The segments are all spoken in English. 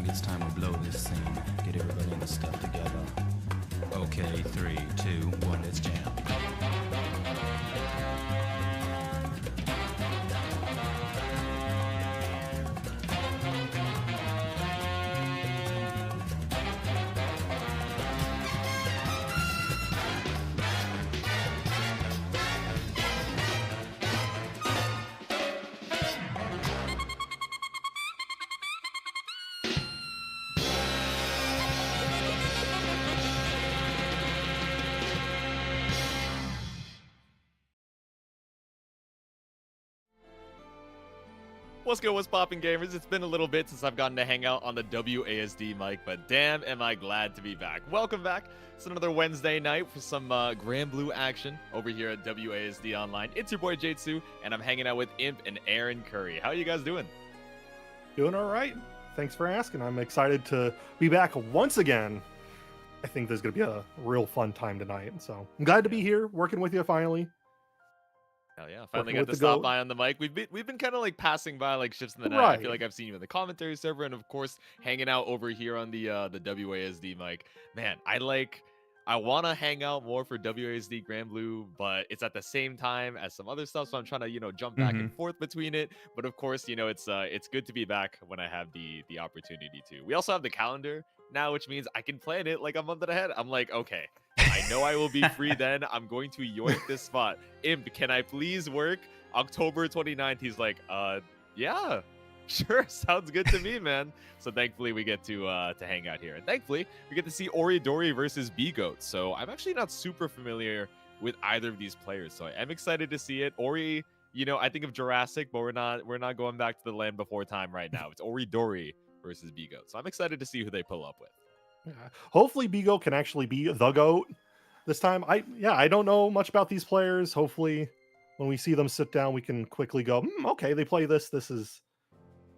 think it's time to blow this scene. Get everybody in the stuff together. Okay, 3, 2, 1, let's jam. What's good, what's poppin', gamers? It's been a little bit since I've gotten to hang out on the WASD mic, but damn am I glad to be back. Welcome back. It's another Wednesday night for some Granblue action over here at WASD Online. It's your boy Jaytsu, and I'm hanging out with Imp and Aaron Curry. How are you guys doing? Doing all right. Thanks for asking. I'm excited to be back once again. I think there's going to be a real fun time tonight, so I'm glad to be here working with you finally. Hell yeah, finally got to stop by on the mic. We've been kind of like passing by like shifts in the night. Right. I feel like I've seen you in the commentary server and of course hanging out over here on the WASD mic. Man, I want to hang out more for WASD Granblue, but it's at the same time as some other stuff, so I'm trying to, jump back and forth between it. But of course, it's good to be back when I have the opportunity to. We also have the calendar now, which means I can plan it like a month ahead. I'm like, okay, I know I will be free then. I'm going to yoink this spot. Imp, can I please work October 29th? He's like, yeah, sure, sounds good to me, man. So thankfully we get to hang out here, and thankfully we get to see Dori versus B-Goat. So I'm actually not super familiar with either of these players, so I am excited to see it. Ori, I think of Jurassic, but we're not going back to the land before time right now. It's Dori versus B-Goat, so I'm excited to see who they pull up with. Yeah. Hopefully B-Goat can actually be the GOAT this time. I don't know much about these players. Hopefully when we see them sit down, we can quickly go, okay, they play this. This is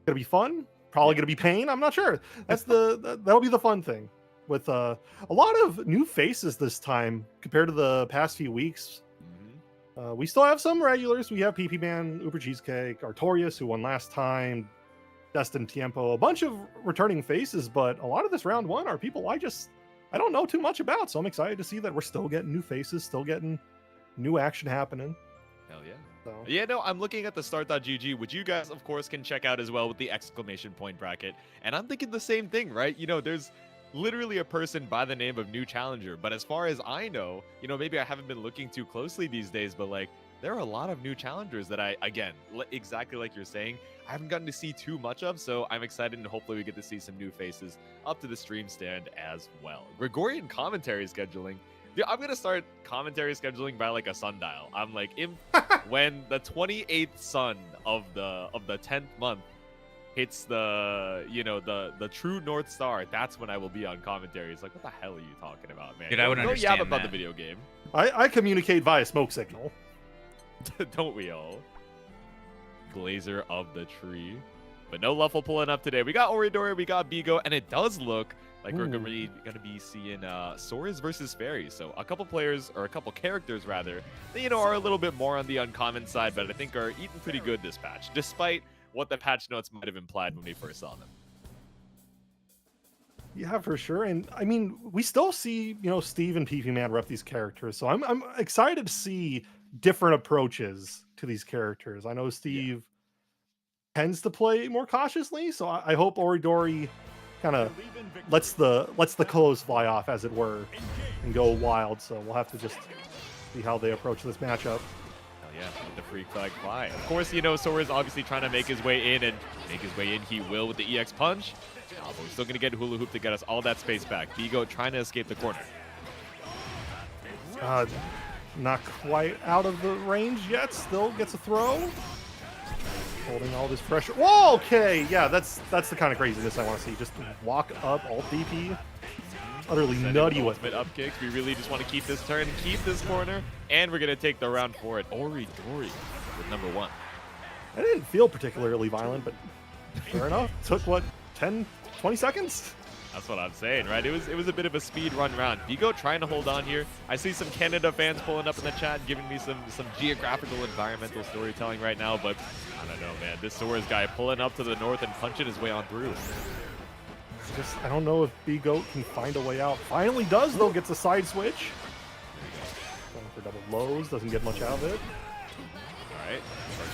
gonna be fun. Probably gonna be pain. I'm not sure. That's that'll be the fun thing. With a lot of new faces this time compared to the past few weeks. We still have some regulars. We have PP Man, Uber Cheesecake, Artorias, who won last time, Destin Tiempo, a bunch of returning faces, but a lot of this round one are people I don't know too much about, so I'm excited to see that we're still getting new faces, still getting new action happening. Hell yeah. So. Yeah, no, I'm looking at the start.gg, which you guys, of course, can check out as well with the exclamation point bracket, and I'm thinking the same thing, right? There's literally a person by the name of New Challenger, but as far as I know, maybe I haven't been looking too closely these days, but like, there are a lot of new challengers that exactly like you're saying, I haven't gotten to see too much of, so I'm excited, and hopefully we get to see some new faces up to the stream stand as well. Gregorian commentary scheduling. Dude, I'm going to start commentary scheduling by like a sundial. I'm like, when the 28th sun of the 10th month hits the true North Star, that's when I will be on commentary. It's like, what the hell are you talking about, man? Dude, I would understand about that. The video game. I communicate via smoke signal. Don't we all? Glazer of the tree. But no Luffle pulling up today. We got Dori, we got Bigo, and it does look like we're going to be seeing Soriz versus Ferry. So a couple players, or a couple characters rather, that, are a little bit more on the uncommon side, but I think are eating pretty good this patch, despite what the patch notes might have implied when we first saw them. Yeah, for sure. And I mean, we still see, Steve and PP Man rep these characters. So I'm excited to see different approaches to these characters. I know Steve tends to play more cautiously, so I hope Dori kind of lets the clothes fly off, as it were, and go wild. So we'll have to just see how they approach this matchup. Oh yeah, with the freak flag fly. Of course, Soriz obviously trying to make his way in, and make his way in he will with the EX punch. But we're still going to get Hula Hoop to get us all that space back. Bigo trying to escape the corner. Not quite out of the range yet. Still gets a throw. Holding all this pressure. Whoa, okay. Yeah, that's the kind of craziness I want to see. Just walk up, alt DP. Utterly nutty with it. Up kicks. We really just want to keep this turn, keep this corner, and we're going to take the round for it. Dori with number 1. I didn't feel particularly violent, but fair enough. Took, what, 10, 20 seconds? That's what I'm saying, right? It was a bit of a speed run round. Bigo trying to hold on here. I see some Canada fans pulling up in the chat, giving me some geographical environmental storytelling right now, but I don't know, man. This Soriz guy pulling up to the north and punching his way on through. I don't know if B-Goat can find a way out. Finally does, though. Gets a side switch. Going for double lows. Doesn't get much out of it. All right.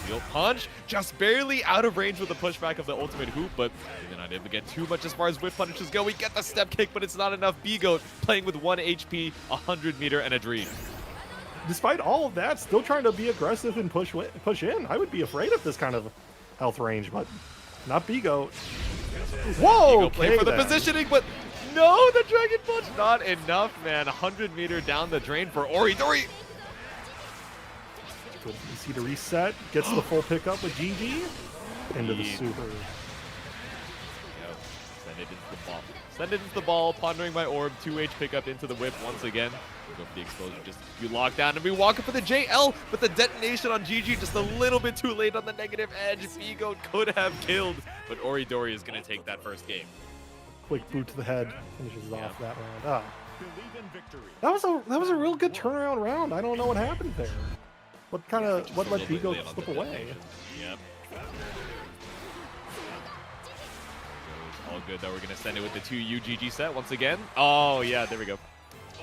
Field punch. Just barely out of range with the pushback of the ultimate hoop, but they're not able to get too much as far as whip punishes go. We get the step kick, but it's not enough. B-Goat playing with 1 HP, 100 meter, and a dream. Despite all of that, still trying to be aggressive and push in. I would be afraid of this kind of health range, but not B-Goat. Whoa! Play for the positioning, but no, the Dragon Punch not enough, man. 100 meter down the drain for Ori. Dori. Good easy to reset. Gets the full pickup with GG. Into the super. Yep. Send it into the ball. Send it into the ball. Pondering my orb. 2H pickup into the whip once again. Go for the explosion. Just you lock down and we walk up for the JL, but the detonation on GG just a little bit too late on the negative edge. B-Goat could have killed, but Ori Dori is going to take that first game. Quick boot to the head finishes off that round. That was a real good turnaround round. I don't know what happened there. What let B-Goat slip away? Yep. All good though. We're going to send it with the 2 UGG set once again. Oh yeah, there we go.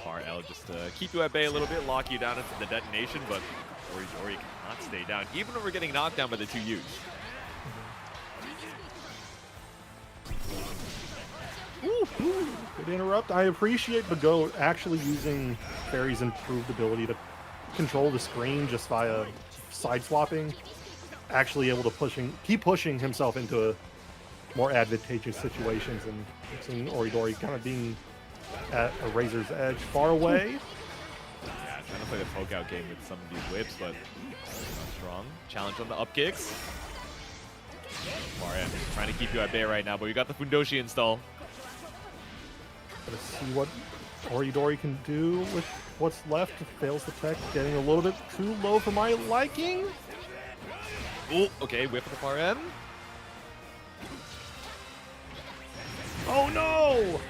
RL just to keep you at bay a little bit, lock you down into the detonation, but Ori cannot stay down, even when we're getting knocked down by the 2 U's. Good interrupt. I appreciate B-Goat actually using Ferry's improved ability to control the screen just via side swapping. Actually able to keep pushing himself into more advantageous situations, and seeing Ori Dori kind of being at a razor's edge, far away. Yeah, trying to play the poke out game with some of these whips, but not strong. Challenge on the up kicks. Far end, trying to keep you at bay right now, but we got the Fundoshi install. Gotta see what Ori Dori can do with what's left. Fails the tech, getting a little bit too low for my liking. Oh, okay, whip at the far end. Oh no!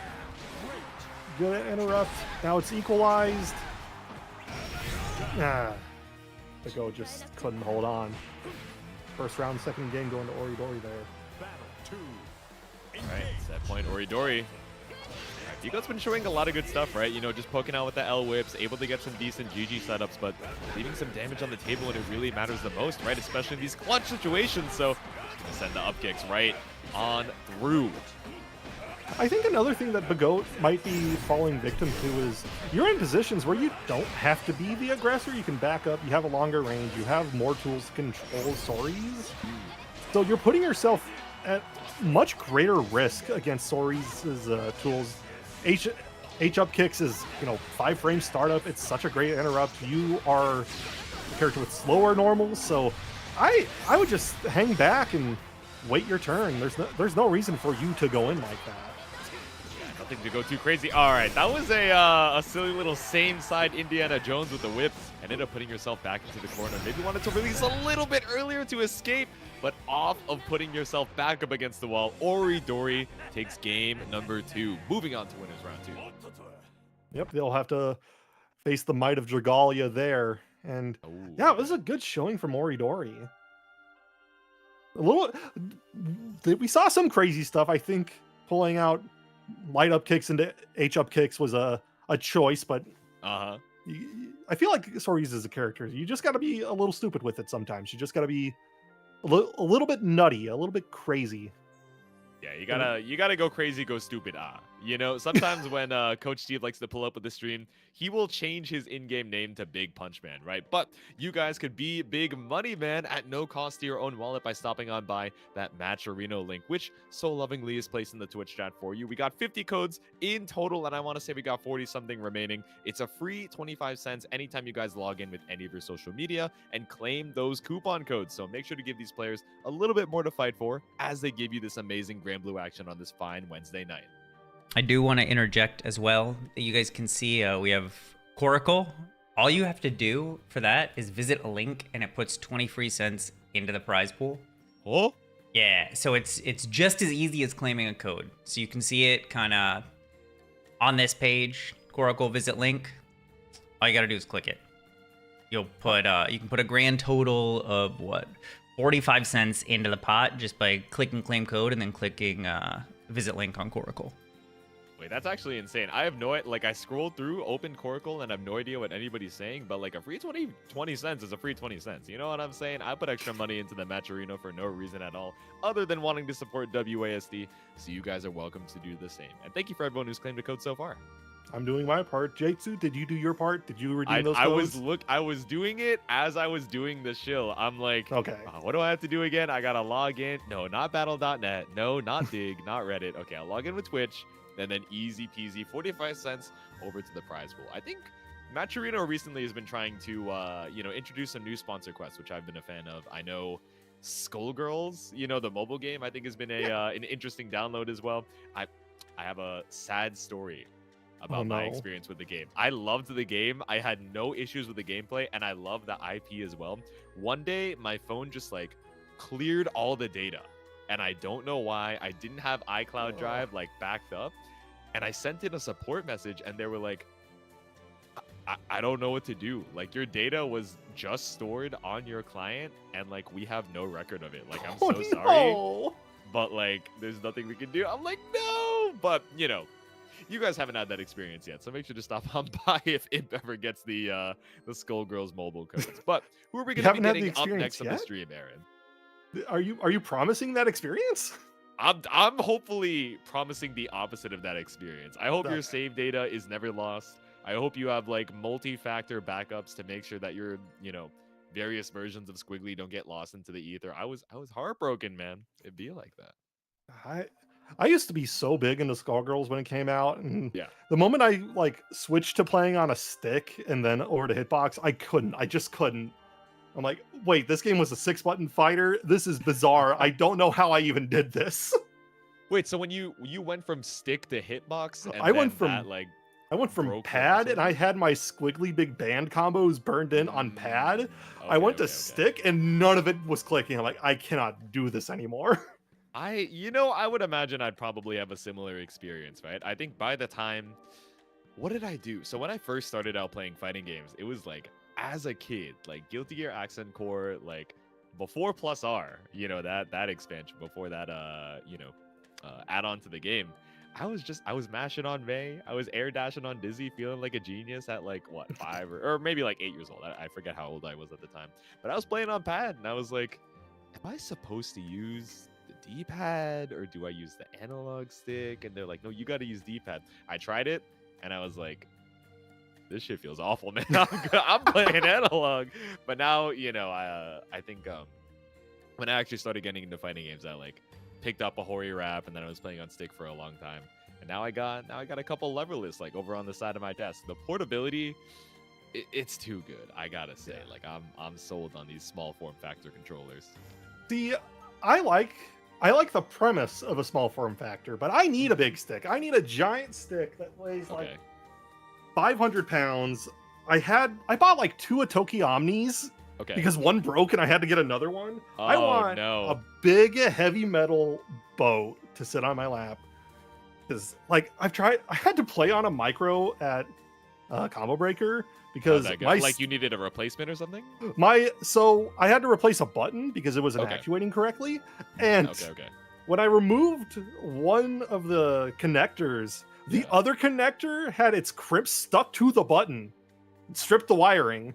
Good interrupt. Now it's equalized. B-Goat just couldn't hold on. First round, second game going to Ori Dori there. Alright, set point Ori Dori. B-Goat's been showing a lot of good stuff, right? You know, just poking out with the L whips, able to get some decent GG setups, but leaving some damage on the table when it really matters the most, right? Especially in these clutch situations. So, just gonna send the up kicks right on through. I think another thing that B-Goat might be falling victim to is you're in positions where you don't have to be the aggressor. You can back up, you have a longer range, you have more tools to control Soriz. So you're putting yourself at much greater risk against Soriz's tools. H up kicks is, 5-frame startup. It's such a great interrupt. You are a character with slower normals, so I would just hang back and wait your turn. There's no reason for you to go in like that. Nothing to go too crazy. All right, that was a silly little same side Indiana Jones with the whip. Ended up putting yourself back into the corner. Maybe wanted to release a little bit earlier to escape, but off of putting yourself back up against the wall, Ori Dori takes game number 2. Moving on to winners round 2. Yep, they'll have to face the might of Dragalia there. And yeah, it was a good showing from Ori Dori. We saw some crazy stuff. I think pulling out light up kicks into H up kicks was a choice, but I feel like Soriz is a character. You just got to be a little stupid with it sometimes. You just got to be a little bit nutty, a little bit crazy. Yeah, you gotta go crazy, go stupid. Sometimes when Coach Steve likes to pull up with the stream, he will change his in-game name to Big Punch Man, right? But you guys could be Big Money Man at no cost to your own wallet by stopping on by that Matcherino link, which so lovingly is placed in the Twitch chat for you. We got 50 codes in total, and I want to say we got 40-something remaining. It's a free 25 cents anytime you guys log in with any of your social media and claim those coupon codes. So make sure to give these players a little bit more to fight for as they give you this amazing Granblue action on this fine Wednesday night. I do want to interject as well. You guys can see we have Coracle. All you have to do for that is visit a link, and it puts 20 free cents into the prize pool. Oh? Yeah, so it's just as easy as claiming a code. So you can see it kind of on this page, Coracle visit link. All you got to do is click it. You'll put you can put a grand total of 45 cents into the pot just by clicking claim code and then clicking visit link on Coracle. Wait, that's actually insane. I have no, like, I scrolled through, opened Coracle, and I have no idea what anybody's saying, but, like, a free 20 cents is a free 20 cents. You know what I'm saying? I put extra money into the Matcherino for no reason at all, other than wanting to support WASD, so you guys are welcome to do the same. And thank you for everyone who's claimed a code so far. I'm doing my part. Jaytsu, did you do your part? Did you redeem those codes? I was doing it as I was doing the shill. I'm like, okay. What do I have to do again? I gotta log in. No, not battle.net. No, not Dig, not Reddit. Okay, I'll log in with Twitch. And then easy peasy, 45 cents over to the prize pool. I think Matcherino recently has been trying to, introduce some new sponsor quests, which I've been a fan of. I know Skullgirls, the mobile game, I think has been an interesting download as well. I have a sad story about my experience with the game. I loved the game. I had no issues with the gameplay, and I love the IP as well. One day, my phone just like cleared all the data, and I don't know why. I didn't have iCloud Drive like backed up, and I sent in a support message, and they were like, I don't know what to do. Like, your data was just stored on your client, and like we have no record of it. Like, I'm so sorry, but like there's nothing we can do. I'm like, no, but you guys haven't had that experience yet, so make sure to stop on by if it ever gets the Skullgirls mobile codes. But who are we going to be getting up next on the stream, Aaron? Are you promising that experience? I'm hopefully promising the opposite of that experience. I hope your save data is never lost. I hope you have like multi-factor backups to make sure that your various versions of Squiggly don't get lost into the ether. I was heartbroken, man. It'd be like that. I used to be so big into Skullgirls when it came out, and yeah, the moment I like switched to playing on a stick and then over to hitbox, I just couldn't. I'm like, wait, this game was a 6-button fighter? This is bizarre. I don't know how I even did this. Wait, so when you went from stick to hitbox, and I went from pad, console? and I had my squiggly big band combos burned in on pad. I went to stick, and none of it was clicking. I'm like, I cannot do this anymore. I would imagine I'd probably have a similar experience, right? I think by the time, what did I do? So when I first started out playing fighting games, it was like, as a kid, like Guilty Gear Accent Core, like before Plus R, that expansion, before that, add-on to the game, I was mashing on Vane, I was air dashing on Dizzy, feeling like a genius at like, what, 5 or maybe like 8 years old. I forget how old I was at the time. But I was playing on pad, and I was like, am I supposed to use the D-pad, or do I use the analog stick? And they're like, no, you got to use D-pad. I tried it, and I was like, this shit feels awful, man. I'm playing analog. But now, I think when I actually started getting into fighting games, I like picked up a Hori Rap, and then I was playing on stick for a long time. And now I got a couple leverless like over on the side of my desk. The portability, it's too good, I gotta say. Like, I'm sold on these small form factor controllers. See, I like the premise of a small form factor, but I need a big stick. I need a giant stick that weighs like 500 pounds. I bought like 2 Atoki Omnis because one broke and I had to get another one. I want a big heavy metal boat to sit on my lap. Because like I had to play on a micro at Combo Breaker because like you needed a replacement or something. So I had to replace a button because it wasn't actuating correctly, and when I removed one of the connectors, the other connector had its crimp stuck to the button, stripped the wiring.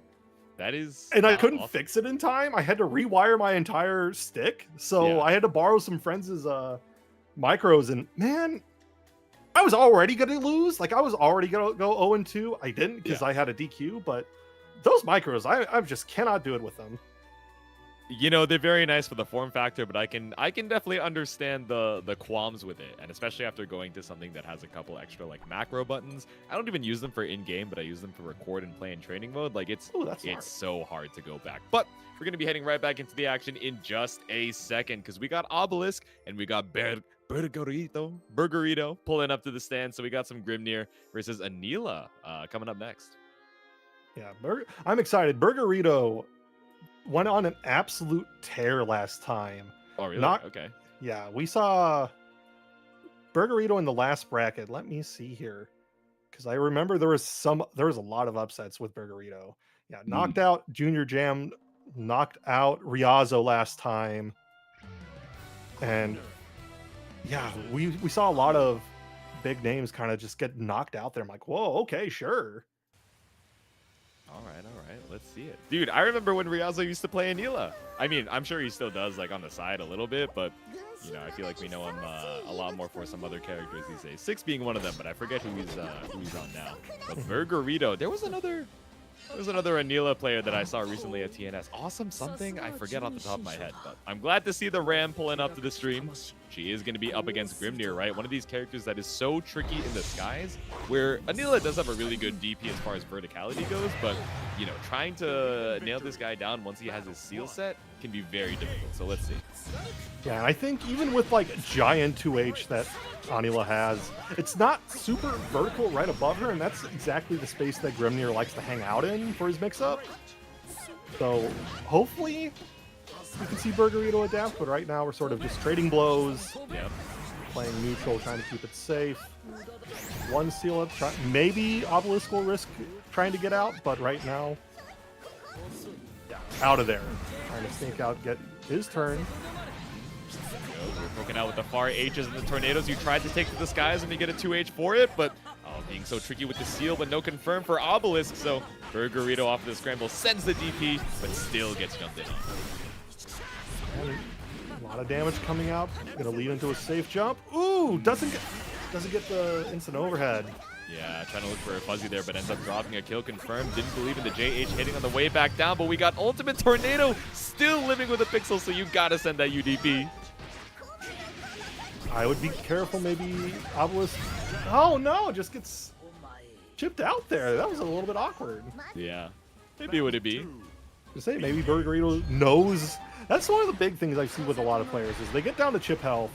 And I couldn't fix it in time. I had to rewire my entire stick, so I had to borrow some friends' micros, and man, I was already going to lose. Like, I was already going to go 0-2. I didn't because I had a DQ, but those micros, I just cannot do it with them. They're very nice for the form factor, but I can definitely understand the qualms with it, and especially after going to something that has a couple extra like macro buttons. I don't even use them for in-game, but I use them for record and play in training mode. Like, it's so hard to go back. But we're gonna be heading right back into the action in just a second, because we got Obelisk and we got Burgerito pulling up to the stand. So we got some Grimnir versus Anila coming up next. Yeah, I'm excited. Burgerito went on an absolute tear last time. Oh, really? Okay. Yeah, we saw Burgerito in the last bracket. Let me see here, because I remember there was a lot of upsets with Burgerito. Yeah, knocked out Junior Jam, knocked out Riazzo last time, and Yeah, we saw a lot of big names kind of just get knocked out there. I'm like, whoa, okay, sure. All right, let's see it. Dude, I remember when Riazo used to play Anila. I mean, I'm sure he still does, like, on the side a little bit, but, you know, I feel like we know him a lot more for some other characters these days. 6 being one of them, but I forget who he's on now. But Burgerito, there was another Anila player that I saw recently at TNS. Awesome something? I forget off the top of my head, but I'm glad to see the Ram pulling up to the stream. She is going to be up against Grimnir, right? One of these characters that is so tricky in the skies, where Anila does have a really good DP as far as verticality goes, but, you know, trying to nail this guy down once he has his seal set can be very difficult. So let's see. Yeah, and I think even with like giant 2H that Anila has, it's not super vertical right above her, and that's exactly the space that Grimnir likes to hang out in for his mix-up. So hopefully we can see Burgerito adapt, but right now we're sort of just trading blows, Yep. playing neutral, trying to keep it safe. One seal up, maybe Obelisk will risk trying to get out, but right now, yeah, out of there. Trying to sneak out, get his turn. We're poking out with the far H's and the tornadoes. You tried to take to the skies and you get a 2H for it, but being so tricky with the seal, but no confirm for Obelisk. So Burgerito off of the scramble sends the DP, but still gets jumped in on. And a lot of damage coming out. Gonna lead into a safe jump. Ooh, doesn't get the instant overhead. Yeah, trying to look for a fuzzy there, but ends up dropping a kill confirmed. Didn't believe in the JH hitting on the way back down, but we got ultimate tornado still living with a pixel, so you gotta send that UDP. I would be careful, maybe Obelisk. Oh no, just gets chipped out there. That was a little bit awkward. Yeah, maybe would it be? To say maybe Burgerito knows. That's one of the big things I see with a lot of players is they get down to chip health,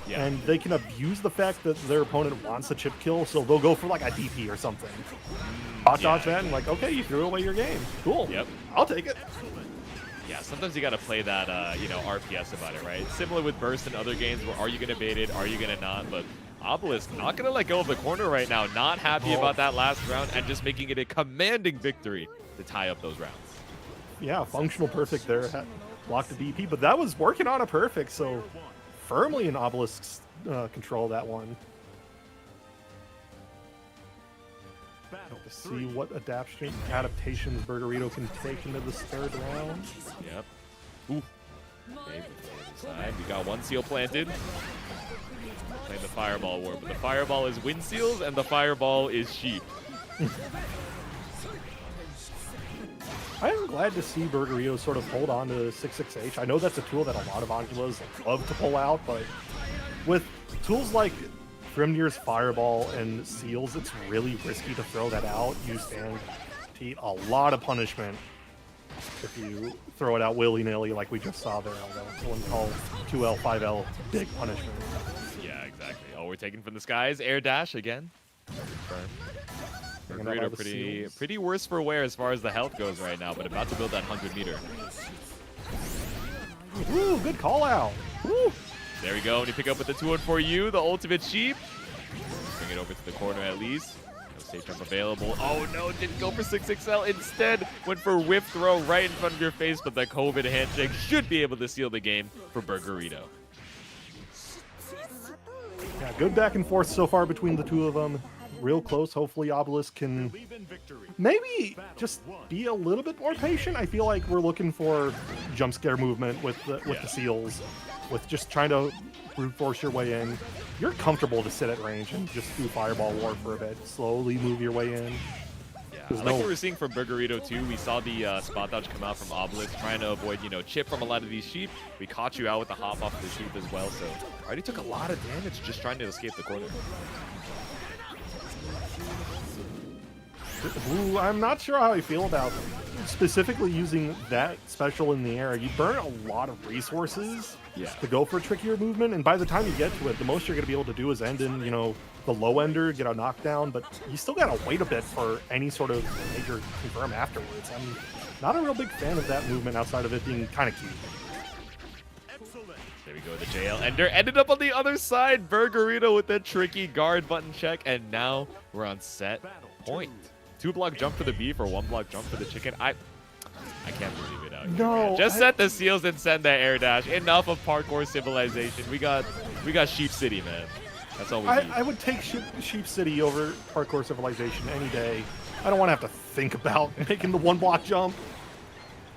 Yeah. and they can abuse the fact that their opponent wants a chip kill, so they'll go for like a DP or something. Hot dodge that and like, okay, you threw away your game. Cool. Yep. I'll take it. Yeah, sometimes you got to play that, you know, RPS about it, right? Similar with Burst and other games where are you going to bait it, are you going to not? But Obelisk not going to let go of the corner right now. Not happy about that last round and just making it a commanding victory to tie up those rounds. Yeah, functional perfect there. Blocked the DP, but that was working on a perfect, so firmly in Obelisk's control that one. To see what adaptations Burgerito can take into this third round. Yep. Ooh. Okay, side. We got one seal planted. Playing the Fireball war, but the Fireball is wind seals and the Fireball is sheep. I am glad to see Burgerito sort of hold on to 66H. I know that's a tool that a lot of Anilas love to pull out, but with tools like Grimnir's Fireball and Seals, it's really risky to throw that out. You stand to eat a lot of punishment if you throw it out willy-nilly like we just saw there. Someone called 2L, 5L big punishment. Yeah, exactly. Oh, we're taking from the skies. Air dash again. Burgerito pretty worse for wear as far as the health goes right now, but about to build that 100 meter. Ooh, good call out. Woo. There we go. And you pick up with the 2-1 for you, the ultimate sheep. Bring it over to the corner at least. No safe jump available. Oh no, didn't go for 6XL. Instead, went for whip throw right in front of your face, but the COVID handshake should be able to seal the game for Burgerito. Yeah, good back and forth so far between the two of them. Real close. Hopefully Obelisk can maybe just be a little bit more patient. I feel like we're looking for jump scare movement with the seals, with just trying to brute force your way in. You're comfortable to sit at range and just do Fireball War for a bit. Slowly move your way in. Yeah, I like what we're seeing from Burgerito too. We saw the spot dodge come out from Obelisk, trying to avoid, you know, chip from a lot of these sheep. We caught you out with the hop off the sheep as well, so already took a lot of damage just trying to escape the corner. Ooh, I'm not sure how I feel about specifically using that special in the air. You burn a lot of resources to go for a trickier movement, and by the time you get to it, the most you're going to be able to do is end in, you know, the low ender, get a knockdown, but you still got to wait a bit for any sort of major confirm afterwards. I'm not a real big fan of that movement outside of it being kind of cute. There we go, the JL Ender ended up on the other side. Burgerito with that tricky guard button check, and now we're on set point. 2 block jump for the beef or 1 block jump for the chicken. I can't believe it out here. No, Man. Just set the seals and send that air dash. Enough of parkour civilization. We got Sheep City, man. That's all we need. I would take Sheep City over Parkour Civilization any day. I don't want to have to think about making the 1-block jump.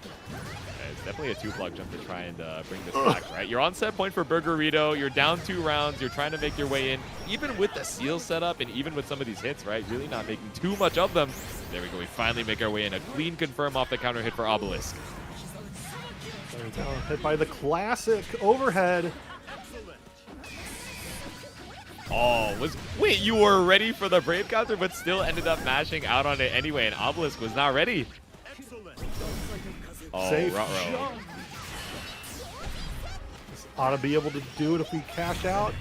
It's definitely a 2-block jump to try and bring this back, right? You're on set point for Burgerito. You're down 2 rounds. You're trying to make your way in. Even with the seal setup and even with some of these hits, right? Really not making too much of them. There we go. We finally make our way in. A clean confirm off the counter hit for Obelisk. Hit by the classic overhead. Oh, wait, you were ready for the Brave counter, but still ended up mashing out on it anyway, and Obelisk was not ready. Oh, Safe ruh-roh. jump. Just ought to be able to do it if we cash out.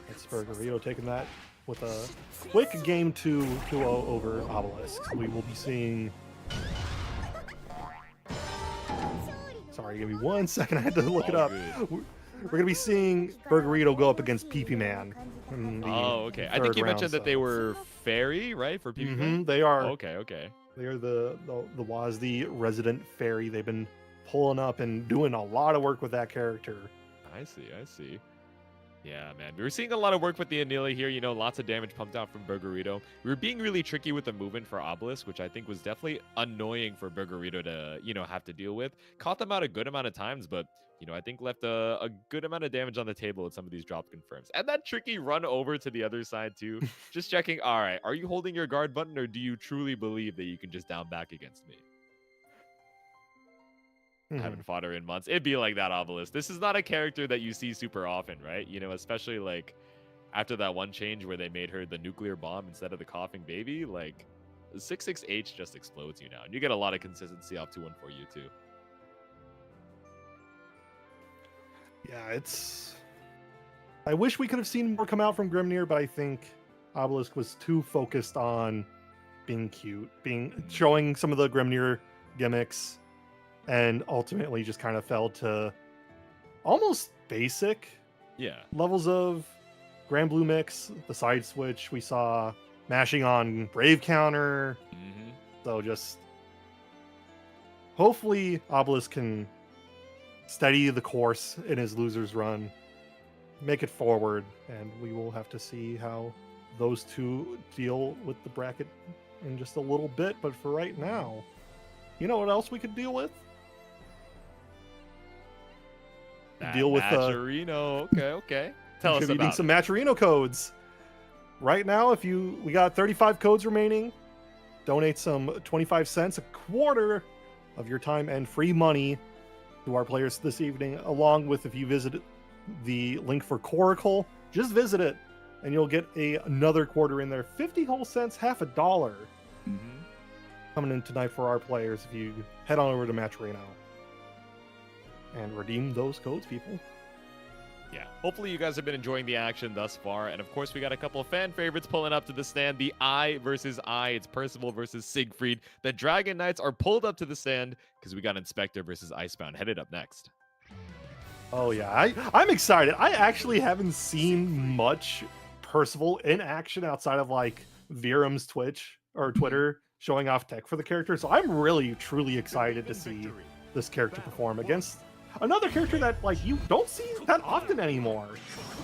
It's Burgerito taking that with a quick game 2-0 over Obelisk. We will be seeing... Sorry, give me 1 second. I had to look it up. We're going to be seeing Burgerito go up against PP Man. Oh, okay. I think you mentioned that they were Ferry, right? For PP Man? They are. Okay, okay. They are the WASD resident Ferry. They've been pulling up and doing a lot of work with that character. I see. Yeah, man. We were seeing a lot of work with the Anila here. You know, lots of damage pumped out from Burgerito. We were being really tricky with the movement for Obelisk, which I think was definitely annoying for Burgerito to, you know, have to deal with. Caught them out a good amount of times, but, you know, I think left a good amount of damage on the table with some of these drop confirms. And that tricky run over to the other side, too. Just checking, all right, are you holding your guard button, or do you truly believe that you can just down back against me? I haven't fought her in months. It'd be like that, Obelisk. This is not a character that you see super often, right? You know, especially like after that one change where they made her the nuclear bomb instead of the coughing baby. Like, the 6-6H just explodes you now. And you get a lot of consistency off 2-1 for you, too. Yeah, it's... I wish we could have seen more come out from Grimnir, but I think Obelisk was too focused on being cute, showing some of the Grimnir gimmicks, and ultimately just kind of fell to almost basic levels of Granblue mix. The side switch we saw mashing on Brave counter. So just hopefully Obelisk can steady the course in his loser's run, make it forward, and we will have to see how those two deal with the bracket in just a little bit. But for right now, you know what else we could deal with? Deal with Matcherino. Okay. Tell us contributing about some Matcherino codes. Right now, we got 35 codes remaining. Donate some 25 cents, a quarter of your time and free money to our players this evening, along with, if you visit the link for Coracle, just visit it and you'll get another quarter in there. 50 whole cents, half a dollar coming in tonight for our players if you head on over to Matcherino and redeem those codes, people. Yeah, hopefully you guys have been enjoying the action thus far. And of course, we got a couple of fan favorites pulling up to the stand. The I versus I. It's Percival versus Siegfried. The Dragon Knights are pulled up to the stand because we got Inspector versus Icebound headed up next. Oh, yeah. I'm excited. I actually haven't seen much Percival in action outside of like Virum's Twitch or Twitter showing off tech for the character. So I'm really, truly excited to see this character perform against another character that like you don't see that often anymore.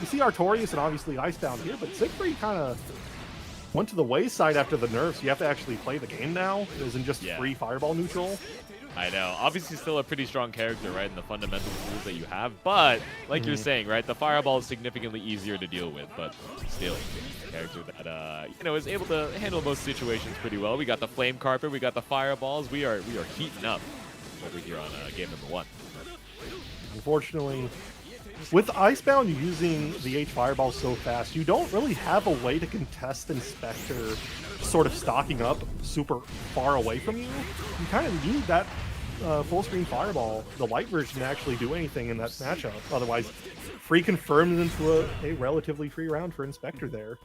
You see Artorias and obviously Icebound here, but Siegfried kind of went to the wayside after the nerfs. You have to actually play the game now. It isn't just free fireball neutral. I know. Obviously still a pretty strong character, right, in the fundamental tools that you have. But, like you're saying, right, the fireball is significantly easier to deal with. But still, a character that, you know, is able to handle most situations pretty well. We got the flame carpet. We got the fireballs. We are heating up over here on game number 1. Unfortunately, with Icebound using the H fireball so fast, you don't really have a way to contest Inspector sort of stocking up super far away from you. You kind of need that full screen fireball, the light version, to actually do anything in that matchup. Otherwise, free confirmed into a relatively free round for Inspector there.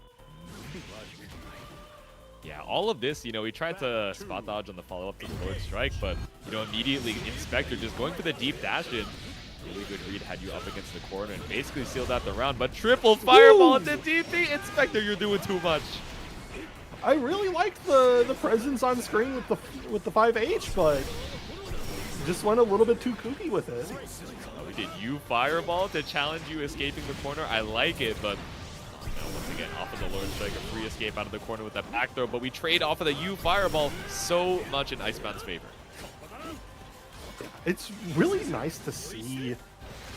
Yeah, all of this, you know, we tried to spot dodge on the follow-up to the Lord Strike, but, you know, immediately Inspector just going for the deep dash in. Really good read, had you up against the corner and basically sealed out the round, but triple fireball into DP. Inspector, you're doing too much. I really liked the presence on screen with the 5H, but just went a little bit too kooky with it. We did U Fireball to challenge you escaping the corner. I like it, but once again, off of the Lord Strike, a free escape out of the corner with that back throw, but we trade off of the U Fireball so much in Icebound's favor. It's really nice to see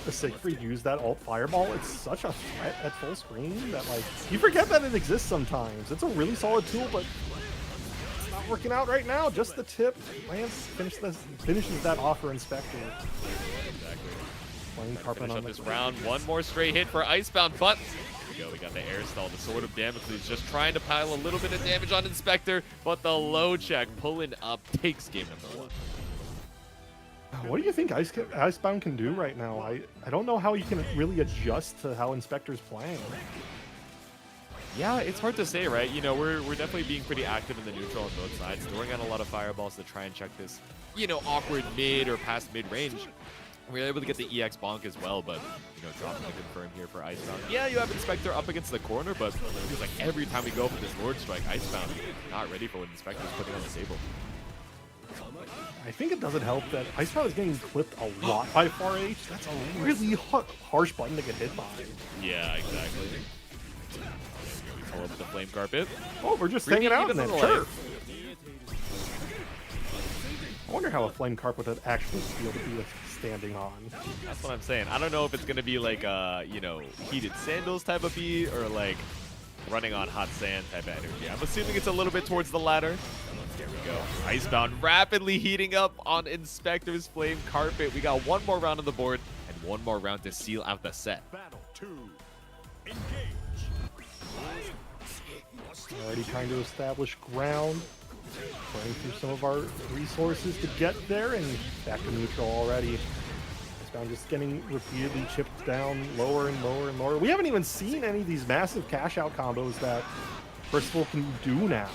the Siegfried use that alt Fireball. It's such a threat at full screen that, like, you forget that it exists sometimes. It's a really solid tool, but it's not working out right now. Just the tip. Lance finishes that off for Inspector. Exactly. Playing carpet Finish on up the this round. One more straight hit for Icebound, but we got the air stall, the Sword of Damocles just trying to pile a little bit of damage on Inspector, but the low check pulling up takes game number 1. What do you think Icebound can do right now? I don't know how he can really adjust to how Inspector's playing. Yeah, it's hard to say, right? You know, we're definitely being pretty active in the neutral on both sides, throwing out a lot of fireballs to try and check this, you know, awkward mid or past mid range. We were able to get the EX bonk as well, but, you know, dropping the confirm here for Icebound. Yeah, you have Inspector up against the corner, but it feels like every time we go for this Lord Strike, Icebound not ready for what Inspector's putting on the table. I think it doesn't help that Icebound is getting clipped a lot by 4H. That's a really harsh button to get hit by. Yeah, exactly. We pull up the Flame Carpet. Oh, we're just Bringing hanging out in even that the turf. I wonder how a Flame Carpet would actually feel to be standing on. That's what I'm saying. I don't know if it's going to be like a, you know, heated sandals type of beat or like running on hot sand type of energy. I'm assuming it's a little bit towards the latter. There we go. Icebound rapidly heating up on Inspector's Flame Carpet. We got one more round on the board and one more round to seal out the set. Battle 2. Engage. Already trying to establish ground. Burning through some of our resources to get there, and back to neutral already. Icebound just getting repeatedly chipped down lower and lower and lower. We haven't even seen any of these massive cash out combos that Percival can do now.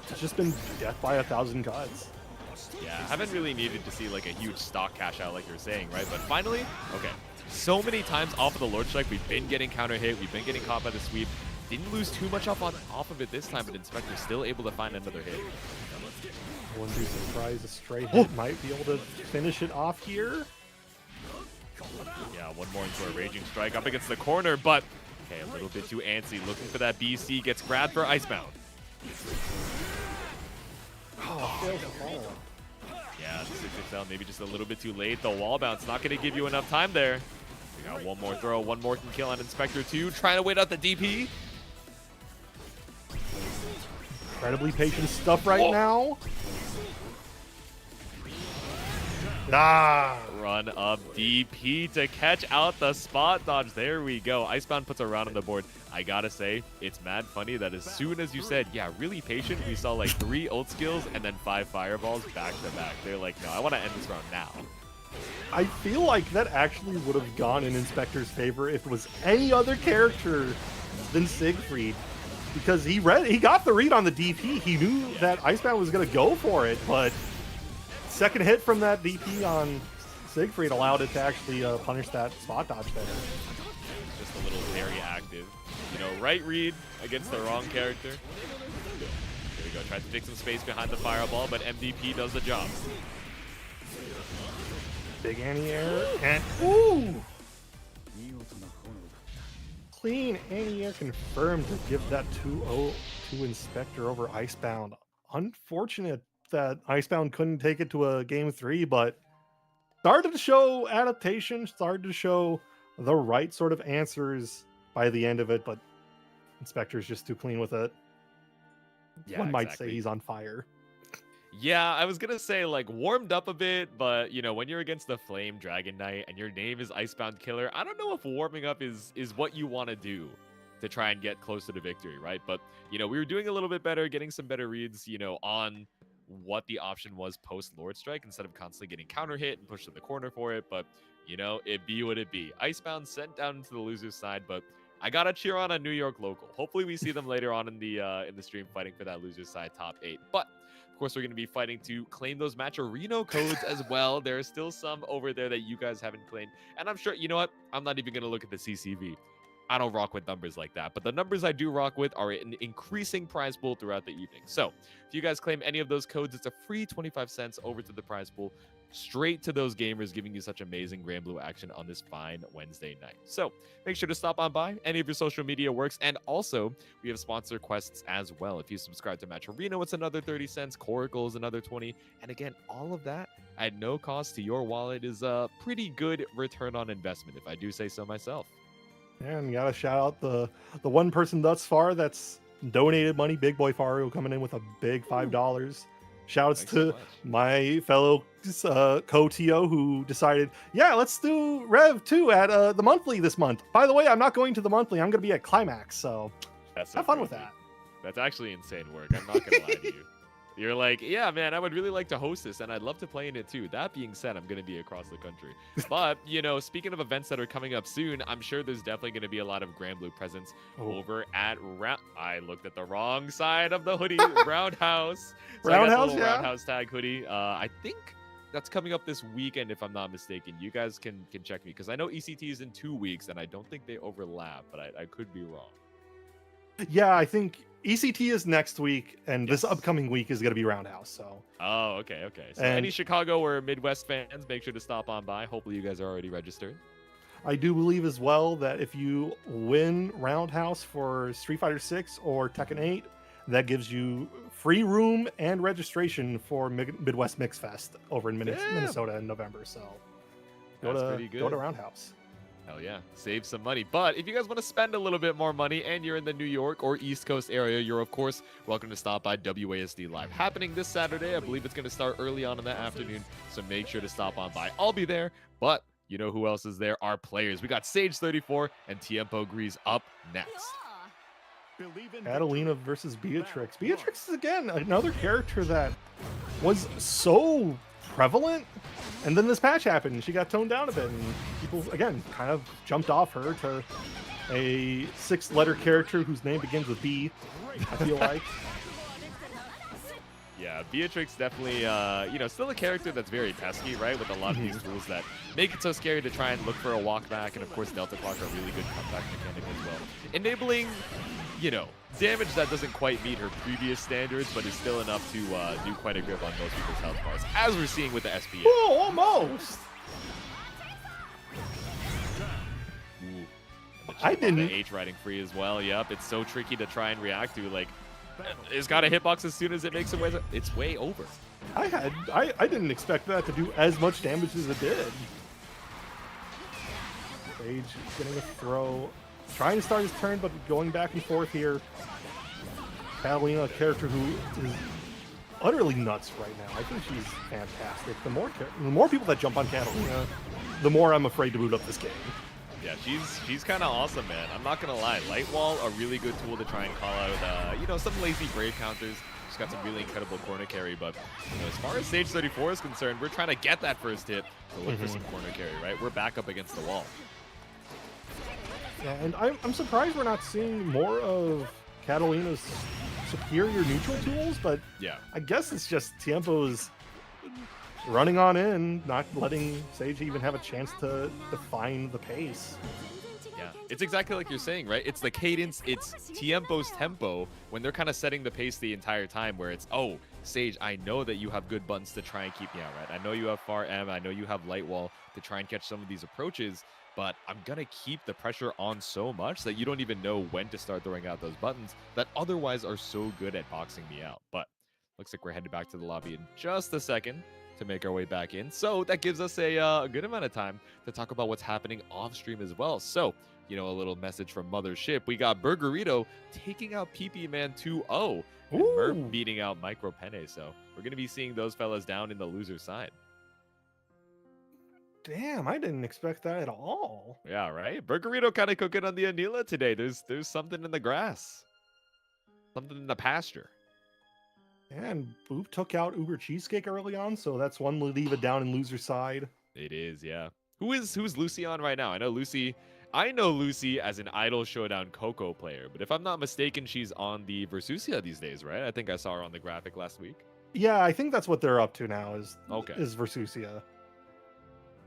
It's just been death by 1,000 cuts. Yeah, I haven't really needed to see like a huge stock cash out like you're saying, right? But finally, okay. So many times off of the Lord Strike, we've been getting counter hit, we've been getting caught by the sweep. Didn't lose too much off of it this time, but Inspector's still able to find another hit. Wouldn't be surprised a straight hit might be able to finish it off here. Yeah, one more into a Raging Strike up against the corner, but okay, a little bit too antsy. Looking for that BC, gets grabbed for Icebound. Yeah, the 6XL maybe just a little bit too late. The wall bounce not going to give you enough time there. We got one more throw, one more can kill on Inspector 2. Trying to wait out the DP. Incredibly patient stuff right now. Ah! Run up DP to catch out the spot dodge. There we go. Icebound puts a round on the board. I gotta say, it's mad funny that as soon as you said, yeah, really patient, we saw like 3 ult skills and then 5 fireballs back to back. They're like, no, I want to end this round now. I feel like that actually would have gone in Inspector's favor if it was any other character than Siegfried. Because he got the read on the DP. He knew that Icebound was going to go for it, but second hit from that DP on Siegfried allowed it to actually punish that spot dodge there. Just a little very active. You know, right read against the wrong character. There we go. Tried to take some space behind the fireball, but MDP does the job. Big anti-air, and ooh! Clean anti-air confirmed to give that 2-0 to Inspector over Icebound. Unfortunate that Icebound couldn't take it to a game 3, but started to show adaptation, started to show the right sort of answers by the end of it, but Inspector's just too clean with it. Yeah, One might exactly. say he's on fire. Yeah, I was gonna say like warmed up a bit, but you know, when you're against the Flame Dragon Knight and your name is Icebound Killer, I don't know if warming up is what you want to do to try and get closer to victory, right? But you know, we were doing a little bit better, getting some better reads, you know, on what the option was post Lord Strike instead of constantly getting counter hit and pushed to the corner for it. But you know, it be what it be. Icebound sent down to the loser's side, but I gotta cheer on a New York local. Hopefully we see them later on in the stream fighting for that loser's side top 8. But of course, we're going to be fighting to claim those Matcherino codes as well. There are still some over there that you guys haven't claimed. And I'm sure, you know what? I'm not even going to look at the CCV. I don't rock with numbers like that. But the numbers I do rock with are an increasing prize pool throughout the evening. So if you guys claim any of those codes, it's a free 25 cents over to the prize pool, straight to those gamers, giving you such amazing Granblue action on this fine Wednesday night. So make sure to stop on by. Any of your social media works. And also, we have sponsor quests as well. If you subscribe to Match Arena, it's another 30 cents. Coracle is another 20. And again, all of that at no cost to your wallet is a pretty good return on investment, if I do say so myself. And gotta shout out the one person thus far that's donated money, Big Boy Fario, coming in with a big $5. Shouts Thanks to so much. my fellow co-TO who decided, yeah, let's do Rev 2 at the monthly this month. By the way, I'm not going to the monthly. I'm going to be at Climax, so That's have fun crazy. with that. That's actually insane work. I'm not gonna lie to you. You're like, yeah, man, I would really like to host this, and I'd love to play in it too. That being said, I'm gonna be across the country. But speaking of events that are coming up soon, I'm sure there's definitely gonna be a lot of Granblue presence over at I looked at the wrong side of the hoodie. Roundhouse. So I got the Roundhouse, little yeah. Roundhouse tag hoodie. I think that's coming up this weekend, if I'm not mistaken. You guys can check me because I know ECT is in 2 weeks, and I don't think they overlap, but I could be wrong. Yeah, I think ECT is next week, and this Yes. upcoming week is going to be Roundhouse. So Oh, okay. So And- any Chicago or Midwest fans, make sure to stop on by. Hopefully you guys are already registered. I do believe as well that if you win Roundhouse for Street Fighter 6 or Tekken 8, that gives you free room and registration for Midwest Mix Fest over in Damn. Minnesota in November. So That's pretty go good. to Roundhouse. Hell yeah, save some money. But if you guys want to spend a little bit more money and you're in the New York or East Coast area, you're of course welcome to stop by WASD Live. Happening this Saturday. I believe it's going to start early on in the afternoon, so make sure to stop on by. I'll be there, but you know who else is there? Our players. We got Sage34 and TiempoGris up next. Katalina versus Beatrix. Beatrix is again another character that was so prevalent, and then this patch happened and she got toned down a bit, and people again kind of jumped off her to a 6-letter character whose name begins with B. I feel like. Yeah, Beatrix definitely, still a character that's very pesky, right? With a lot of these tools that make it so scary to try and look for a walk back, and of course Delta Clock are a really good comeback mechanic as well. Enabling, damage that doesn't quite meet her previous standards, but is still enough to do quite a grip on most people's health bars, as we're seeing with the SPA. Oh, almost. Ooh. And I the chip on the didn't- H riding free as well. Yep, it's so tricky to try and react to. Like, it's got a hitbox as soon as it makes it. It's way over. I didn't expect that to do as much damage as it did. Sage getting a throw, trying to start his turn, but going back and forth here. Katalina, a character who is utterly nuts right now. I think she's fantastic. The more people that jump on Katalina, the more I'm afraid to boot up this game. Yeah, she's kind of awesome, man. I'm not gonna lie. Light Wall, a really good tool to try and call out, some lazy Brave counters. She's got some really incredible corner carry, but as far as Stage 34 is concerned, we're trying to get that first hit to look for some corner carry, right? We're back up against the wall. Yeah, and I'm surprised we're not seeing more of Catalina's superior neutral tools, but Yeah. I guess it's just Tiempo's running on in, not letting Sage even have a chance to define the pace. Yeah, it's exactly like you're saying, right? It's the cadence, it's Tiempo's tempo when they're kind of setting the pace the entire time, where it's, oh, Sage, I know that you have good buttons to try and keep me out, right? I know you have Far M, I know you have Light Wall to try and catch some of these approaches, but I'm going to keep the pressure on so much that you don't even know when to start throwing out those buttons that otherwise are so good at boxing me out. But looks like we're headed back to the lobby in just a second to make our way back in. So that gives us a good amount of time to talk about what's happening off stream as well. So, a little message from Mothership. We got Burgerito taking out PP Man 2-0 and Merp Ooh. beating out Micro Penne. So we're going to be seeing those fellas down in the loser side. Damn, I didn't expect that at all. Yeah, right? Burgerito kind of cooking on the Anila today. There's something in the grass. Something in the pasture. And Boop took out Uber Cheesecake early on, so that's one Ladvia down in loser side. It is, yeah. Who's Lucy on right now? I know Lucy as an Idol Showdown Coco player, but if I'm not mistaken, she's on the Versusia these days, right? I think I saw her on the graphic last week. Yeah, I think that's what they're up to now is Okay. Versusia.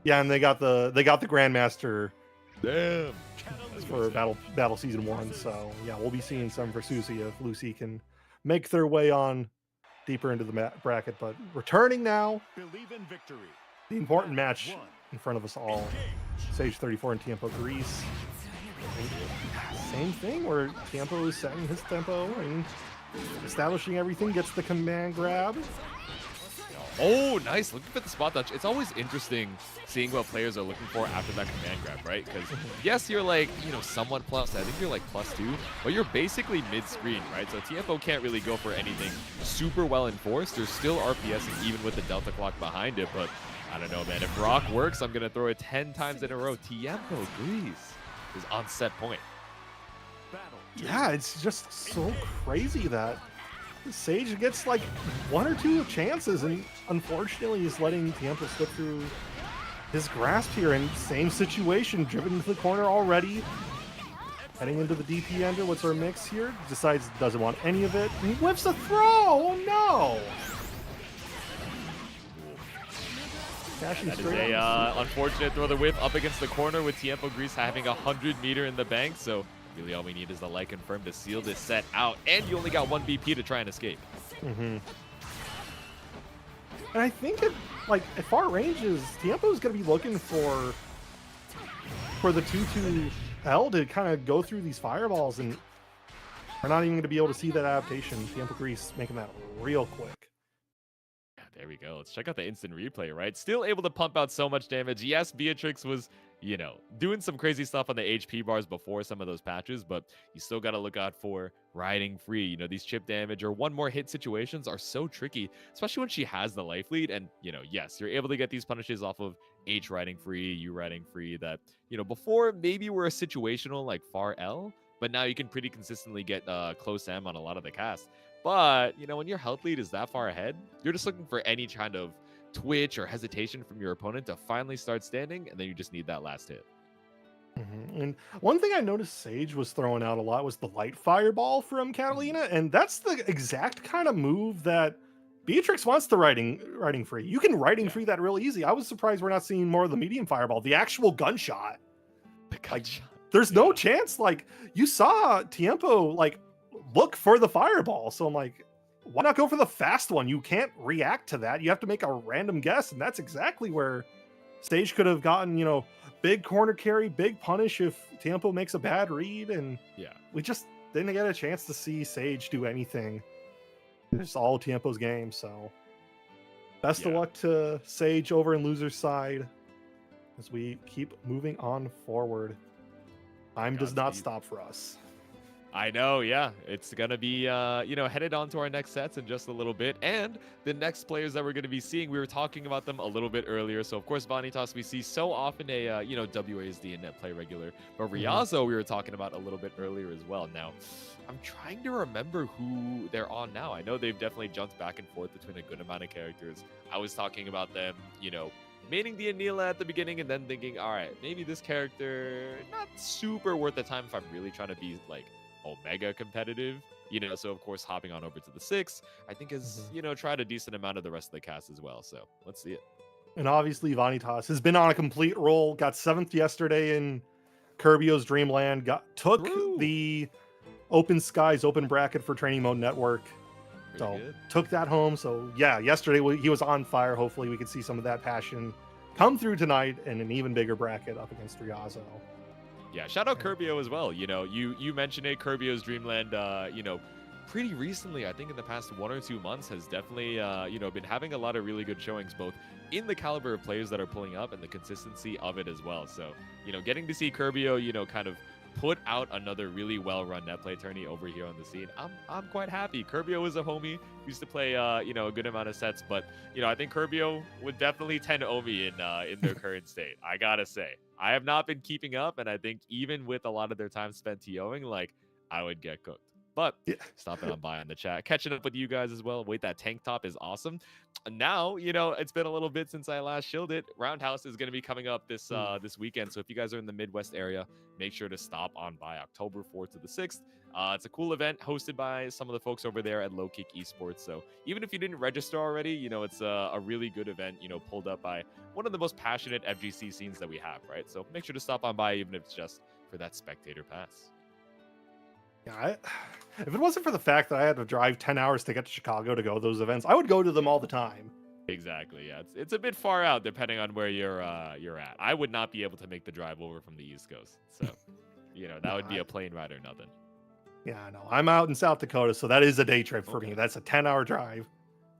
Yeah, and they got the Grandmaster Damn. for battle season 1. So yeah, we'll be seeing some Versusia if Lucy can make their way on deeper into the bracket. But returning now, Believe in victory. the important match in front of us all. Sage 34 and TiempoGris. Same thing where Tiempo is setting his tempo and establishing everything, gets the command grab. Oh, nice. Looking for the spot dodge. It's always interesting seeing what players are looking for after that command grab, right? Because yes, you're like, somewhat plus. I think you're like +2, but you're basically mid-screen, right? So Tiempo can't really go for anything super well enforced. There's still RPSing even with the Delta clock behind it, but I don't know, man. If Rock works, I'm going to throw it 10 times in a row. TiempoGris is on set point. Yeah, it's just so crazy that Sage gets like 1 or 2 chances, and unfortunately he's letting Tiempo slip through his grasp here. And same situation, driven into the corner already. Heading into the DP ender, what's our mix here? Decides doesn't want any of it. And he whips a throw! Oh no! Dashing That is straight a on the unfortunate throw the whip up against the corner with TiempoGris having 100 meter in the bank. So really all we need is the light confirm to seal this set out. And you only got 1 BP to try and escape. And I think at far ranges, Tiempo's going to be looking for the 2-2L to kind of go through these fireballs, and we're not even going to be able to see that adaptation. TiempoGris making that real quick. Yeah, there we go. Let's check out the instant replay, right? Still able to pump out so much damage. Yes, Beatrix was, doing some crazy stuff on the HP bars before some of those patches, but you still got to look out for riding free. These chip damage or 1 more hit situations are so tricky, especially when she has the life lead. And, yes, you're able to get these punishes off of H riding free, U riding free that, before maybe were a situational like far L, but now you can pretty consistently get close M on a lot of the casts. But, when your health lead is that far ahead, you're just looking for any kind of twitch or hesitation from your opponent to finally start standing, and then you just need that last hit. And one thing I noticed Sage was throwing out a lot was the light fireball from Katalina, and that's the exact kind of move that Beatrix wants the riding free. You can riding free that real easy. I was surprised we're not seeing more of the medium fireball, the actual gunshot. There's no chance. You saw Tiempo look for the fireball, so I'm like, why not go for the fast one? You can't react to that. You have to make a random guess, and that's exactly where Sage could have gotten, big corner carry, big punish if Tiempo makes a bad read, and we just didn't get a chance to see Sage do anything. It's all Tiempo's game, so best of luck to Sage over in loser's side as we keep moving on forward. Time does not stop for us. I know, yeah. It's going to be, headed on to our next sets in just a little bit. And the next players that we're going to be seeing, we were talking about them a little bit earlier. So, of course, Vanitasz, we see so often a, WASD and net play regular. But Riazo, we were talking about a little bit earlier as well. Now, I'm trying to remember who they're on now. I know they've definitely jumped back and forth between a good amount of characters. I was talking about them, maining the Anila at the beginning and then thinking, all right, maybe this character, not super worth the time if I'm really trying to be, Omega competitive, so of course hopping on over to the 6 I think is tried a decent amount of the rest of the cast as well, so let's see it. And obviously Vanitasz has been on a complete roll, got 7th yesterday in Kirbio's Dreamland, took the Open Skies open bracket for Training Mode Network, took that home. So yeah, yesterday he was on fire. Hopefully we can see some of that passion come through tonight in an even bigger bracket up against Riazo. Yeah, shout out Kirbio as well. You mentioned it, Kirbio's Dreamland, pretty recently, I think in the past 1 or 2 months, has definitely, been having a lot of really good showings, both in the caliber of players that are pulling up and the consistency of it as well. So, getting to see Kirbio, kind of put out another really well-run net play tourney over here on the scene, I'm quite happy. Kirbio is a homie, used to play, a good amount of sets, but, I think Kirbio would definitely 10 Omi in their current state. I gotta say, I have not been keeping up, and I think even with a lot of their time spent TOing, I would get cooked. But Yeah. stopping on by in the chat, catching up with you guys as well. Wait, that tank top is awesome. Now, you know, it's been a little bit since I last shielded. Roundhouse is going to be coming up this this weekend. So if you guys are in the Midwest area, make sure to stop on by October 4th to the 6th. It's a cool event hosted by some of the folks over there at Low Kick Esports. So even if you didn't register already, you know, it's a really good event, you know, pulled up by one of the most passionate FGC scenes that we have, right? So make sure to stop on by, even if it's just for that spectator pass. Yeah, if it wasn't for the fact that I had to drive 10 hours to get to Chicago to go to those events, I would go to them all the time. Exactly. Yeah, it's a bit far out depending on where you're at. I would not be able to make the drive over from the East Coast. So, you know, that would be a plane ride or nothing. Yeah, I know. I'm out in South Dakota, so that is a day trip for me. That's a 10-hour drive.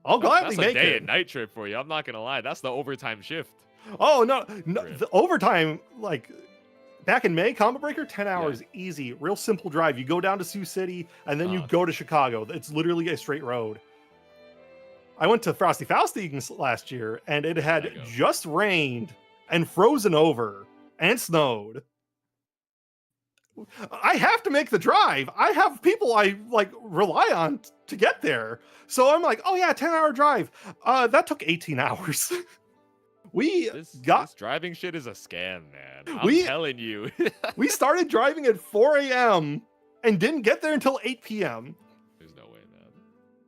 I'll That's gladly a make day it. and night trip for you. I'm not gonna lie. That's the overtime shift. Oh no, the overtime, like back in May, Combo Breaker, 10 hours, easy, real simple drive. You go down to Sioux City and then you go to Chicago. It's literally a straight road. I went to Frosty Faustings last year and it had just rained and frozen over and snowed. I have to make the drive. I have people I like rely on to get there. So I'm like, oh yeah, 10-hour drive. That took 18 hours. This driving shit is a scam, man. I'm telling you. We started driving at 4 a.m. and didn't get there until 8 p.m. There's no way, man.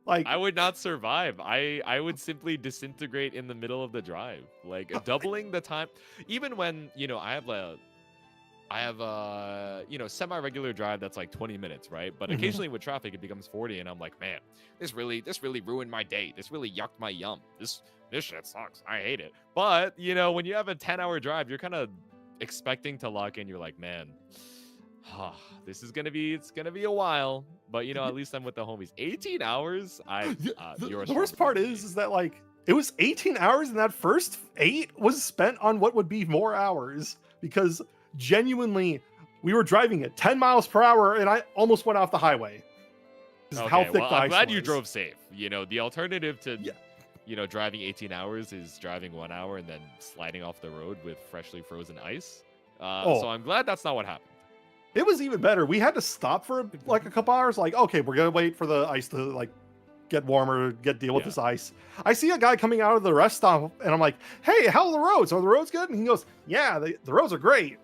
Like, I would not survive. I would simply disintegrate in the middle of the drive. Like doubling the time. Even when, you know, I have you know, semi-regular drive that's like 20 minutes, right? But occasionally with traffic it becomes 40 and I'm like, man, this really ruined my day. This really yucked my yum. This shit sucks. I hate it. But, you know, when you have a 10-hour drive, you're kind of expecting to lock in. You're like, man, this is gonna be a while. But you know, at least I'm with the homies. 18 hours. The worst part is that like it was 18 hours and that first 8 was spent on what would be more hours because genuinely we were driving at 10 miles per hour and I almost went off the highway. Okay, how thick the ice I'm glad was. you drove safe. You know, the alternative to you know, driving 18 hours is driving 1 hour and then sliding off the road with freshly frozen ice. So I'm glad that's not what happened. It was even better. We had to stop for like a couple hours. Like, okay, we're gonna wait for the ice to like get warmer, deal with this ice. I see a guy coming out of the rest stop, and I'm like, "Hey, how are the roads? Are the roads good?" And he goes, "Yeah, the roads are great."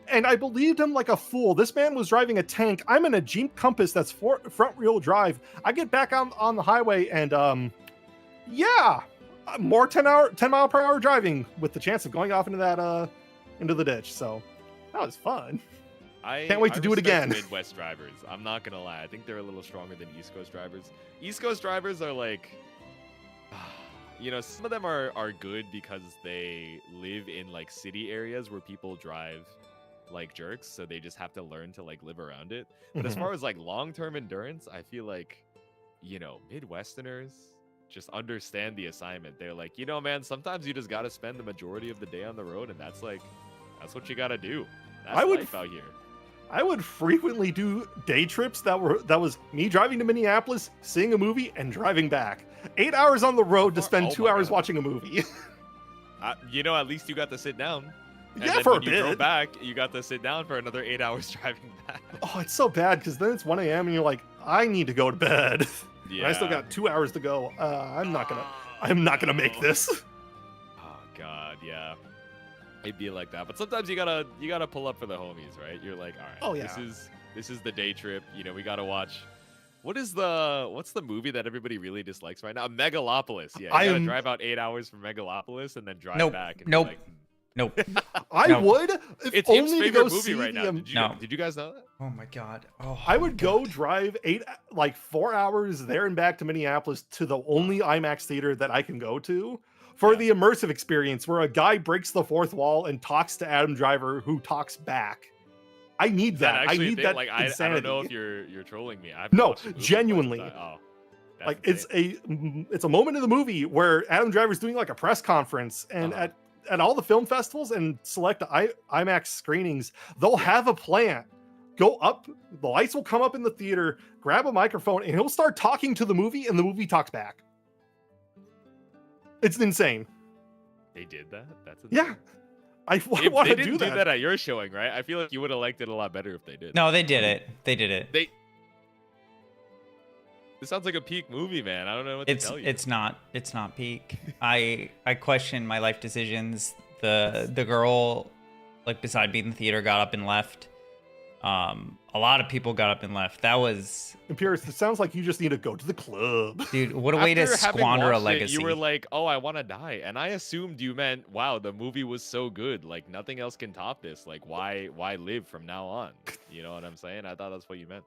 And I believed him like a fool. This man was driving a tank. I'm in a Jeep Compass that's front wheel drive. I get back on the highway, and more 10 mile per hour driving with the chance of going off into that into the ditch. So that was fun. I can't wait to do it again. Midwest drivers, I'm not gonna lie. I think they're a little stronger than East Coast drivers. East Coast drivers are like, you know, some of them are good because they live in like city areas where people drive like jerks, so they just have to learn to like live around it. But as far as like long-term endurance, I feel like, you know, Midwesterners just understand the assignment. They're like, you know, man, sometimes you just gotta spend the majority of the day on the road, and that's what you gotta do. That's life out here. I would frequently do day trips that was me driving to Minneapolis, seeing a movie, and driving back. 8 hours on the road to spend 2 hours watching a movie. You know, at least you got to sit down. And yeah, then for when a you bit. drove back, you got to sit down for another 8 hours driving back. Oh, it's so bad because then it's 1 a.m. and you're like, I need to go to bed. Yeah. I still got 2 hours to go. I'm not gonna make this. Oh God, yeah. It'd be like that. But sometimes you gotta pull up for the homies, right? You're like, all right, oh yeah, this is the day trip. You know, we gotta watch. What's the movie that everybody really dislikes right now? Megalopolis. Yeah, you gotta drive out 8 hours from Megalopolis and then drive back. And Nope. Like, Nope. I would. If it's only Im's to go favorite movie see right now. Did you guys know that? Oh my god. Oh. I would go drive 4 hours there and back to Minneapolis to the only IMAX theater that I can go to for the immersive experience where a guy breaks the fourth wall and talks to Adam Driver who talks back. I need that. I need that. Like, insanity. I don't know if you're trolling me. No, genuinely. Like it's a moment in the movie where Adam Driver's doing like a press conference, and at all the film festivals and select IMAX screenings, they'll have a plant. Go up, the lights will come up in the theater, grab a microphone, and he'll start talking to the movie, and the movie talks back. It's insane. They did that? That's insane. Yeah. I want to do do that. that at your showing, right? I feel like you would have liked it a lot better if they did. No, they did it. They did it. This sounds like a peak movie, man. I don't know what to tell you. It's not peak. I question my life decisions. The girl, like, beside me in the theater got up and left. A lot of people got up and left. That was... Imperius, it sounds like you just need to go to the club. Dude, what a way to After having squander a watched it, legacy. you were like, oh, I want to die. And I assumed you meant, wow, the movie was so good. Like, nothing else can top this. Like, why live from now on? You know what I'm saying? I thought that's what you meant.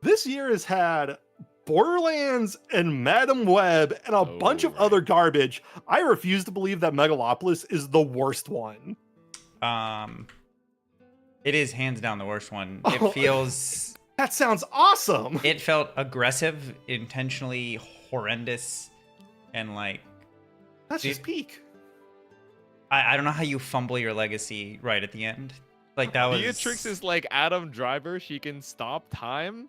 This year has had Borderlands and Madam Web and a bunch of right. other garbage. I refuse to believe that Megalopolis is the worst one. It is hands down the worst one. Oh, It feels... That sounds awesome. It felt aggressive, intentionally horrendous, and like... That's just peak. I don't know how you fumble your legacy right at the end. Like, that was... Beatrix is like Adam Driver. She can stop time.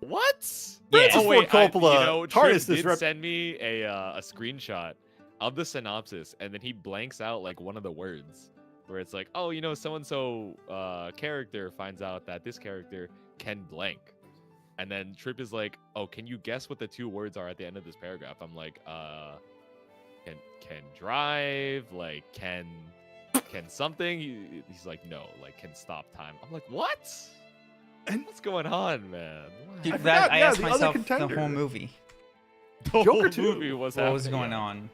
What? Francis Yeah. Ford Coppola, Trips TARDIS is did send me a screenshot of the synopsis, and then he blanks out like one of the words, where it's like, oh, you know, so-and-so character finds out that this character can blank. And then Trip is like, oh, can you guess what the two words are at the end of this paragraph? I'm like, can drive, like, can something? He's like, no, like, can stop time. I'm like, what? And What's going on, man? What? Dude, I forgot, I yeah, asked the other myself the contender. whole movie. The whole Joker 2. movie was What was happening, going yeah.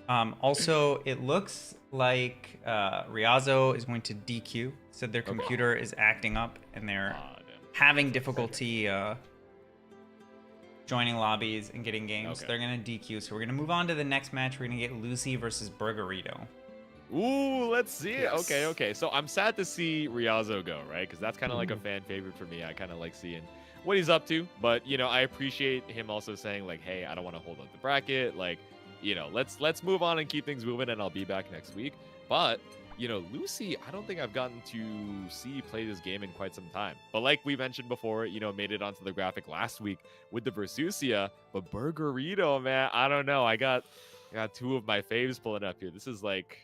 on? Also, it looks like Riazo is going to DQ. Said their computer is acting up and they're Ah, damn. having difficulty joining lobbies and getting games. Okay. They're gonna DQ. So we're gonna move on to the next match. We're gonna get Lucy versus Burgerito. Ooh, let's see it. Yes. Okay. So I'm sad to see Riazo go, right? Because that's kind of like a fan favorite for me. I kind of like seeing what he's up to. But, you know, I appreciate him also saying, like, hey, I don't want to hold up the bracket. Like, you know, let's move on and keep things moving, and I'll be back next week. But, you know, Lucy, I don't think I've gotten to see play this game in quite some time. But like we mentioned before, you know, made it onto the graphic last week with the Versusia. But Burgerito, man, I don't know. I got two of my faves pulling up here. This is like...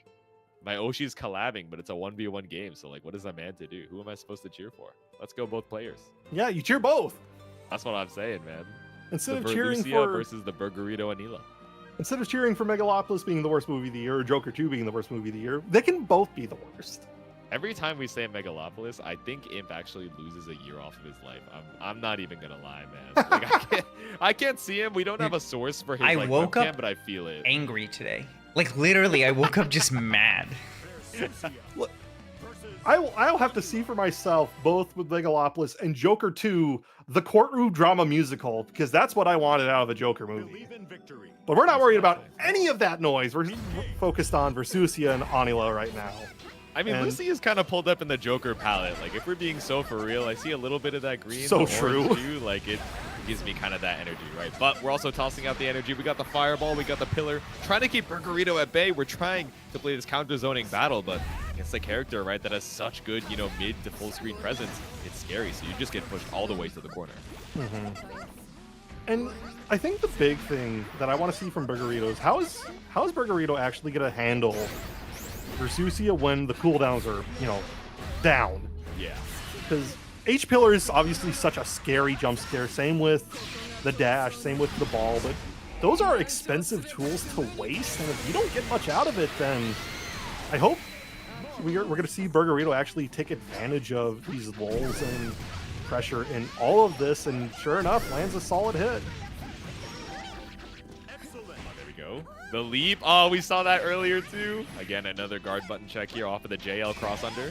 My Oshi's collabing, but it's a 1v1 game. So, like, what is that man to do? Who am I supposed to cheer for? Let's go both players. yeah, you cheer both. That's what I'm saying, man. Instead The of cheering Versusia for versus the Burgerito Anila. instead of cheering for Megalopolis being the worst movie of the year or Joker 2 being the worst movie of the year, they can both be the worst. Every time we say Megalopolis, I think Imp actually loses a year off of his life. I'm not even gonna lie, man. Like, I can't see him. We don't have a source for his I like woke webcam, up but I feel it. Angry today. Like, literally, I woke up just mad. Look, I'll have to see for myself both with Megalopolis and Joker 2, the courtroom drama musical, because that's what I wanted out of a Joker movie. Believe in victory. But we're not worried about any of that noise. We're focused on Versusia and Anila right now. I mean, And- Lucy is kind of pulled up in the Joker palette. Like, if we're being so for real, I see a little bit of that green. So the true. orange too. Like, it gives me kind of that energy, right? But we're also tossing out the energy. We got the fireball, we got the pillar. Trying to keep Burgerito at bay. We're trying to play this counter zoning battle, but it's the character, right, that has such good, you know, mid to full screen presence. It's scary, so you just get pushed all the way to the corner. And I think the big thing that I want to see from Burgerito is how is Burgerito actually going to handle Versusia when the cooldowns are, you know, down? Yeah. Because H-Pillar is obviously such a scary jump scare. Same with the dash, same with the ball, but those are expensive tools to waste, and if you don't get much out of it, then I hope we're going to see Burgerito actually take advantage of these lulls and pressure in all of this, and sure enough, lands a solid hit. Excellent. There we go. The leap. Oh, we saw that earlier too. Again, another guard button check here off of the JL cross under.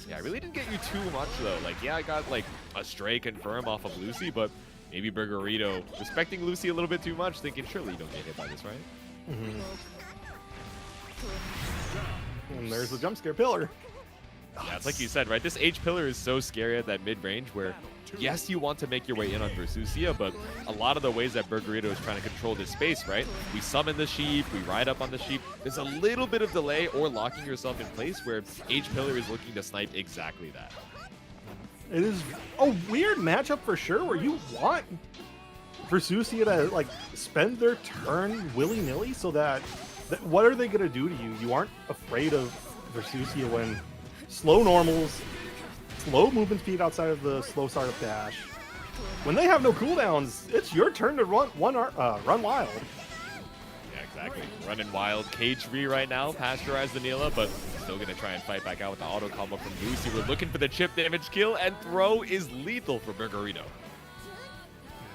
Yeah, I really didn't get you too much though. Like, yeah, I got like a stray confirm off of Lucy, but maybe Burgerito respecting Lucy a little bit too much, thinking surely you don't get hit by this, right? And there's the jump scare pillar. Yeah, it's like you said, right? This H pillar is so scary at that mid-range where, yes, you want to make your way in on Versusia, but a lot of the ways that Burgerito is trying to control this space, right? We summon the sheep, we ride up on the sheep. There's a little bit of delay or locking yourself in place where H pillar is looking to snipe exactly that. It is a weird matchup for sure, where you want Versusia to like spend their turn willy-nilly, so that what are they gonna do to you? You aren't afraid of Versusia when slow normals, slow movement speed outside of the slow startup dash, when they have no cooldowns, it's your turn to run wild. Yeah, exactly. Running wild. Cage free right now. Pasteurized Anila, but still going to try and fight back out with the auto combo from Lucy. We're looking for the chip damage kill, and throw is lethal for Burgerito.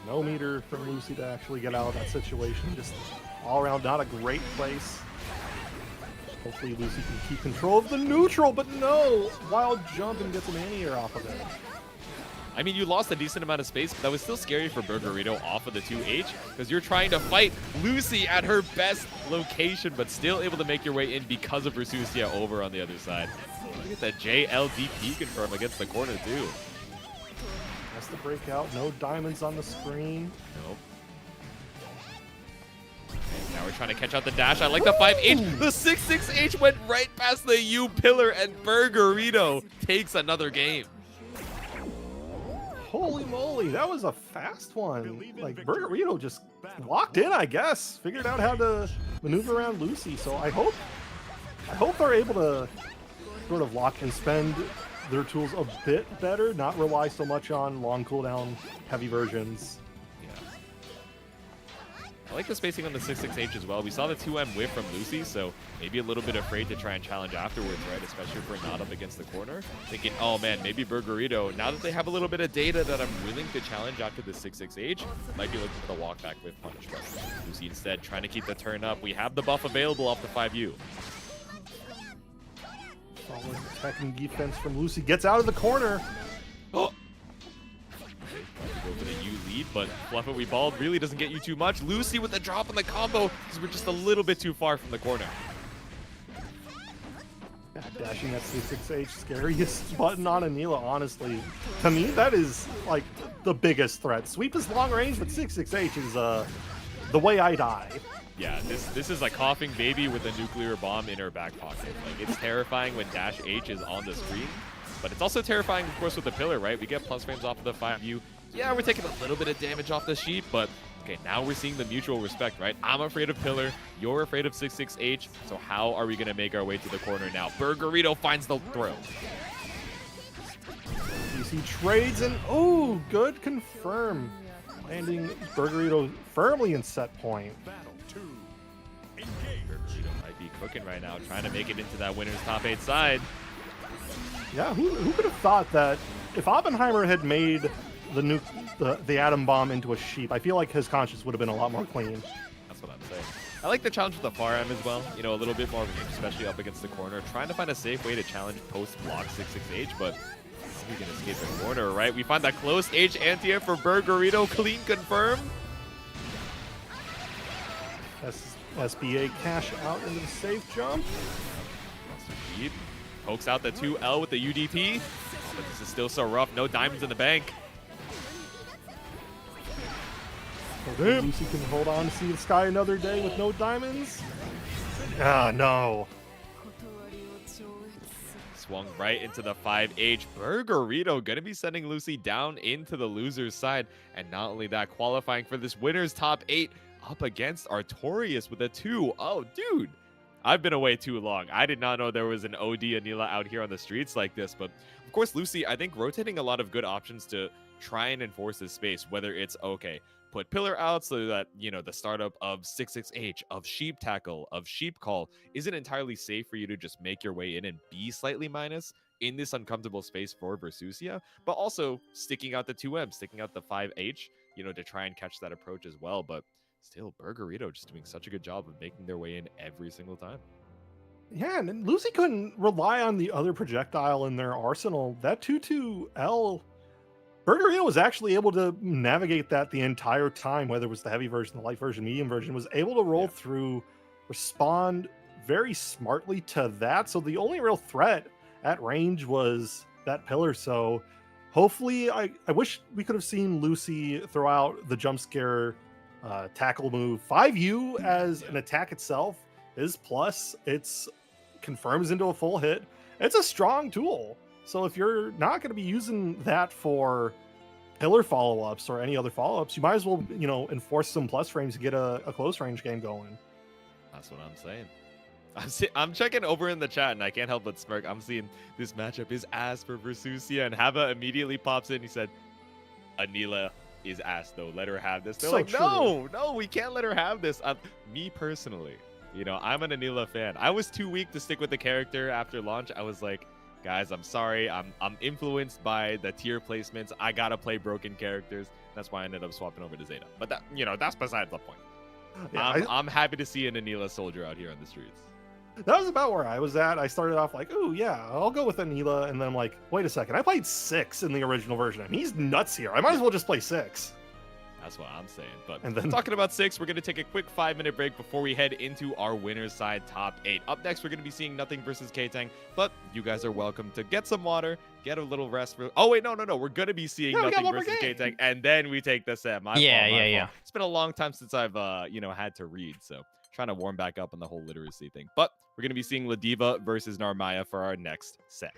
No meter from Lucy to actually get out of that situation. Just all around, not a great place. Hopefully Lucy can keep control of the neutral, but no! Wild jump and gets an anti-air off of it. I mean, you lost a decent amount of space, but that was still scary for Burgerito off of the 2H, because you're trying to fight Lucy at her best location, but still able to make your way in because of Versusia over on the other side. Look at that JLDP confirm against the corner, too. Has to break out. No diamonds on the screen. Nope. Now we're trying to catch out the dash. I like the 5H. The 6-6H went right past the U pillar, and Burgerito takes another game. Holy moly, that was a fast one. Like, Burgerito just locked in, I guess. Figured out how to maneuver around Lucy. So I hope they're able to sort of lock and spend their tools a bit better, not rely so much on long cooldown heavy versions. Yeah. I like the spacing on the 6-6H as well. We saw the 2M whiff from Lucy, so maybe a little bit afraid to try and challenge afterwards, right? Especially if we're not up against the corner. Thinking, oh man, maybe Burgerito, now that they have a little bit of data that I'm willing to challenge after the 6-6H, might be looking for the walk back with punish. But Lucy instead trying to keep the turn up. We have the buff available off the 5U. Solid attacking defense from Lucy. Gets out of the corner. Oh! Go for the U lead, but Fluff It We Balled really doesn't get you too much. Lucy with the drop on the combo because we're just a little bit too far from the corner. Backdashing that 6-6H, scariest button on Anila, honestly. To me, that is like the biggest threat. Sweep is long range, but 6-6H is the way I die. Yeah, this is a coughing baby with a nuclear bomb in her back pocket. Like, it's terrifying when Dash H is on the screen, but it's also terrifying, of course, with the pillar, right? We get plus frames off of the 5U. Yeah, we're taking a little bit of damage off the sheep, but okay, now we're seeing the mutual respect, right? I'm afraid of pillar, you're afraid of 6-6H, so how are we going to make our way to the corner now? Burgerito finds the throw. DC trades and, oh, good confirm. Landing Burgerito firmly in set point. Burgerito might be cooking right now, trying to make it into that winner's top 8 side. Yeah, who could have thought that if Oppenheimer had made the atom bomb into a sheep, I feel like his conscience would have been a lot more clean. That's what I'm saying. I like the challenge with the far M as well. You know, a little bit more range, especially up against the corner. Trying to find a safe way to challenge post-block 6-6H, but we can escape the corner, right? We find that close H anti-air for Burgerito. Clean confirm. SBA cash out into the safe jump. Deep. Pokes out the 2L with the UDP. But this is still so rough. No diamonds in the bank. Hopefully Lucy can hold on to see the sky another day with no diamonds. Ah, no. Swung right into the 5H. Burgerito going to be sending Lucy down into the loser's side. And not only that, qualifying for this winner's top 8 up against Artorias with a 2. Oh, dude. I've been away too long. I did not know there was an OD Anila out here on the streets like this. But, of course, Lucy, I think, rotating a lot of good options to try and enforce this space. Whether it's, okay, put pillar out so that, you know, the startup of 6-6H, of sheep tackle, of sheep call isn't entirely safe for you to just make your way in and be slightly minus in this uncomfortable space for Versusia, but also sticking out the 2M, sticking out the 5H, you know, to try and catch that approach as well. But still, Burgerito just doing such a good job of making their way in every single time. Yeah, and Lucy couldn't rely on the other projectile in their arsenal. That 2-2L, Burgerito was actually able to navigate that the entire time, whether it was the heavy version, the light version, medium version, was able to roll through, respond very smartly to that. So the only real threat at range was that pillar. So hopefully, I wish we could have seen Lucy throw out the jump scare tackle move. 5U as an attack itself is plus. It's confirms into a full hit. It's a strong tool. So if you're not going to be using that for pillar follow-ups or any other follow-ups, you might as well, you know, enforce some plus frames to get a close range game going. That's what I'm saying. I'm checking over in the chat and I can't help but smirk. I'm seeing this matchup is ass for Versusia, and Hava immediately pops in. He said, Anila is asked though, let her have this. They're So like, true. no, we can't let her have this. Me personally, I'm an Anila fan. I was too weak to stick with the character after launch. I was like, guys, I'm sorry. I'm influenced by the tier placements. I gotta play broken characters. That's why I ended up swapping over to Zeta. But that, that's besides the point. Yeah, I'm happy to see an Anila soldier out here on the streets. that was about where I was at. I started off like, oh yeah, I'll go with Anila, and then I'm like, wait a second, I played 6 in the original version, and he's nuts here. I might as well just play 6. That's what I'm saying. But And then- talking about 6, we're going to take a quick 5-minute break before we head into our winner's side top 8. Up next, we're going to be seeing Nothing versus Ktang, but you guys are welcome to get some water, get a little rest. Oh, wait, no. We're going to be seeing Yeah, we got Nothing one more versus game. Ktang, and then we take the set. My Yeah, fault, my yeah. fault. It's been a long time since I've, had to read, so trying to warm back up on the whole literacy thing. But we're going to be seeing Ladvia versus Narmaya for our next set.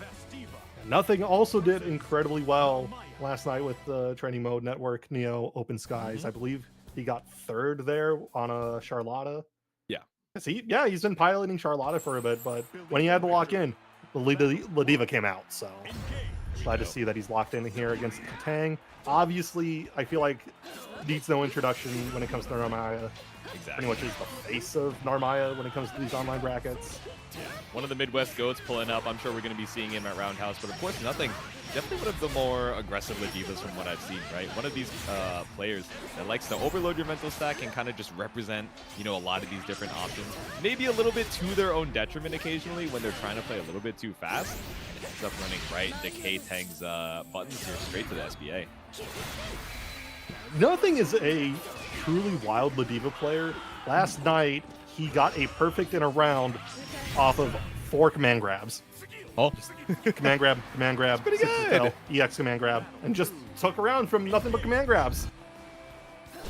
Festiva. Nothing also did incredibly well last night with the training mode network Neo Open Skies. I believe he got 3rd there on a Charlotta. Yeah. He's been piloting Charlotta for a bit, but when he had to lock in, the Ladvia came out. So glad to see that he's locked in here against Ktang. Obviously, I feel like needs no introduction when it comes to Narmaya. Exactly. Pretty much is the face of Narmaya when it comes to these online brackets. One of the Midwest goats pulling up. I'm sure we're going to be seeing him at Roundhouse, but of course, Nothing. Definitely one of the more aggressive Ladivas from what I've seen, right? One of these players that likes to overload your mental stack and kind of just represent, a lot of these different options. Maybe a little bit to their own detriment occasionally when they're trying to play a little bit too fast. And it ends up running right into Ktang's buttons here, straight to the SBA. Nothing is a truly wild Ladvia player. Last night, he got a perfect in a round off of 4 command grabs. Oh, Command grab, pretty 6 good. L, EX command grab, and just took around from nothing but command grabs.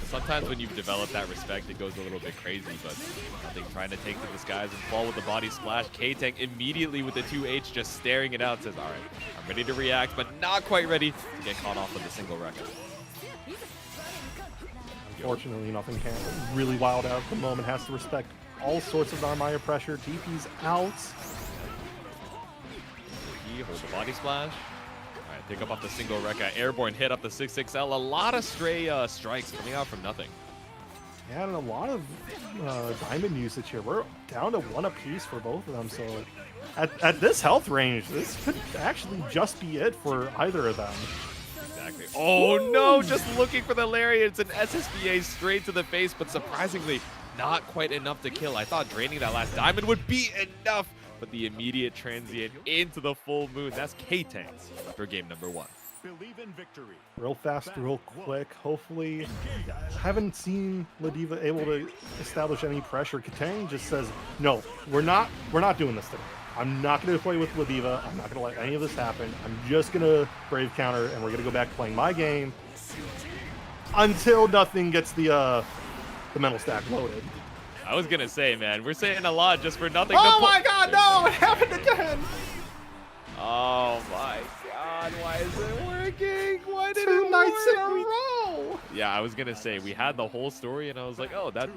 sometimes when you've developed that respect, it goes a little bit crazy, but Nothing trying to take to the skies and fall with the body splash. Ktang immediately with the 2H just staring it out, says, all right, I'm ready to react, but not quite ready to get caught off with a single record. Unfortunately, Nothing can really wild out at the moment, has to respect all sorts of Narmaya pressure. TP's out. He holds the body splash. All right, pick up off the single Rekka. Airborne hit up the 6-6L. A lot of stray strikes coming out from Nothing. Yeah, and a lot of diamond usage here. We're down to 1 apiece for both of them, so at this health range, this could actually just be it for either of them. Exactly. Oh no, just looking for the lariat. It's an SSBA straight to the face, but surprisingly not quite enough to kill. I thought draining that last diamond would be enough, but the immediate transient into the full moon. That's Ktang for game number 1. Believe in victory. Real fast, real quick. Hopefully, I haven't seen Ladvia able to establish any pressure. Ktang just says, "No, we're not doing this today. I'm not going to play with Ladvia. I'm not going to let any of this happen. I'm just going to brave counter, and we're going to go back to playing my game until Nothing gets the mental stack loaded." I was gonna say, man, we're saying a lot just for Nothing. Oh my God! No, it happened again. Oh my God! Why is it working? Why did 2 it nights in a work? row. Yeah, I was gonna say we had the whole story, and I was like, oh, that.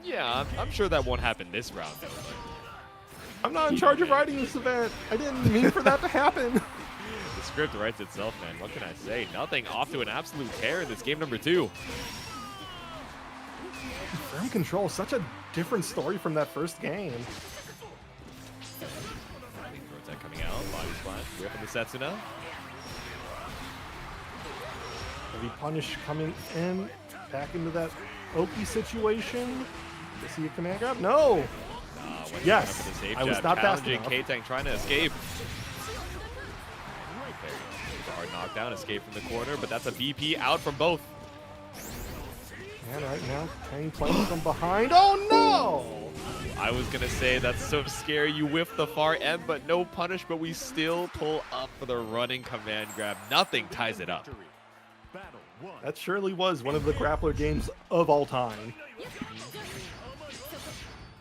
Yeah, I'm sure that won't happen this round though. But I'm not in charge of writing this event. I didn't mean for that to happen. the script writes itself, man. What can I say? Nothing off to an absolute tear in this game number 2. Firm control, such a different story from that first game. Protect coming out, body splash, whipping the Setsuna. Heavy punish coming in, back into that Oki situation. To see a command grab? No! Went Yes, up with the safe I was jab, not fast challenging enough. Ktang trying to escape. There, it's a hard knockdown, escape from the corner, but that's a BP out from both. And right now, Ktang playing from behind. Oh no! I was gonna say that's so scary. You whiff the far end, but no punish. But we still pull up for the running command grab. Nothing ties it up. Victory. Battle 1. That surely was one of the grappler games of all time.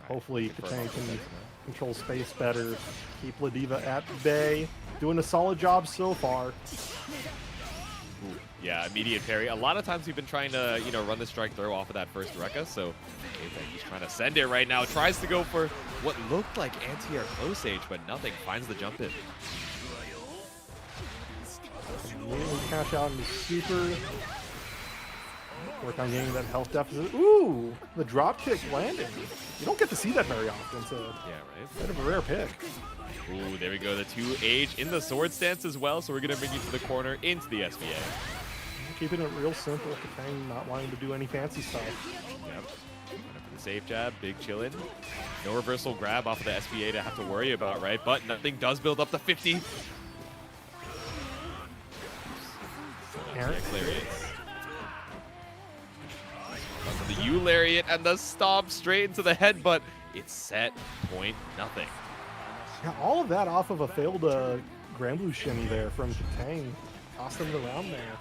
Hopefully, Ktang can control space better, keep Ladvia at bay. Doing a solid job so far. Ooh, yeah, immediate parry. A lot of times we've been trying to, run the strike throw off of that first Rekka. So Ktang just trying to send it right now. Tries to go for what looked like anti-air close age, but Nothing finds the jump in. Immediately cash out into super. Work on getting that health deficit. Ooh, the drop kick landing. You don't get to see that very often, so Yeah, right. kind of a rare pick. Ooh, there we go. The 2H in the sword stance as well. So we're going to bring you to the corner into the SBA. Keeping it real simple. Ktang not wanting to do any fancy stuff. Yep. Running for the safe jab. Big chillin'. No reversal grab off of the SBA to have to worry about, right? But nothing does build up to 50. Aaron. Lariats. Onto the U lariat and the stomp straight into the head, but it's set point nothing. Yeah, all of that off of a failed Granblue shimmy there from Ktang. Tossed him around there.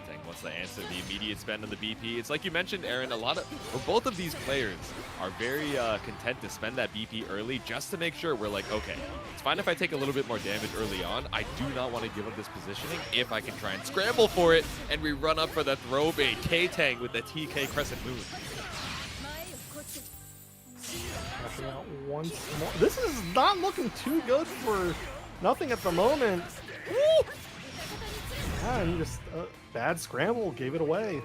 Ktang wants to answer the immediate spend on the BP. It's like you mentioned, Aaron, both of these players are very content to spend that BP early just to make sure we're like, okay, it's fine if I take a little bit more damage early on. I do not want to give up this positioning if I can try and scramble for it, and we run up for the throw bait. Ktang with the TK Crescent Moon. Crashing out once more. This is not looking too good for nothing at the moment. Woo! Yeah, and just bad scramble gave it away.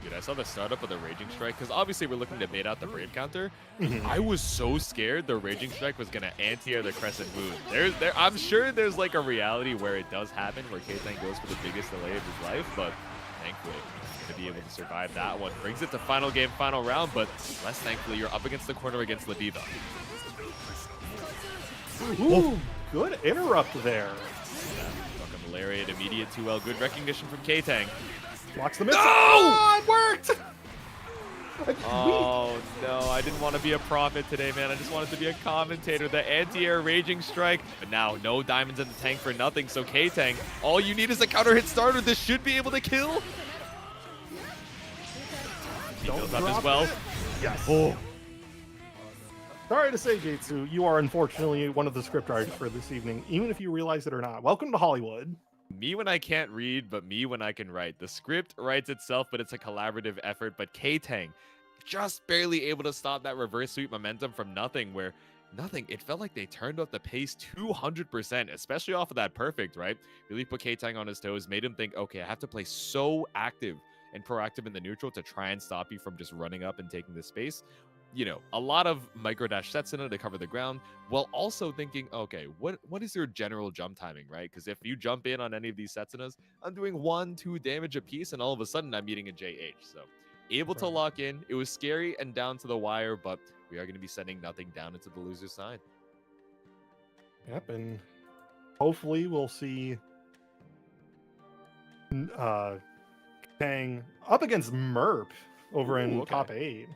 Dude, I saw the startup of the Raging Strike because obviously we're looking to bait out the Brave counter. I was so scared the Raging Strike was gonna anti-air the Crescent Moon. I'm sure there's like a reality where it does happen, where Ktang goes for the biggest delay of his life, but thankfully to be able to survive that one brings it to final game, final round. But less thankfully, you're up against the corner against Ladvia. Ooh, good interrupt there. Welcome Lariat, immediate 2L. Good recognition from Ktang. Blocks the miss. No! Oh, it worked! Oh no, I didn't want to be a prophet today, man. I just wanted to be a commentator. The anti-air Raging Strike. But now, no diamonds in the tank for nothing. So Ktang, all you need is a counter hit starter. This should be able to kill. He builds up as well. Yes. Oh. Sorry to say, Jaytsu, you are unfortunately one of the script writers for this evening, even if you realize it or not. Welcome to Hollywood. Me when I can't read, but me when I can write. The script writes itself, but it's a collaborative effort. But Ktang just barely able to stop that reverse sweep momentum from nothing, where nothing, it felt like they turned up the pace 200%, especially off of that perfect, right? Really put Ktang on his toes, made him think, okay, I have to play so active and proactive in the neutral to try and stop you from just running up and taking the space. You know, a lot of micro dash Setsuna to cover the ground, while also thinking, okay, what is your general jump timing, right? Because if you jump in on any of these Setsunas, I'm doing 1-2 damage a piece, and all of a sudden I'm meeting a JH. So able to lock in. It was scary and down to the wire, but we are going to be sending nothing down into the loser's side. Yep, and hopefully we'll see Ktang up against Merp over in okay. top 8.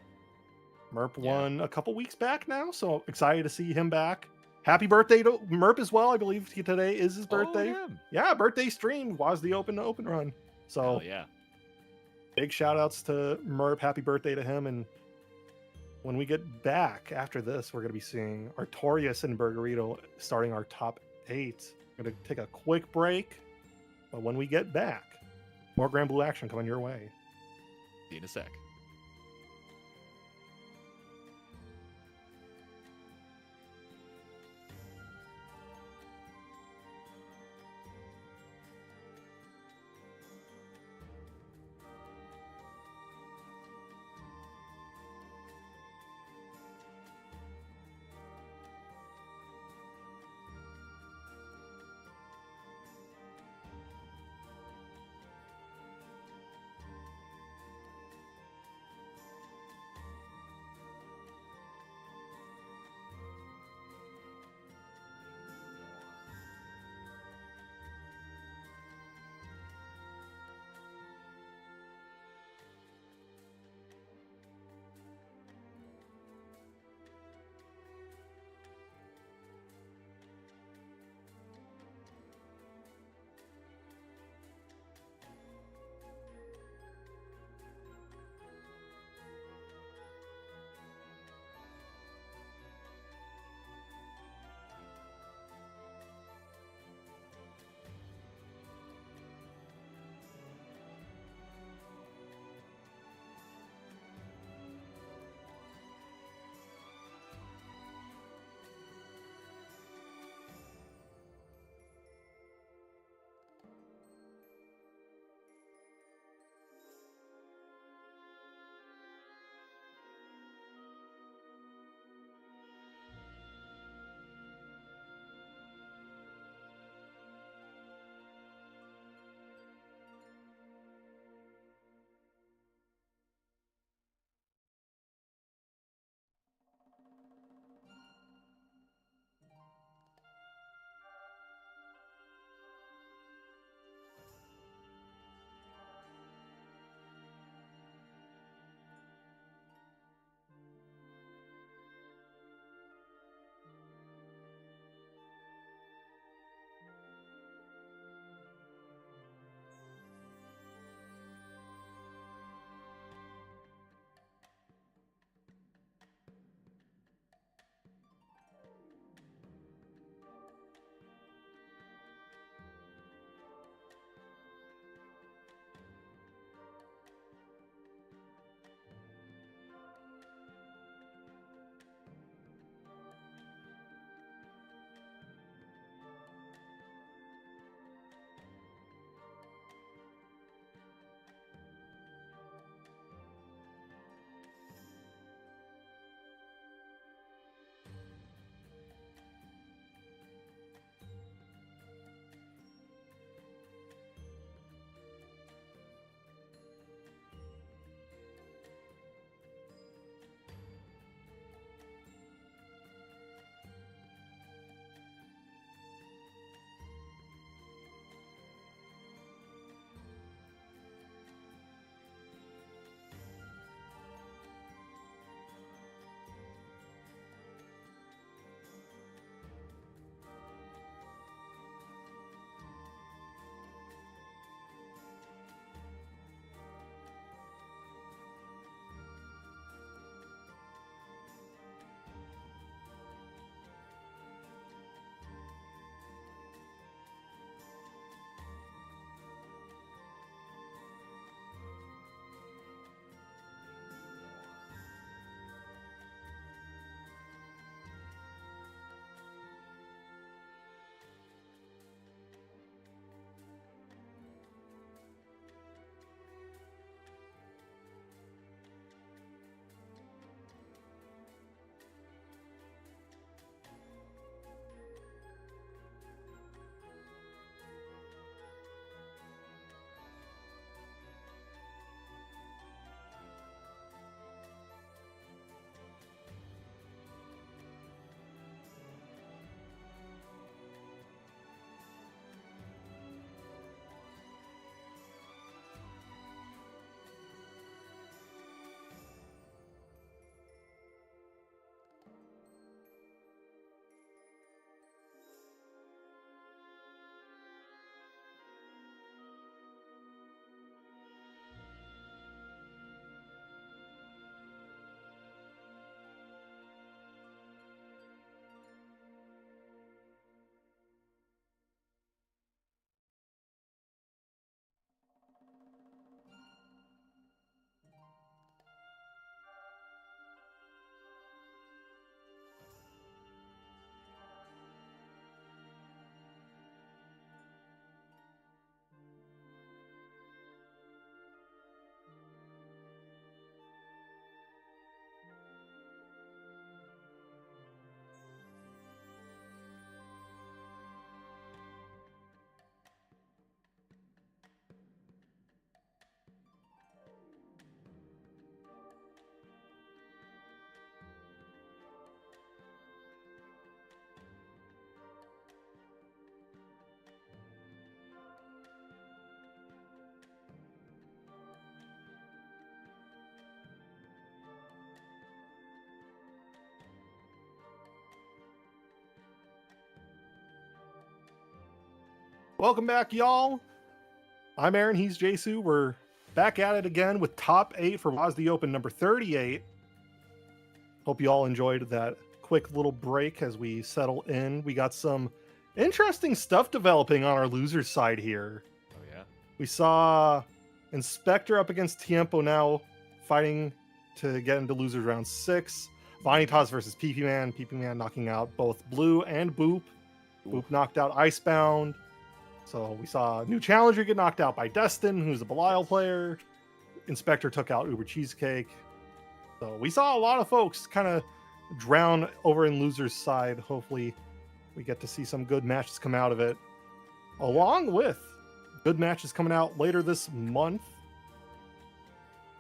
Merp won a couple weeks back now, so excited to see him back. Happy birthday to Merp as well. I believe today is his birthday. Oh, yeah, birthday stream was the open run. So Hell yeah. big shout outs to Merp. Happy birthday to him. And when we get back after this, we're going to be seeing Artorias and Burgerito starting our top 8. We're going to take a quick break. But when we get back, more Granblue action coming your way. See you in a sec. Welcome back, y'all. I'm Aaron, he's Jaytsu. We're back at it again with top 8 for WASD Open number 38. Hope you all enjoyed that quick little break as we settle in. We got some interesting stuff developing on our losers side here. Oh yeah. We saw Inspector up against Tiempo now fighting to get into losers round 6. Vanitasz versus PP Man. PP Man knocking out both Blue and Boop. Boop knocked out Icebound. So we saw a new challenger get knocked out by Destin, who's a Belial player. Inspector took out Uber Cheesecake. So we saw a lot of folks kind of drown over in losers side. Hopefully we get to see some good matches come out of it. Along with good matches coming out later this month.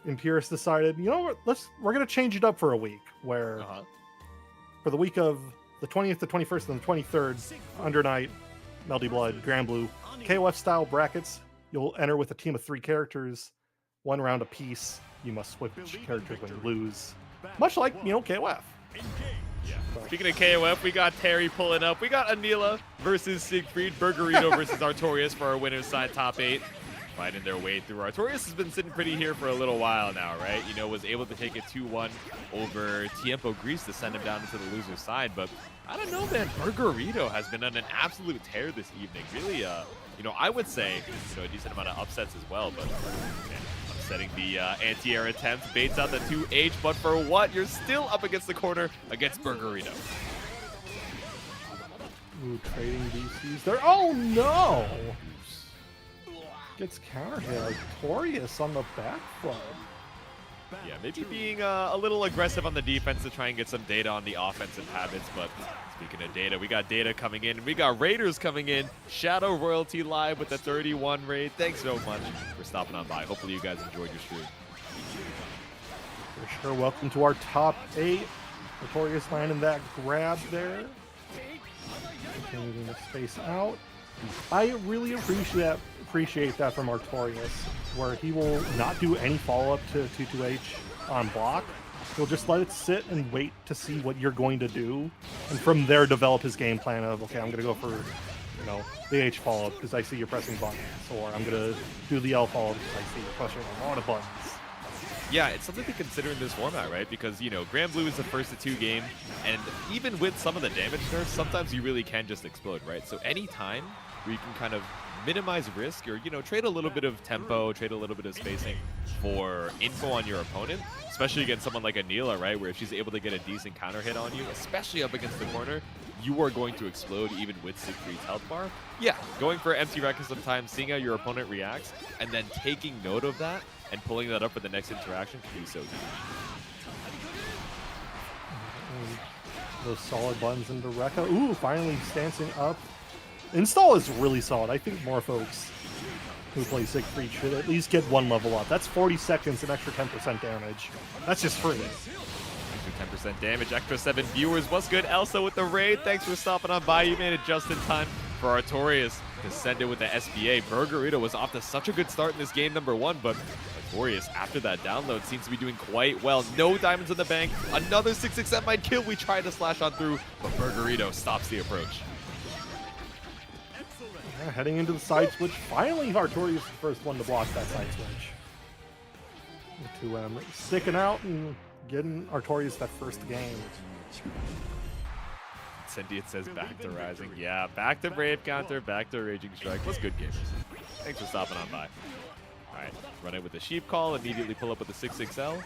Imperius decided, you know what, we're gonna change it up for a week where for the week of the 20th, the 21st, and the 23rd, Under Night, Melty Blood, Granblue, KOF style brackets. You'll enter with a team of 3 characters, 1 round apiece. You must switch characters when you lose. Much like, KOF. Yeah. Speaking of KOF, we got Terry pulling up. We got Anila versus Siegfried, Burgerito versus Artorias for our winner's side top 8. Fighting their way through. Artorias has been sitting pretty here for a little while now, right? Was able to take it 2-1 over TiempoGris to send him down into the loser side. But I don't know, man. Burgerito has been on an absolute tear this evening. Really, I would say, a decent amount of upsets as well. But, man, upsetting the anti-air attempt. Baits out the 2H. But for what? You're still up against the corner against Burgerito. Ooh, trading DCs there. Oh, no! Gets counter hit. Artorias on the back foot. Yeah, maybe being a little aggressive on the defense to try and get some data on the offensive habits. But speaking of data, we got data coming in. We got Raiders coming in. Shadow Royalty live with the 31 raid. Thanks so much for stopping on by. Hopefully you guys enjoyed your stream. For sure. Welcome to our top 8. Artorias landing that grab there. Continuing to space out. I really appreciate that from Artorias, where he will not do any follow-up to 22H on block. He'll just let it sit and wait to see what you're going to do, and from there develop his game plan of, okay, I'm going to go for, the H follow-up because I see you're pressing buttons, or I'm going to do the L follow-up because I see you're pressing a lot of buttons. Yeah, it's something to consider in this format, right? Because, Granblue is the first of 2 game, and even with some of the damage nerfs, sometimes you really can just explode, right? So any time where you can kind of minimize risk or, trade a little bit of tempo, trade a little bit of spacing for info on your opponent, especially against someone like Anila, right? Where if she's able to get a decent counter hit on you, especially up against the corner, you are going to explode even with Siegfried's health bar. Yeah, going for empty record sometimes, seeing how your opponent reacts, and then taking note of that and pulling that up for the next interaction can be so huge. Those solid buttons into Rekka. Ooh, finally stancing up. Install is really solid. I think more folks who play Siegfried should at least get 1 level up. That's 40 seconds and extra 10% damage. That's just free. Extra 10% damage, extra 7 viewers. What's good, Elsa, with the raid? Thanks for stopping on by. You made it just in time for Artorias to send it with the SBA. Burgerito was off to such a good start in this game, number 1, but Artorias, after that download, seems to be doing quite well. No diamonds in the bank. Another 6xm might kill. We try to slash on through, but Burgerito stops the approach. Yeah, heading into the side switch. Finally, Artorias is the first one to block that side switch. The 2M sticking out and getting Artorias that first game. Sentient says back to Rising. Yeah, back to Brave Counter, back to Raging Strike. What's good, gamers? Thanks for stopping on by. Alright, run it with the Sheep Call, immediately pull up with the 6XL.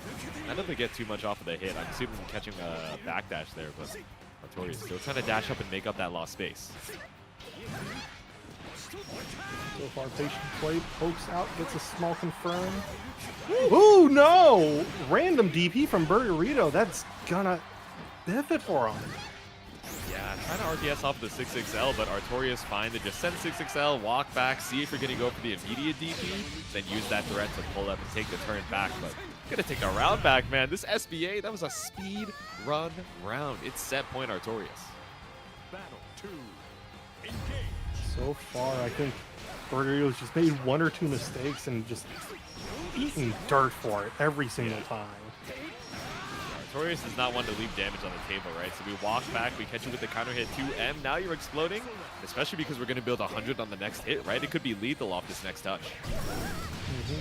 I don't think get too much off of the hit. I'm assuming catching a backdash there, but Artorias still trying to dash up and make up that lost space. So far, patient play, pokes out, gets a small confirm. Ooh, no! Random DP from Burgerito. That's gonna benefit for him. Yeah, trying to RTS off the 6XL, but Artorias fine to just send 6XL, walk back, see if you're going to go for the immediate DP, then use that threat to pull up and take the turn back. But going to take a round back, man. This SBA, that was a speed run round. It's set point Artorias. Battle 2. Engage. So far, I think Burgerito's just made 1 or 2 mistakes and just eating dirt for it every single time. Artorias is not one to leave damage on the table, right? So we walk back, we catch you with the counter hit 2M. Now you're exploding, especially because we're going to build 100 on the next hit, right? It could be lethal off this next touch.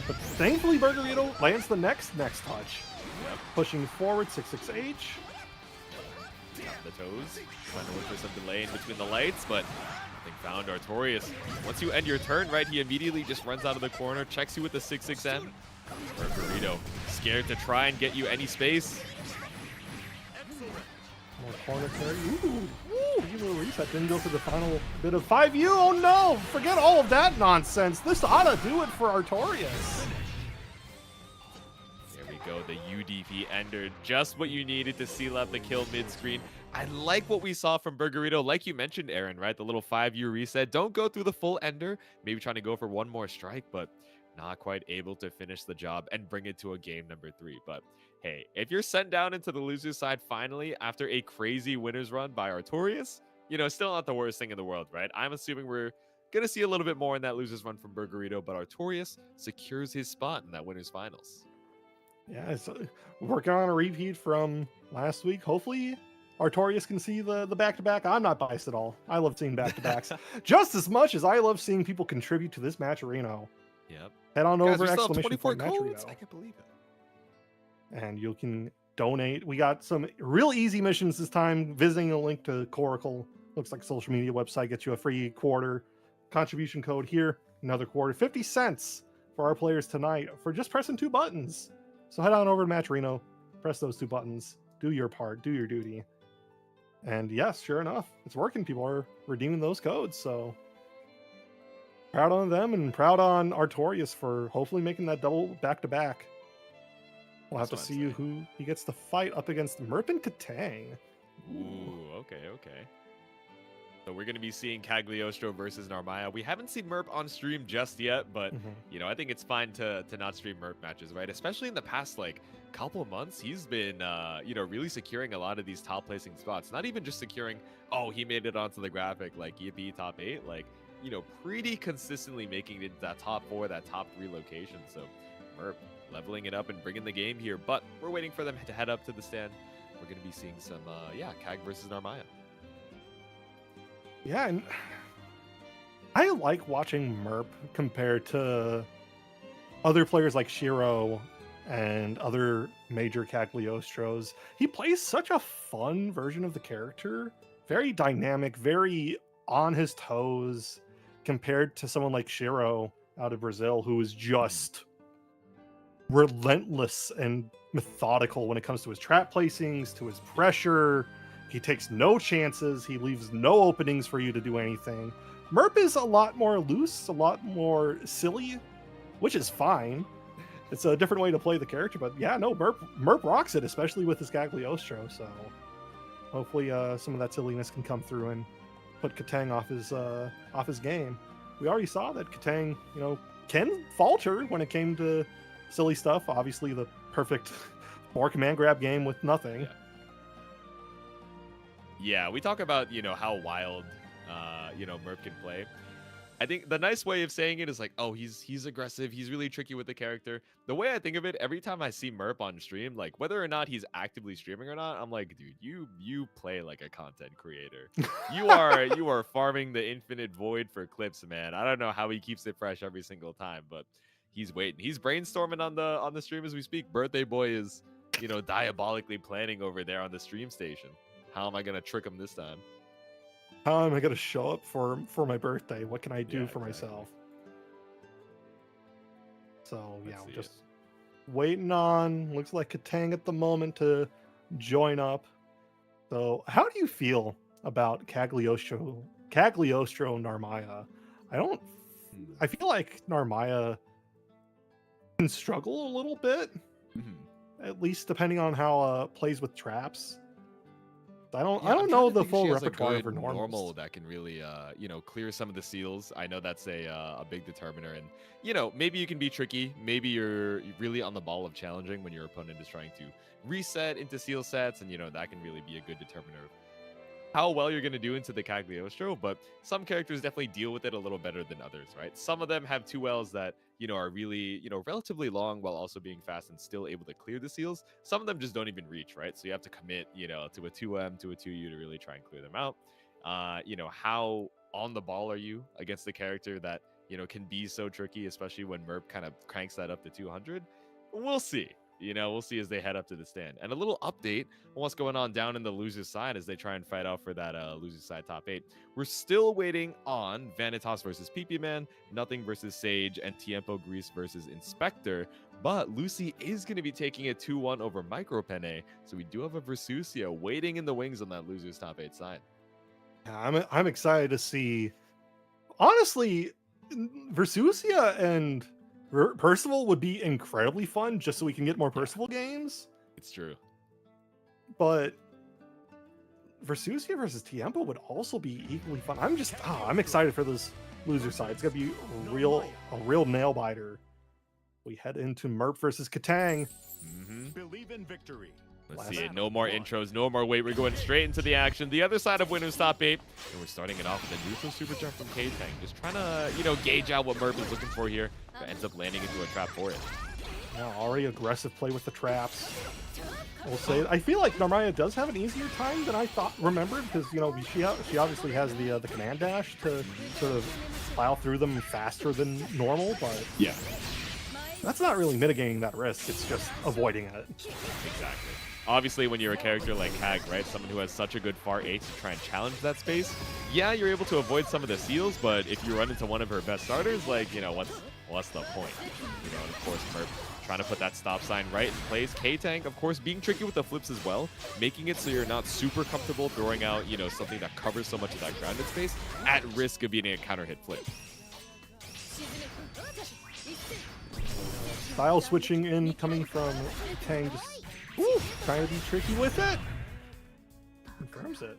But thankfully, Burgerito lands the next touch. Yep. Pushing forward, 6-6H. Tap the toes, trying to look for some delay in between the lights, but nothing found. Artorias, once you end your turn, right, he immediately just runs out of the corner, checks you with the 6-6M. Burgerito, scared to try and get you any space. More corner carry. Ooh, you little reset. Didn't go for the final bit of 5U. Oh no! Forget all of that nonsense. This ought to do it for Artorias. There we go, the UDP ender. Just what you needed to seal up the kill mid-screen. I like what we saw from Burgerito. Like you mentioned, Aaron, right? The little 5U reset. Don't go through the full ender. Maybe trying to go for one more strike, but not quite able to finish the job and bring it to a game number 3. But hey, if you're sent down into the loser's side finally after a crazy winner's run by Artorias, you know, still not the worst thing in the world, right? I'm assuming we're going to see a little bit more in that loser's run from Burgerito, but Artorias secures his spot in that winner's finals. Yeah, it's working on a repeat from last week. Hopefully, Artorias can see the back-to-back. I'm not biased at all. I love seeing back-to-backs just as much as I love seeing people contribute to this match arena. Yep. Head on Guys, over, we still have exclamation 24 point match codes? arena. I can't believe it. And you can donate. We got some real easy missions this time. Visiting a link to Coracle, looks like a social media website, gets you a free quarter. Contribution code here, another quarter. 50 cents for our players tonight for just pressing 2 buttons. So head on over to Match Reno, press those 2 buttons, do your part, do your duty. And yes, sure enough, it's working. People are redeeming those codes. So proud on them and proud on Artorias for hopefully making that double back-to-back. We'll have to see who he gets to fight up against Merp and Ktang. Ooh, okay. So we're going to be seeing Cagliostro versus Narmaya. We haven't seen Merp on stream just yet, but, you know, I think it's fine to not stream Merp matches, right? Especially in the past, like, couple of months, he's been, you know, really securing a lot of these top placing spots. Not even just securing, oh, he made it onto the graphic, like, EP top 8, like, you know, pretty consistently making it that top 4, that top 3 location. So Merp leveling it up and bringing the game here, but we're waiting for them to head up to the stand. We're going to be seeing some, Cag versus Narmaya. Yeah, and I like watching Merp compared to other players like Shiro and other major Cagliostros. He plays such a fun version of the character. Very dynamic, very on his toes compared to someone like Shiro out of Brazil, who is just relentless and methodical when it comes to his trap placings, to his pressure. He takes no chances. He leaves no openings for you to do anything. Merp is a lot more loose, a lot more silly, which is fine. It's a different way to play the character, but yeah, no, Merp rocks it, especially with his Cagliostro. So hopefully some of that silliness can come through and put Ktang off his game. We already saw that Ktang, you know, can falter when it came to silly stuff. Obviously, the perfect 4 command grab game with nothing. Yeah, we talk about, you know, how wild, you know, Merp can play. I think the nice way of saying it is like, oh, he's aggressive. He's really tricky with the character. The way I think of it, every time I see Merp on stream, like whether or not he's actively streaming or not, I'm like, dude, you play like a content creator. You are farming the infinite void for clips, man. I don't know how he keeps it fresh every single time, but he's waiting. He's brainstorming on the stream as we speak. Birthday Boy is, you know, diabolically planning over there on the stream station. How am I gonna trick him this time? How am I gonna show up for my birthday? What can I do for myself? So yeah, I'm just waiting on. Looks like Ktang at the moment to join up. So how do you feel about Cagliostro Narmaya? I feel like Narmaya can struggle a little bit, at least depending on how plays with traps. I don't know the full repertoire for normal that can really you know, clear some of the seals. I know that's a big determiner, and you know, maybe you can be tricky. Maybe you're really on the ball of challenging when your opponent is trying to reset into seal sets, and you know, that can really be a good determiner of how well you're going to do into the Cagliostro, but some characters definitely deal with it a little better than others, right? Some of them have 2Ls that, are really, relatively long while also being fast and still able to clear the seals. Some of them just don't even reach, right? So you have to commit, to a 2M, to a 2U to really try and clear them out. How on the ball are you against the character that, can be so tricky, especially when Merp kind of cranks that up to 200? We'll see. We'll see as they head up to the stand. And a little update on what's going on down in the loser's side as they try and fight out for that loser's side top 8. We're still waiting on Vanitasz versus PP Man, Nothing versus Sage, and TiempoGris versus Inspector. But Lucy is going to be taking a 2-1 over Micropenne. So we do have a Versusia waiting in the wings on that loser's top 8 side. Yeah, I'm excited to see. Honestly, Versusia and Percival would be incredibly fun just so we can get more Percival games. It's true. But Versusia versus Tiempo would also be equally fun. I'm excited for this loser side. It's gonna be a real nail biter. We head into Merp versus Ktang. Believe in victory. Let's see it. No more intros, no more wait. We're going straight into the action. The other side of winners top 8. And we're starting it off with a neutral super jump from Ktang. Just trying to, gauge out what Merp is looking for here. But ends up landing into a trap for it. Yeah, already aggressive play with the traps. We'll say I feel like Narmaya does have an easier time than I remembered, because she obviously has the command dash to sort of plow through them faster than normal, but yeah, that's not really mitigating that risk. It's just avoiding it. Exactly. Obviously, when you're a character like Kag, right, someone who has such a good far 8 to try and challenge that space, yeah, you're able to avoid some of the seals, but if you run into one of her best starters, like, what's the point? And of course, Merp trying to put that stop sign right in place. Ktang, of course, being tricky with the flips as well, making it so you're not super comfortable throwing out, something that covers so much of that grounded space at risk of being a counter hit flip. Style switching in coming from Ktang, just trying to be tricky with it. Confirms it.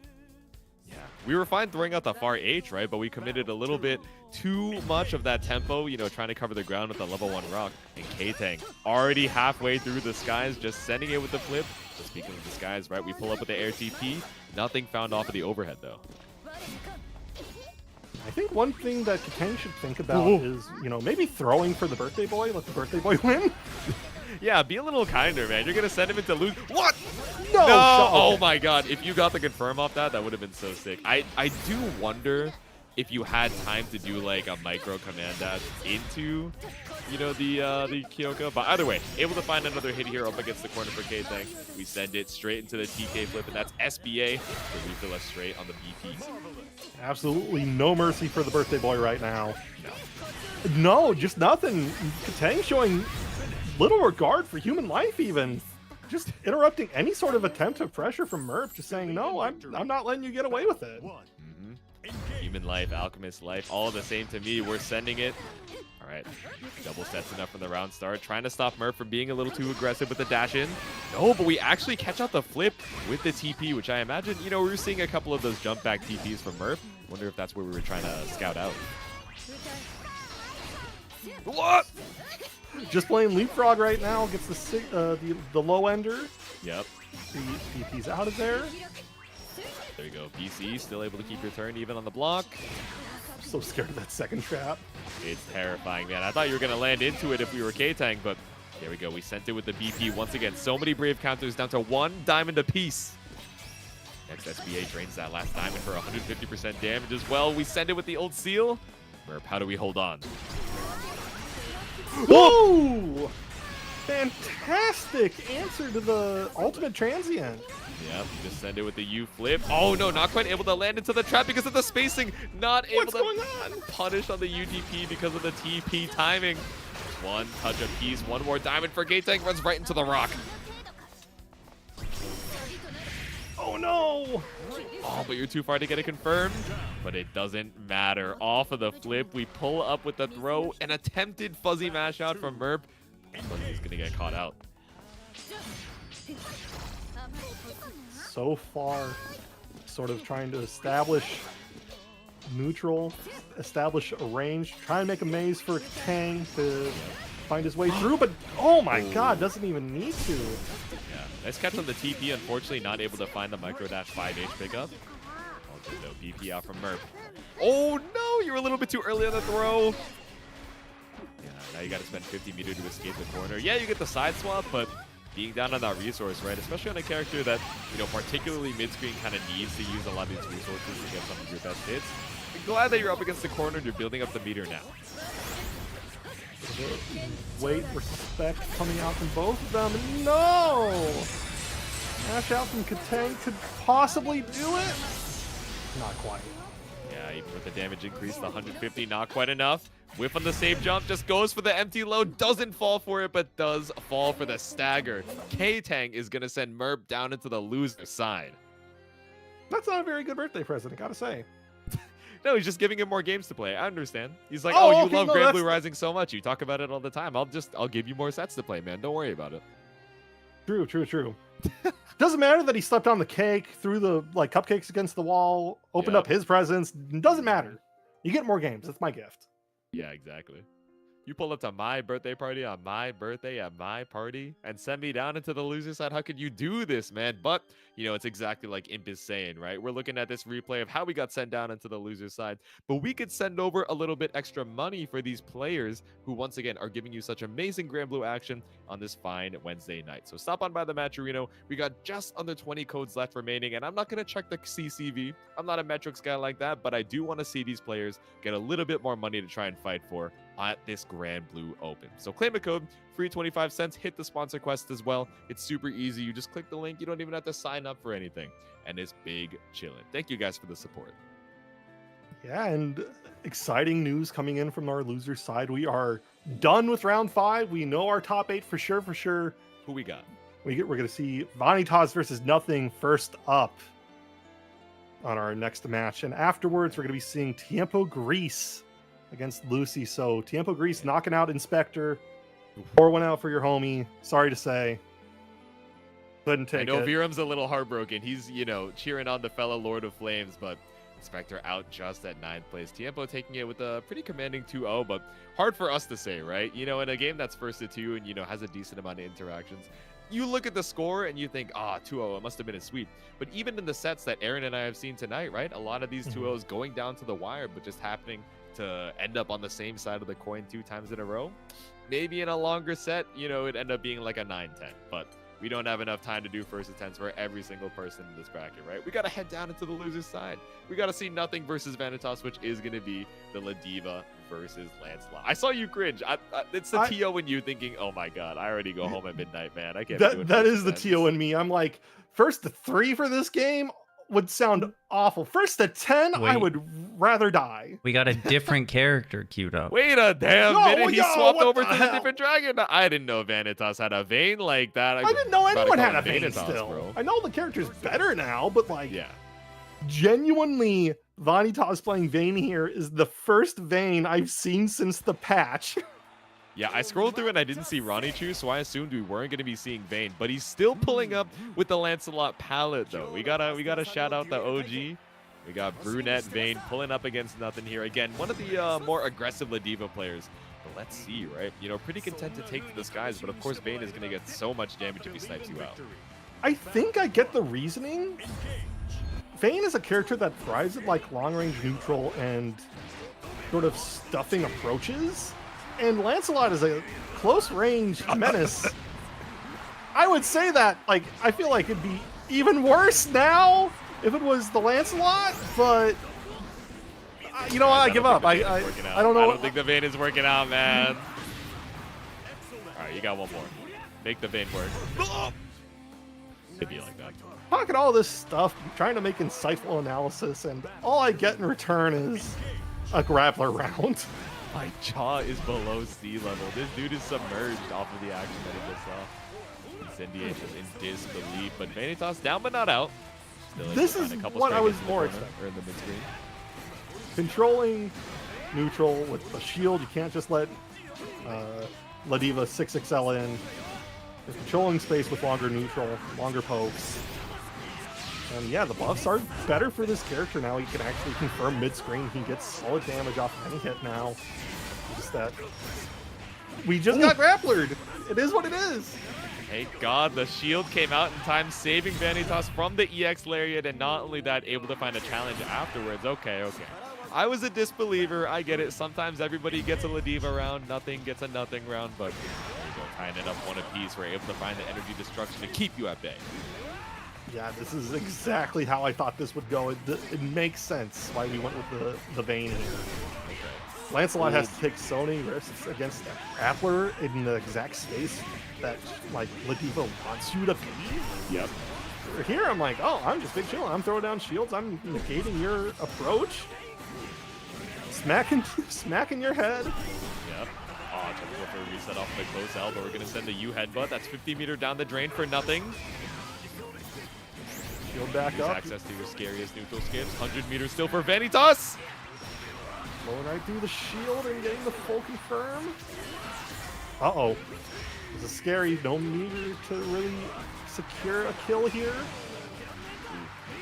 Yeah, we were fine throwing out the far H, right? But we committed a little bit too much of that tempo, trying to cover the ground with the level 1 rock. And Ktang already halfway through the skies, just sending it with the flip. So speaking of the skies, right, we pull up with the air TP. Nothing found off of the overhead, though. I think one thing that Ktang should think about is, maybe throwing for the birthday boy, let the birthday boy win. Yeah, be a little kinder, man. You're going to send him into lose. What? No! Oh my god. If you got the confirm off that would have been so sick. I do wonder if you had time to do like a micro command dash into, the Kyoko. But either way, able to find another hit here up against the corner for Ktang. We send it straight into the TK flip, and that's SBA to refill us straight on the BP. Absolutely no mercy for the birthday boy right now. No, just nothing. Ktang showing little regard for human life, even. Just interrupting any sort of attempt of pressure from Merp, just saying, no, I'm not letting you get away with it. Human life, alchemist life, all the same to me. We're sending it. All right, double sets enough from the round start. Trying to stop Merp from being a little too aggressive with the dash in. No, but we actually catch out the flip with the TP, which I imagine, we were seeing a couple of those jump back TPs from Merp. Wonder if that's where we were trying to scout out. What? Just playing leapfrog right now, gets the low ender. Yep. The TP's out of there. There you go. BC still able to keep your turn even on the block. I'm so scared of that second trap. It's terrifying, man. I thought you were going to land into it if we were Ktang, but there we go. We sent it with the BP once again. So many brave counters down to 1 diamond apiece. Next SBA drains that last diamond for 150% damage as well. We send it with the old seal. Merp, how do we hold on? Whoa! Fantastic answer to the ultimate transient. Yep, just send it with the U flip. Oh no, not quite able to land into the trap because of the spacing. Not able to punish on the UTP because of the TP timing. Just one touch apiece, one more diamond for Ktang, runs right into the rock. Oh no! Oh, but you're too far to get it confirmed. But it doesn't matter. Off of the flip, we pull up with the throw. An attempted fuzzy mash out from Merp. But he's gonna get caught out. So far, sort of trying to establish neutral, establish a range, try and make a maze for Ktang to find his way through, but oh my god, doesn't even need to. Yeah, nice catch on the TP. Unfortunately, not able to find the micro dash 5H pickup. No BP out from Merp. Oh no, you're a little bit too early on the throw. Yeah, now you got to spend 50 meter to escape the corner. Yeah, you get the side swap, but being down on that resource, right? Especially on a character that, you know, particularly mid-screen kind of needs to use a lot of these resources to get some of your best hits. I'm glad that you're up against the corner and you're building up the meter now. Weight, respect coming out from both of them. No! Dash out from Ktang could possibly do it. Not quite. Yeah, even with the damage increase, the 150, not quite enough. Whiff on the save jump, just goes for the empty load, doesn't fall for it, but does fall for the stagger. Ktang is going to send Merp down into the loser side. That's not a very good birthday present, I gotta say. No, he's just giving him more games to play. I understand. He's like, Oh, oh, you okay, love no, Granblue that's- Rising so much. You talk about it all the time. I'll give you more sets to play, man. Don't worry about it. True. Doesn't matter that he slept on the cake, threw the like cupcakes against the wall, opened Yeah. up his presents. Doesn't matter. You get more games. That's my gift. Yeah, exactly. You pull up to my birthday party on my birthday at my party and send me down into the loser side. How could you do this, man? But, you know, it's exactly like Imp is saying, right? We're looking at this replay of how we got sent down into the loser side, but we could send over a little bit extra money for these players who, once again, are giving you such amazing Granblue action on this fine Wednesday night. So stop on by the Matcherino. We got just under 20 codes left remaining, and I'm not going to check the CCV. I'm not a metrics guy like that, but I do want to see these players get a little bit more money to try and fight for at this Granblue Open. So claim a code, free 25 cents, hit the sponsor quest as well. It's super easy. You just click the link. You don't even have to sign up for anything. And it's big chillin'. Thank you guys for the support. Yeah, and exciting news coming in from our loser side. We are done with round 5. We know our top 8 for sure. Who we got? We're going to see Vanitasz versus Nothing first up on our next match. And afterwards, we're going to be seeing TiempoGris against Lucy. So TiempoGris knocking out Inspector. Pour one out for your homie. Sorry to say. Couldn't take I know it. Virum's a little heartbroken. He's, you know, cheering on the fellow Lord of Flames, but Inspector out just at 9th place. Tiempo taking it with a pretty commanding 2-0, but hard for us to say, right? You know, in a game that's first to 2 and, you know, has a decent amount of interactions, you look at the score and you think, 2-0, it must have been a sweep. But even in the sets that Aaron and I have seen tonight, right? A lot of these 2-0s going down to the wire, but just happening to end up on the same side of the coin 2 times in a row. Maybe in a longer set, you know, it'd end up being like a 9-10, but we don't have enough time to do first attempts for every single person in this bracket, right? We got to head down into the loser's side. We got to see Nothing versus Vanitasz, which is going to be the Ladvia versus Lancelot. I saw you cringe. It's the TO in you thinking, oh my God, I already go home at midnight, man. I can't do it. That is the TO in me. I'm like, first to 3 for this game would sound awful. First to 10, I Wait. would rather die. We got a different character queued up. Wait a damn Yo, minute. He yo, swapped what over the to the hell? different dragon. I didn't know Vanitasz had a Vane like that. I didn't know Gotta anyone call had a him Vane Vanitasz, still. bro. I know the character's better now, but like, Yeah. genuinely, Vanitasz playing Vane here is the first Vane I've seen since the patch. Yeah, I scrolled through and I didn't see Ranichu, so I assumed we weren't going to be seeing Vane, but he's still pulling up with the Lancelot palette though. We gotta shout out the OG. We got Brunette Vane pulling up against Nothing here. Again, one of the more aggressive Ladvia players. But let's see, right? You know, pretty content to take to the skies, but of course Vane is going to get so much damage if he snipes you out. I think I get the reasoning. Vane is a character that thrives at like long-range neutral and sort of stuffing approaches. And Lancelot is a close-range menace. I would say that, like, I feel like it'd be even worse now if it was the Lancelot, but you know what? I give up. I don't know. I don't think the Vane is working out, man. All right, you got one more. Make the Vane work. It'd be like that. Talking all this stuff, trying to make insightful analysis, and all I get in return is a grappler round. My jaw is below sea level. This dude is submerged off of the action that he just saw. Incendiate is in disbelief, but Vanitasz down but not out. Still This able to is find a couple what I was strikes in the more corner, expecting. or in the mid-screen. Controlling neutral with a shield, you can't just let Ladvia 6XL in. You're controlling space with longer neutral, longer pokes. And yeah, the buffs are better for this character now. He can actually confirm mid-screen. He gets solid damage off of any hit now. Just that we just got grapplered. It is what it is. Thank God the shield came out in time, saving Vanitasz from the EX Lariat, and not only that, able to find a challenge afterwards. Okay. I was a disbeliever. I get it. Sometimes everybody gets a Ladvia round, nothing gets a nothing round, but there you go, tying it up one apiece. We're able to find the energy destruction to keep you at bay. Yeah, this is exactly how I thought this would go. It makes sense why we went with the Vane here. Lancelot has to take so many risks against that grappler in the exact space that like Ladvia wants you to be. Yep. Here I'm like, oh, I'm just big chilling. I'm throwing down shields. I'm negating your approach. Smacking your head. Yep. Oh, trying to go for a reset off the close L, but we're going to send the U headbutt. That's 50-meter down the drain for nothing. Shield back Use up. access to your scariest neutral skips. 100 meters still for Vanitasz. Going right through the shield and getting the full confirm. Uh-oh. This is scary. No meter to really secure a kill here.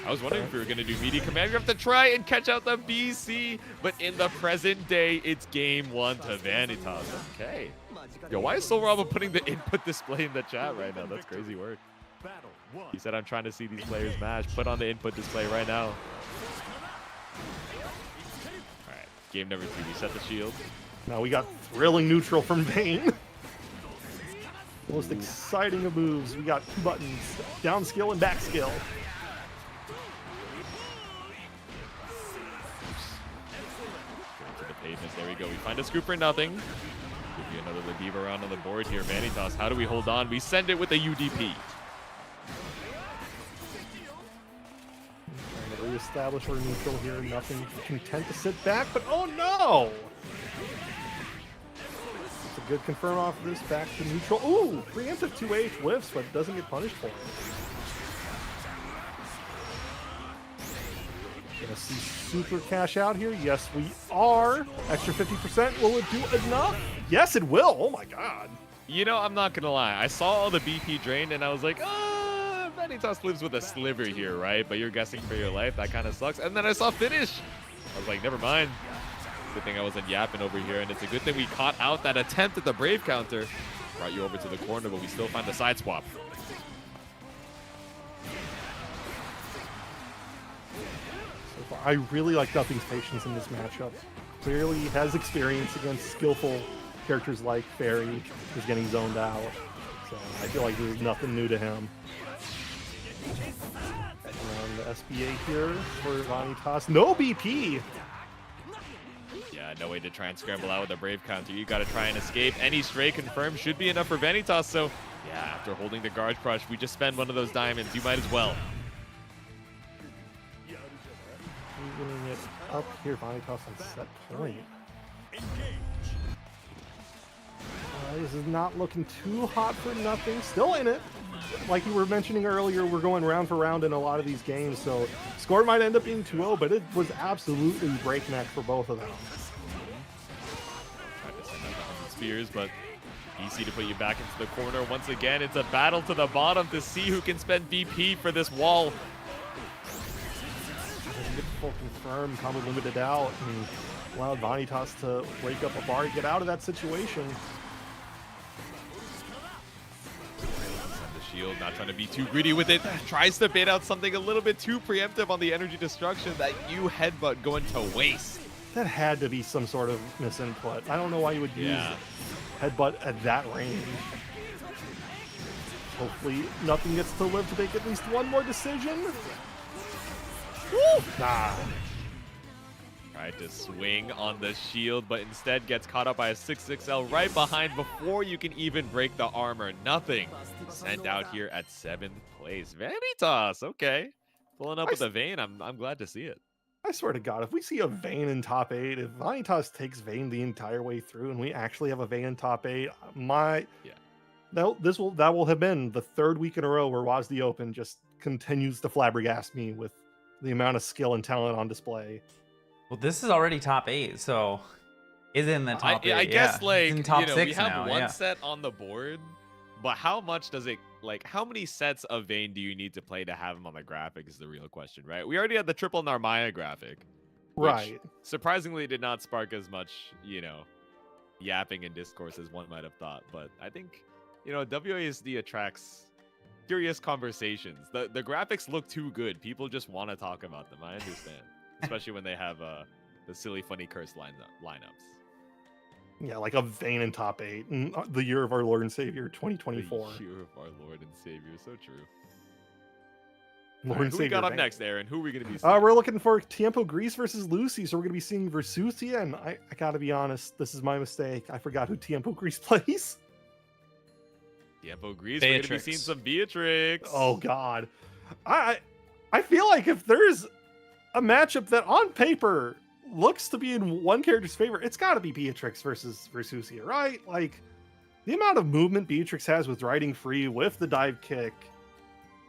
I was wondering if we were going to do media command. You have to try and catch out the BC, but in the present day, it's game 1 to Vanitasz. Okay. Yo, why is Solraba putting the input display in the chat right now? That's crazy work. He said, I'm trying to see these players match. Put on the input display right now. All right, game number 2. We set the shield. Now we got thrilling neutral from Vane. Most exciting of moves. We got 2 buttons, down skill and back skill. Pavement. There we go. We find a scoop for nothing. Give you another Ladvia round on the board here. Vanitasz, how do we hold on? We send it with a UDP. Trying to reestablish our neutral here. Nothing. Content to sit back, but oh no! It's a good confirm off of this. Back to neutral. Ooh! Preemptive 2H whiffs, but doesn't get punished for it. Gonna see super cash out here. Yes, we are. Extra 50%. Will it do enough? Yes, it will. Oh my god. You know, I'm not gonna lie. I saw all the BP drained, and I was like, Vanitasz lives with a sliver here, right? But you're guessing for your life. That kind of sucks. And then I saw finish. I was like, never mind. Good thing I wasn't yapping over here, and it's a good thing we caught out that attempt at the Brave counter. Brought you over to the corner, but we still find the side swap. I really like Nothing's patience in this matchup. Clearly he has experience against skillful characters like Ferry, who's getting zoned out. So I feel like there's nothing new to him. And the SBA here for Vanitasz. No BP! Yeah, no way to try and scramble out with a Brave counter. You got to try and escape. Any stray confirm should be enough for Vanitasz. So yeah, after holding the guard crush, we just spend one of those diamonds. You might as well. Evening it up here, Vanitasz on set point. This is not looking too hot for Nothing. Still in it. Like you were mentioning earlier, we're going round for round in a lot of these games, so score might end up being 2-0, but it was absolutely breakneck for both of them. Tried to send out the 100 spears, but easy to put you back into the corner. Once again, it's a battle to the bottom to see who can spend BP for this wall. Doesn't get full confirm, combo limited out, and allowed Vanitasz to wake up a bar, get out of that situation. Shield, not trying to be too greedy with it. Tries to bait out something a little bit too preemptive on the energy destruction. That U headbutt going to waste. That had to be some sort of misinput. I don't know why you would use headbutt at that range. Hopefully Nothing gets to live to make at least one more decision. Woo! Nah. Tried to swing on the shield, but instead gets caught up by a 6-6L right behind before you can even break the armor. Nothing. Sent out here at 7th place. Vanitasz, okay. Pulling up with a Vane, I'm glad to see it. I swear to God, if we see a Vane in top 8, if Vanitasz takes Vane the entire way through and we actually have a Vane in top 8, that will have been the 3rd week in a row where WASD Open just continues to flabbergast me with the amount of skill and talent on display. Well, this is already top 8, so is in the top 8. I guess, like, it's in top you know, 6 we have now, one set on the board, but how much does it, like, how many sets of Vane do you need to play to have him on the graphic is the real question, right? We already had the triple Narmaya graphic. Right. Surprisingly did not spark as much, you know, yapping and discourse as one might have thought, but I think you know, WASD attracts curious conversations. The graphics look too good. People just want to talk about them. I understand, especially when they have the silly, funny curse lineups. Yeah, like a Vane in top 8 in the year of our Lord and Savior, 2024. The year of our Lord and Savior, so true. Lord Right, and who Savior we got up Vane. next, Aaron? Who are we going to be seeing? We're looking for TiempoGris versus Lucy, so we're going to be seeing Versusia, and I gotta be honest, this is my mistake. I forgot who TiempoGris plays. TiempoGris, we're going to be Beatrix. seeing some Beatrix. Oh god. I feel like if there's a matchup that on paper looks to be in one character's favor, it's got to be Beatrix versus Versusia, right? Like, the amount of movement Beatrix has with riding free, with the dive kick,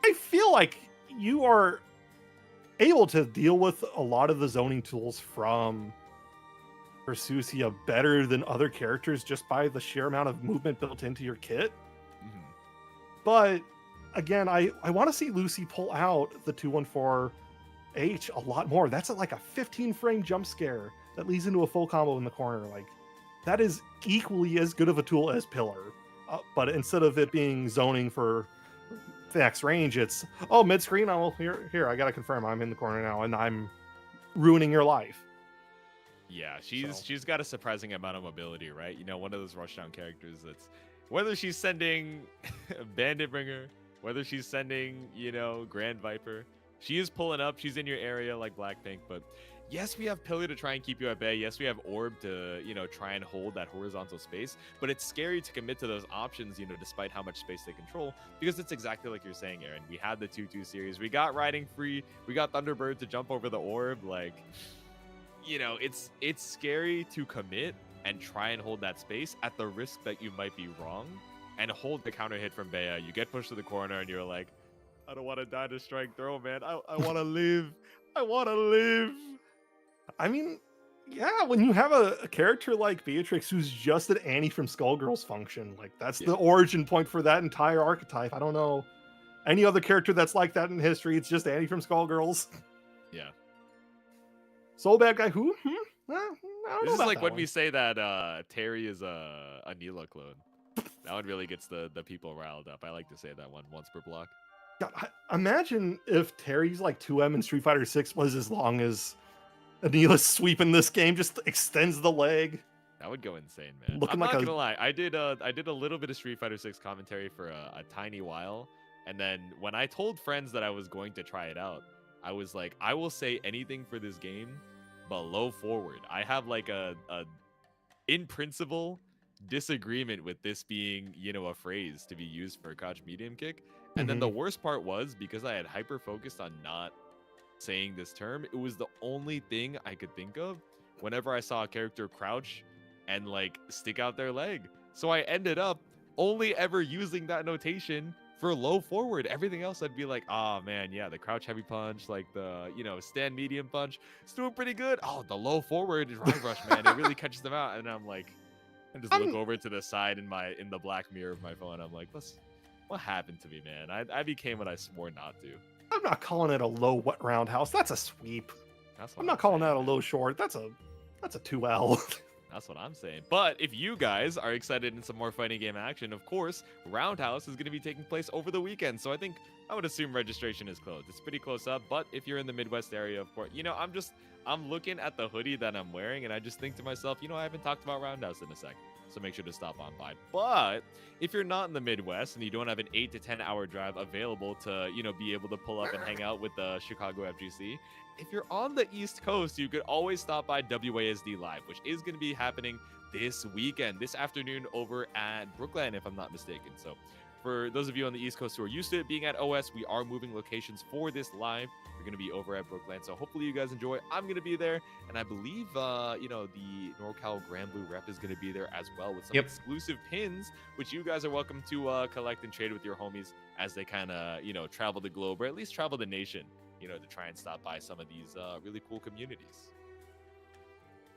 I feel like you are able to deal with a lot of the zoning tools from Versusia better than other characters just by the sheer amount of movement built into your kit. Mhm. But again, I want to see Lucy pull out the 214H a lot more. That's like a 15 frame jump scare that leads into a full combo in the corner. Like, that is equally as good of a tool as Pillar. But instead of it being zoning for max range, it's, oh, mid screen, here, I gotta confirm I'm in the corner now and I'm ruining your life. Yeah, she's So. got a surprising amount of mobility, right? You know, one of those rushdown characters that's, whether she's sending Bandit Bringer, whether she's sending, you know, Grand Viper, she is pulling up, she's in your area like Blackpink, but yes, we have Pillar to try and keep you at bay. Yes, we have Orb to, you know, try and hold that horizontal space, but it's scary to commit to those options, you know, despite how much space they control, because it's exactly like you're saying, Aaron. We had the 2-2 series, we got Riding Free, we got Thunderbird to jump over the Orb, like, you know, it's scary to commit and try and hold that space at the risk that you might be wrong and hold the counter hit from Bea. You get pushed to the corner and you're like, I don't want to die to strike throw, man. I want to live. I want to live. I mean, yeah, when you have a character like Beatrix who's just an Annie from Skullgirls function, like, that's Yeah. the origin point for that entire archetype. I don't know any other character that's like that in history. It's just Annie from Skullgirls. Yeah. Soul Bad Guy who? I don't know This is about like that when one. we say that Terry is a Anila clone. That one really gets the people riled up. I like to say that one once per block. God, imagine if Terry's like 2M in Street Fighter 6 was as long as Anila's sweep in this game, just extends the leg. That would go insane, man. Looking I'm like not a- gonna lie. I did a little bit of Street Fighter 6 commentary for a tiny while, and then when I told friends that I was going to try it out, I was like, I will say anything for this game, but low forward. I have like a in principle disagreement with this being, you know, a phrase to be used for a crouch medium kick. And then the worst part was, because I had hyper focused on not saying this term, it was the only thing I could think of whenever I saw a character crouch and like stick out their leg. So I ended up only ever using that notation for low forward. Everything else I'd be like, oh man, yeah, the crouch heavy punch, like the, you know, stand medium punch, it's doing pretty good. Oh, the low forward drive rush, man, it really catches them out. And I'm like, I just look over to the side in the black mirror of my phone. I'm like, what happened to me, man? I became what I swore not to. I'm not calling it a low wet roundhouse. That's a sweep. That's what I'm not calling saying, that a man. low short. That's a 2L. That's what I'm saying. But if you guys are excited in some more fighting game action, of course, Roundhouse is going to be taking place over the weekend. So I would assume registration is closed. It's pretty close up. But if you're in the Midwest area, of course, you know, I'm looking at the hoodie that I'm wearing, and I just think to myself, you know, I haven't talked about Roundhouse in a sec. So make sure to stop on by. But if you're not in the Midwest and you don't have an 8 to 10 hour drive available to, you know, be able to pull up and hang out with the Chicago FGC, if you're on the East Coast, you could always stop by WASD Live, which is going to be happening this weekend, this afternoon over at Brookland, if I'm not mistaken. So for those of you on the East Coast who are used to it being at OS, we are moving locations for this live. We're going to be over at Brookland. So hopefully you guys enjoy. I'm going to be there. And I believe, you know, the NorCal Granblue rep is going to be there as well with some exclusive pins, which you guys are welcome to collect and trade with your homies as they kind of, you know, travel the globe, or at least travel the nation, you know, to try and stop by some of these really cool communities.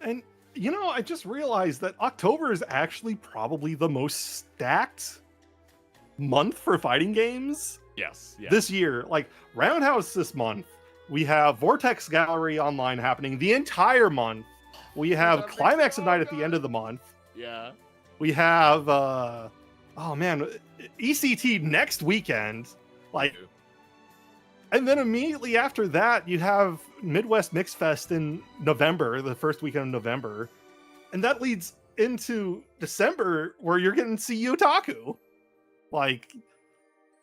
And, you know, I just realized that October is actually probably the most stacked month for fighting games Yes. this year. Like, Roundhouse this month. We have Vortex Gallery online happening the entire month. We have Climax of Night at the end of the month. Yeah. We have, oh man, ECT next weekend, like, and then immediately after that, you have Midwest Mix Fest in November, the first weekend of November, and that leads into December where you're getting CU Otaku. Like,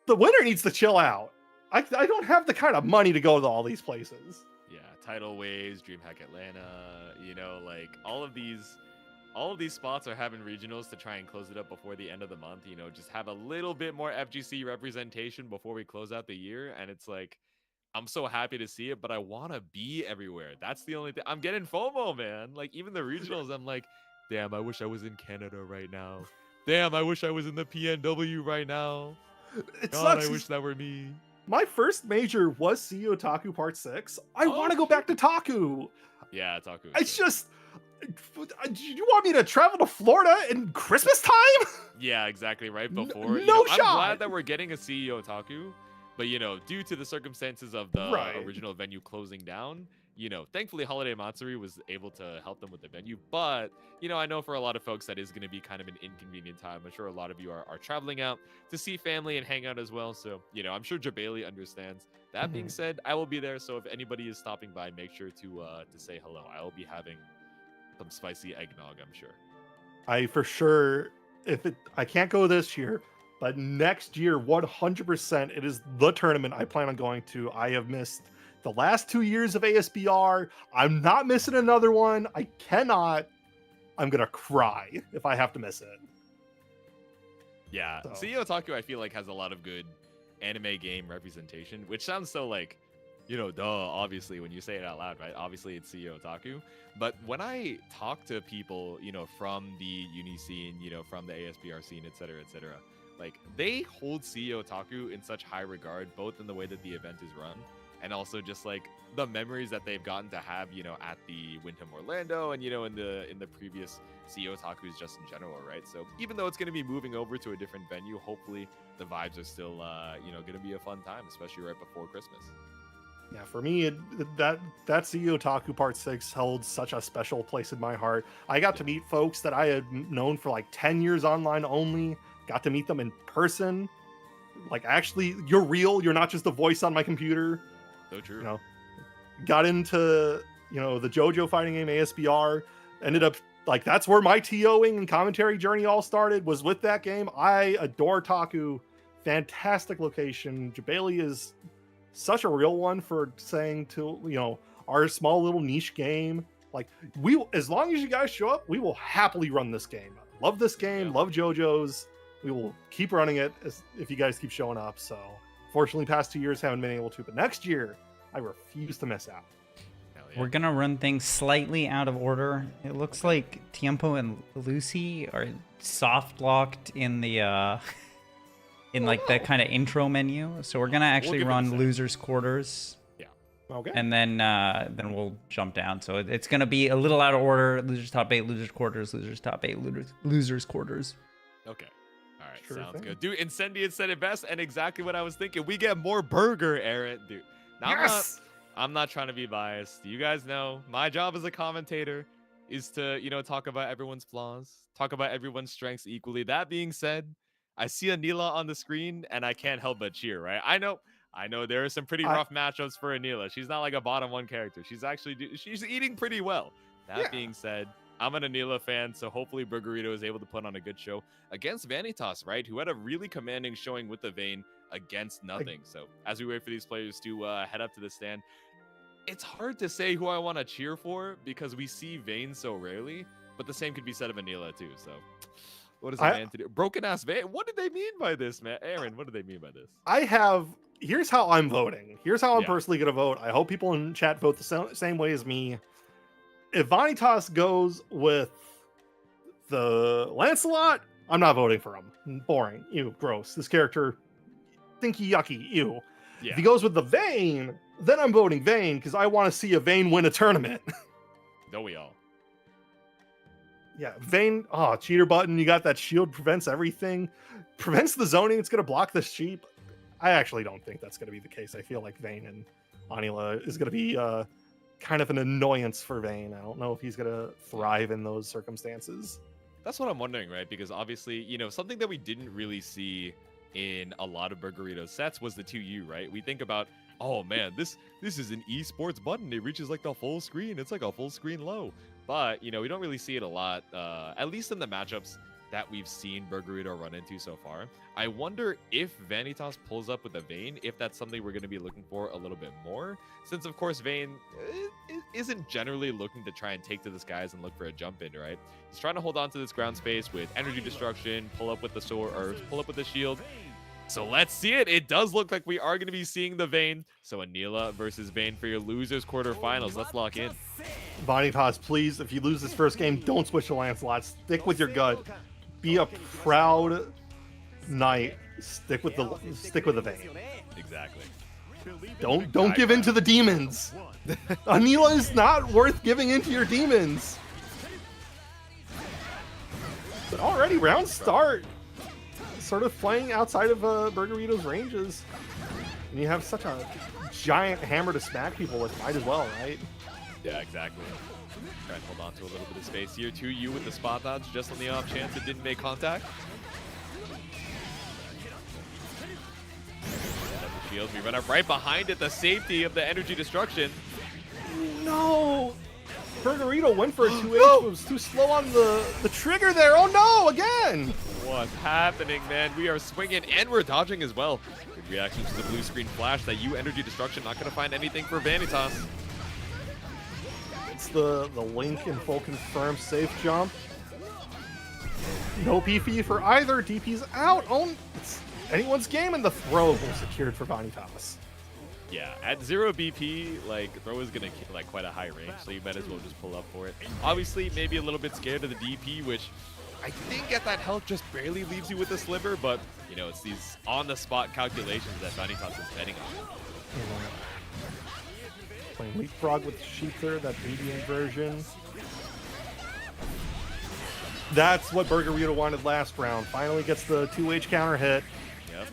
the winter needs to chill out. I don't have the kind of money to go to all these places. Yeah, Tidal Waves, DreamHack Atlanta, you know, like all of these spots are having regionals to try and close it up before the end of the month, you know, just have a little bit more FGC representation before we close out the year. And it's like, I'm so happy to see it, but I want to be everywhere. That's the only thing. I'm getting FOMO, man. Like, even the regionals, I'm like, damn, I wish I was in Canada right now. Damn, I wish I was in the PNW right now. It God, sucks. I wish that were me. My first major was CU Otaku Part 6. I want to go back to Taku. Yeah, Taku. It's just, you want me to travel to Florida in Christmas time? Yeah, exactly. Right before. No You know, shot. I'm glad that we're getting a CEO Otaku, but you know, due to the circumstances of the Right. original venue closing down, you know, thankfully Holiday Matsuri was able to help them with the venue. But you know, I know for a lot of folks that is going to be kind of an inconvenient time. I'm sure a lot of you are traveling out to see family and hang out as well. So you know, I'm sure Jabali understands. That being said, I will be there. So if anybody is stopping by, make sure to say hello. I will be having some spicy eggnog, I'm sure. I for sure, I can't go this year, but next year, 100%, it is the tournament I plan on going to. I have missed the last 2 years of ASBR. I'm not missing another one. I cannot. I'm going to cry if I have to miss it. Yeah, So. CEO Otaku, I feel like, has a lot of good anime game representation, which sounds so like, you know, duh, obviously, when you say it out loud, right? Obviously, it's CEO Otaku. But when I talk to people, you know, from the uni scene, you know, from the ASBR scene, et cetera, like, they hold CEO Otaku in such high regard, both in the way that the event is run, and also just, like, the memories that they've gotten to have, you know, at the Wyndham Orlando, and, you know, in the previous CEO Otakus just in general, right? So even though it's going to be moving over to a different venue, hopefully the vibes are still, you know, going to be a fun time, especially right before Christmas. Yeah, for me, that CEO Otaku Part 6 held such a special place in my heart. I got to meet folks that I had known for like 10 years online only, got to meet them in person. Like, actually, you're real. You're not just a voice on my computer. So true. You know, got into, you know, the JoJo fighting game ASBR, ended up, like, that's where my TOing and commentary journey all started, was with that game. I adore Taku. Fantastic location. Jabali is such a real one for saying to, you know, our small little niche game. Like, as long as you guys show up, we will happily run this game. Love this game. Love JoJo's. We will keep running it if you guys keep showing up. So, fortunately, past 2 years haven't been able to, but next year, I refuse to miss out. Yeah. We're gonna run things slightly out of order. It looks like Tiempo and Lucy are soft locked in the in like the kind of intro menu. So we're gonna actually give it a run second. losers quarters, Okay. and then we'll jump down. So it's gonna be a little out of order. Losers top 8, losers quarters, losers top 8, losers quarters. Okay. All right. Sure Sounds thing. good. Dude, Incendiate said it best, and exactly what I was thinking. We get more burger, Aaron. Dude. Now, Yes! I'm not trying to be biased. You guys know my job as a commentator is to, you know, talk about everyone's flaws, talk about everyone's strengths equally. That being said, I see Anila on the screen, and I can't help but cheer, right? I know there are some pretty rough matchups for Anila. She's not like a bottom one character. She's actually she's eating pretty well. That being said, I'm an Anila fan, so hopefully Burgerito is able to put on a good show against Vanitasz, right? Who had a really commanding showing with the Vane against nothing. So as we wait for these players to head up to the stand, it's hard to say who I want to cheer for because we see Vane so rarely, but the same could be said of Anila too. So what is a man to do? Broken ass Vane. What did they mean by this, man? Aaron, what do they mean by this? Here's how I'm voting. Here's how I'm personally going to vote. I hope people in chat vote the same way as me. If Vanitasz goes with the Lancelot, I'm not voting for him. Boring. Ew, gross. This character, stinky, yucky. Ew. Yeah. If he goes with the Vane, then I'm voting Vane because I want to see a Vane win a tournament. Don't we all? Yeah, Vane, cheater button. You got that shield, prevents everything. Prevents the zoning. It's going to block the sheep. I actually don't think that's going to be the case. I feel like Vane and Anila is going to be kind of an annoyance for Vane. I don't know if he's going to thrive in those circumstances. That's what I'm wondering, right? Because obviously, you know, something that we didn't really see in a lot of Burgerito sets was the 2U, right? We think about, oh man, this is an esports button. It reaches like the full screen. It's like a full screen low. But, you know, we don't really see it a lot, at least in the matchups that we've seen Burgerito run into so far. I wonder if Vanitasz pulls up with a Vane, if that's something we're going to be looking for a little bit more, since of course Vane isn't generally looking to try and take to the skies and look for a jump in, right? He's trying to hold on to this ground space with energy destruction, pull up with the sword, or pull up with the shield. So let's see it. It does look like we are going to be seeing the Vane. So Anila versus Vane for your losers quarterfinals. Let's lock in. Vanitasz, please, if you lose this first game, don't switch to Lancelot. Stick with your gut. Be a proud knight. Stick with the Vane. Exactly. Don't give in to the demons. Anila is not worth giving into your demons. But already round start. Sort of playing outside of Burgerito's ranges. And you have such a giant hammer to smack people with, might as well, right? Yeah, exactly. Try and hold on to a little bit of space here. 2U with the spot dodge, just on the off chance it didn't make contact. The shields, we run up right behind it, the safety of the energy destruction. No! Burgerito went for a 2H, but was too slow on the trigger there. Oh no, again! What's happening, man? We are swinging and we're dodging as well. Good reaction to the blue screen flash. That U energy destruction, not going to find anything for Vanitasz. It's the link in full confirm safe jump. No PV for either. DP's out. Oh, it's anyone's game, and the throw was secured for Vanitasz. Yeah, at 0 BP, like, throw is going to like quite a high range, so you might as well just pull up for it. Obviously, maybe a little bit scared of the DP, which I think at that health just barely leaves you with a sliver, but, you know, it's these on-the-spot calculations that Vanitasz is betting on. Playing Leapfrog with Sheether, that medium version. That's what Burgerito wanted last round. Finally gets the 2H counter hit. Yep.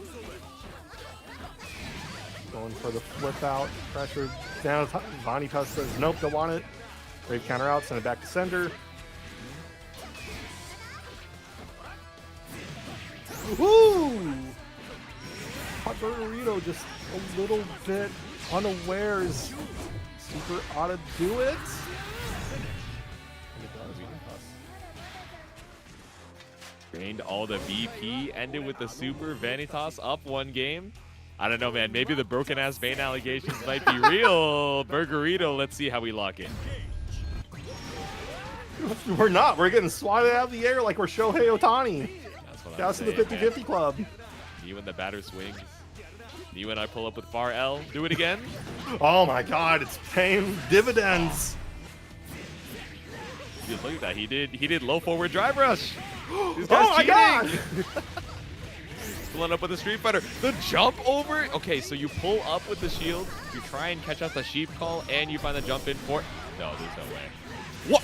Going for the flip out. Pressure down. Vanitasz says, nope, don't want it. Brave counter out, send it back to sender. Woo! Hot Burgerito just a little bit unawares. Super ought to do it. Drained all the VP, ended with the super. Vanitasz up one game. I don't know, man. Maybe the broken ass Vane allegations might be real. Burgerito, let's see how we lock in. We're not. We're getting swatted out of the air like we're Shohei Ohtani. That's what Got us I'm in the saying, 50-50 club. You and the batter swings. You and I pull up with far L. Do it again. Oh my god, it's paying dividends. Dude, look at that. He did low forward drive rush. This Oh guy's my cheating. god! Pulling up with the Street Fighter. The jump over. Okay, so you pull up with the shield. You try and catch out the sheep call, and you find the jump in for. No, there's no way. What?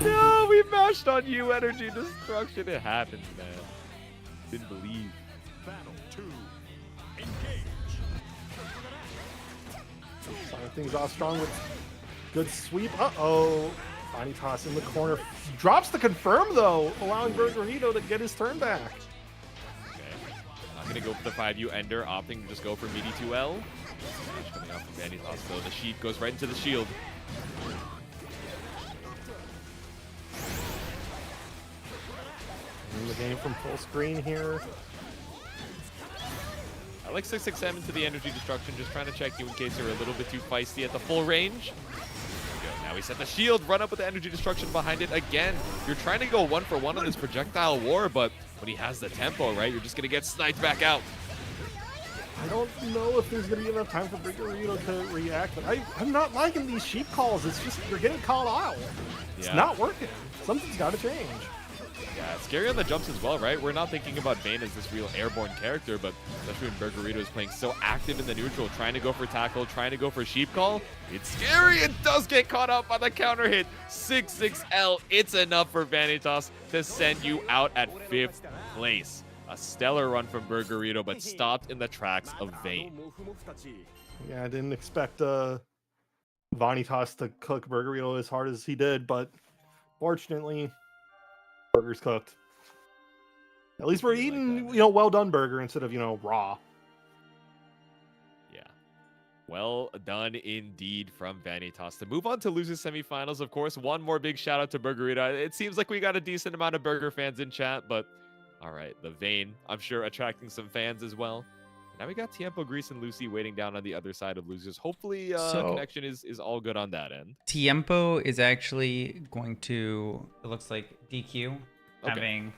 No, we mashed on you. Energy destruction. It happened, man. Didn't believe. Battle 2. Starting things off strong with good sweep. Uh-oh. Vanitasz in the corner. Drops the confirm, though, allowing Burgerito to get his turn back. Okay. Not going to go for the 5U Ender, opting to just go for meaty 2L. Coming off from Vanitasz, though. The sheep goes right into the shield. In the game from full screen here. I like 667 to the energy destruction, just trying to check you in case you're a little bit too feisty at the full range. There we go. Now we set the shield, run up with the energy destruction behind it again. You're trying to go 1-for-1 on this projectile war, but when he has the tempo, right, you're just going to get sniped back out. I don't know if there's going to be enough time for Burgerito to react, but I'm not liking these sheep calls. It's just, you're getting called out. It's not working. Something's got to change. Yeah, it's scary on the jumps as well, right? We're not thinking about Vane as this real airborne character, but especially when Burgerito is playing so active in the neutral, trying to go for tackle, trying to go for sheep call. It's scary. It does get caught up by the counter hit. 6-6L. It's enough for Vanitasz to send you out at 5th place. A stellar run from Burgerito, but stopped in the tracks of Vane. Yeah, I didn't expect Vanitasz to cook Burgerito as hard as he did, but fortunately, Burger's cooked. At least we're Something like eating, that, you know, well done burger instead of, you know, raw. Yeah. Well done indeed from Vanitasz. To move on to losers semifinals, of course, one more big shout out to Burgerito. It seems like we got a decent amount of burger fans in chat, but all right, the Vane, I'm sure attracting some fans as well. Now we got TiempoGris and Lucy waiting down on the other side of losers. Hopefully connection is all good on that end. Tiempo is actually going to, it looks like DQ, having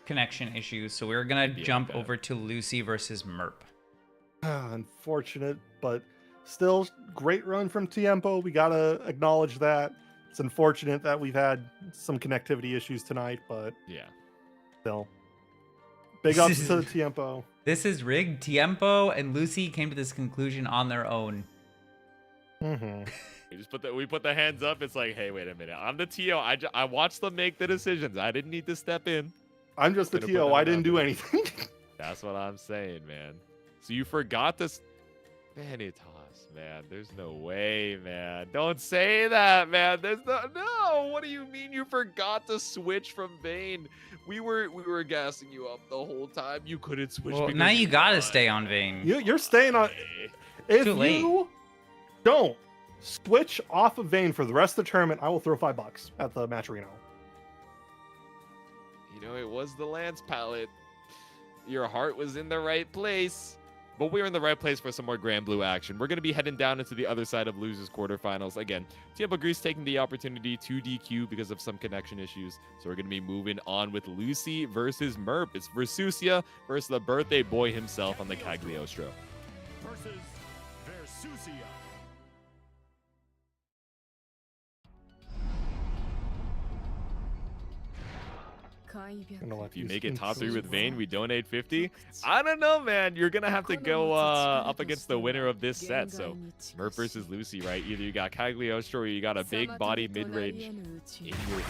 connection issues. So we're going to jump over to Lucy versus Merp. Unfortunate, but still great run from Tiempo. We got to acknowledge that. It's unfortunate that we've had some connectivity issues tonight, but yeah, still. Big ups to Tiempo. This is rigged. Tiempo and Lucy came to this conclusion on their own. Mm-hmm. We put the hands up. It's like, hey, wait a minute. I'm the TO. I watched them make the decisions. I didn't need to step in. I'm just the TO. I didn't do anything. That's what I'm saying, man. So you forgot this, Vanitasz, man. There's no way, man. Don't say that, man. There's no. What do you mean you forgot to switch from Vane? We were gassing you up the whole time. You couldn't switch. Well, now you gotta stay on Vane. You're staying on. If Too late. you don't switch off of Vane for the rest of the tournament, I will throw $5 at the match arena. You know, it was the Lance palette. Your heart was in the right place. But we're in the right place for some more Granblue action. We're going to be heading down into the other side of losers quarterfinals. Again, TiempoGris taking the opportunity to DQ because of some connection issues. So we're going to be moving on with Lucy versus Merp. It's Versusia versus the birthday boy himself on the Cagliostro. Versus Versusia. If you make it top 3 with Vane, we donate 50. I don't know, man. You're going to have to go up against the winner of this set. So Merp versus Lucy, right? Either you got Cagliostro or you got a big body mid-range in your future.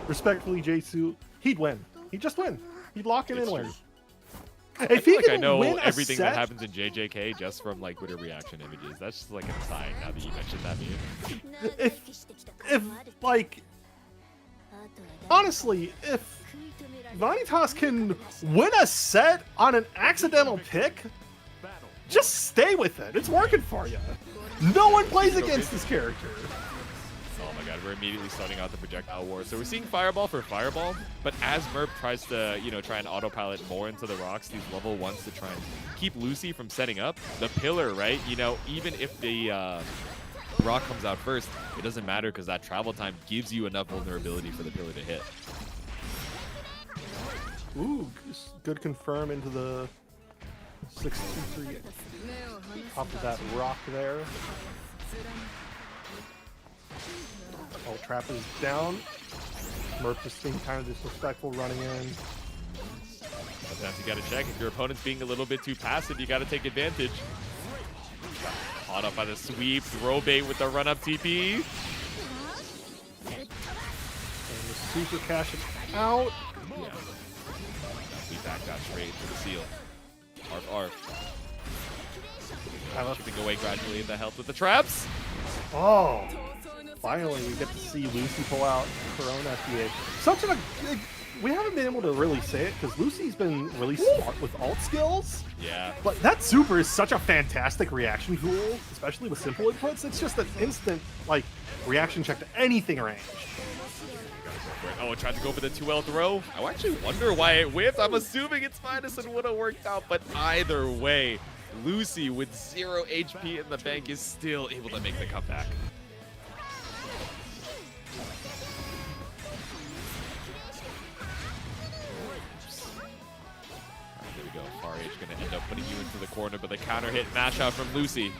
Respectfully, Jaytsu, he'd win. He'd just win. He'd lock it in win. I feel like I know everything that happens in JJK just from like Twitter reaction images. That's just like an aside now that you mentioned that meme. If like, honestly, if Vanitasz can win a set on an accidental pick, just stay with it. It's working for you. No one plays against this character. Oh my god, we're immediately starting out the projectile war. So we're seeing Fireball for Fireball, but as Merp tries to, you know, try and autopilot more into the rocks, these level 1s to try and keep Lucy from setting up, the pillar, right? You know, even if the rock comes out first, it doesn't matter because that travel time gives you enough vulnerability for the pillar to hit. Ooh, good confirm into the 6-2-3 top of that rock there. Oh, trap is down. Merp just being kind of disrespectful running in. Sometimes you gotta check. If your opponent's being a little bit too passive, you gotta take advantage. Caught up by the sweep, throw bait with the run-up TP. And the super cash it out. Yeah. We back that straight to the seal. Arf. Chipping away gradually in the health with the traps. Oh, finally we get to see Lucy pull out her own FBA. We haven't been able to really say it because Lucy's been really smart with ult skills. Yeah. But that super is such a fantastic reaction tool, especially with simple inputs. It's just an instant like reaction check to anything ranged. Oh, it tried to go for the 2L throw. I actually wonder why it whiffed. I'm assuming it's minus and would have worked out, but either way, Lucy with 0 HP in the bank is still able to make the comeback. There we go. Far H going to end up putting you into the corner, but the counter hit mash out from Lucy.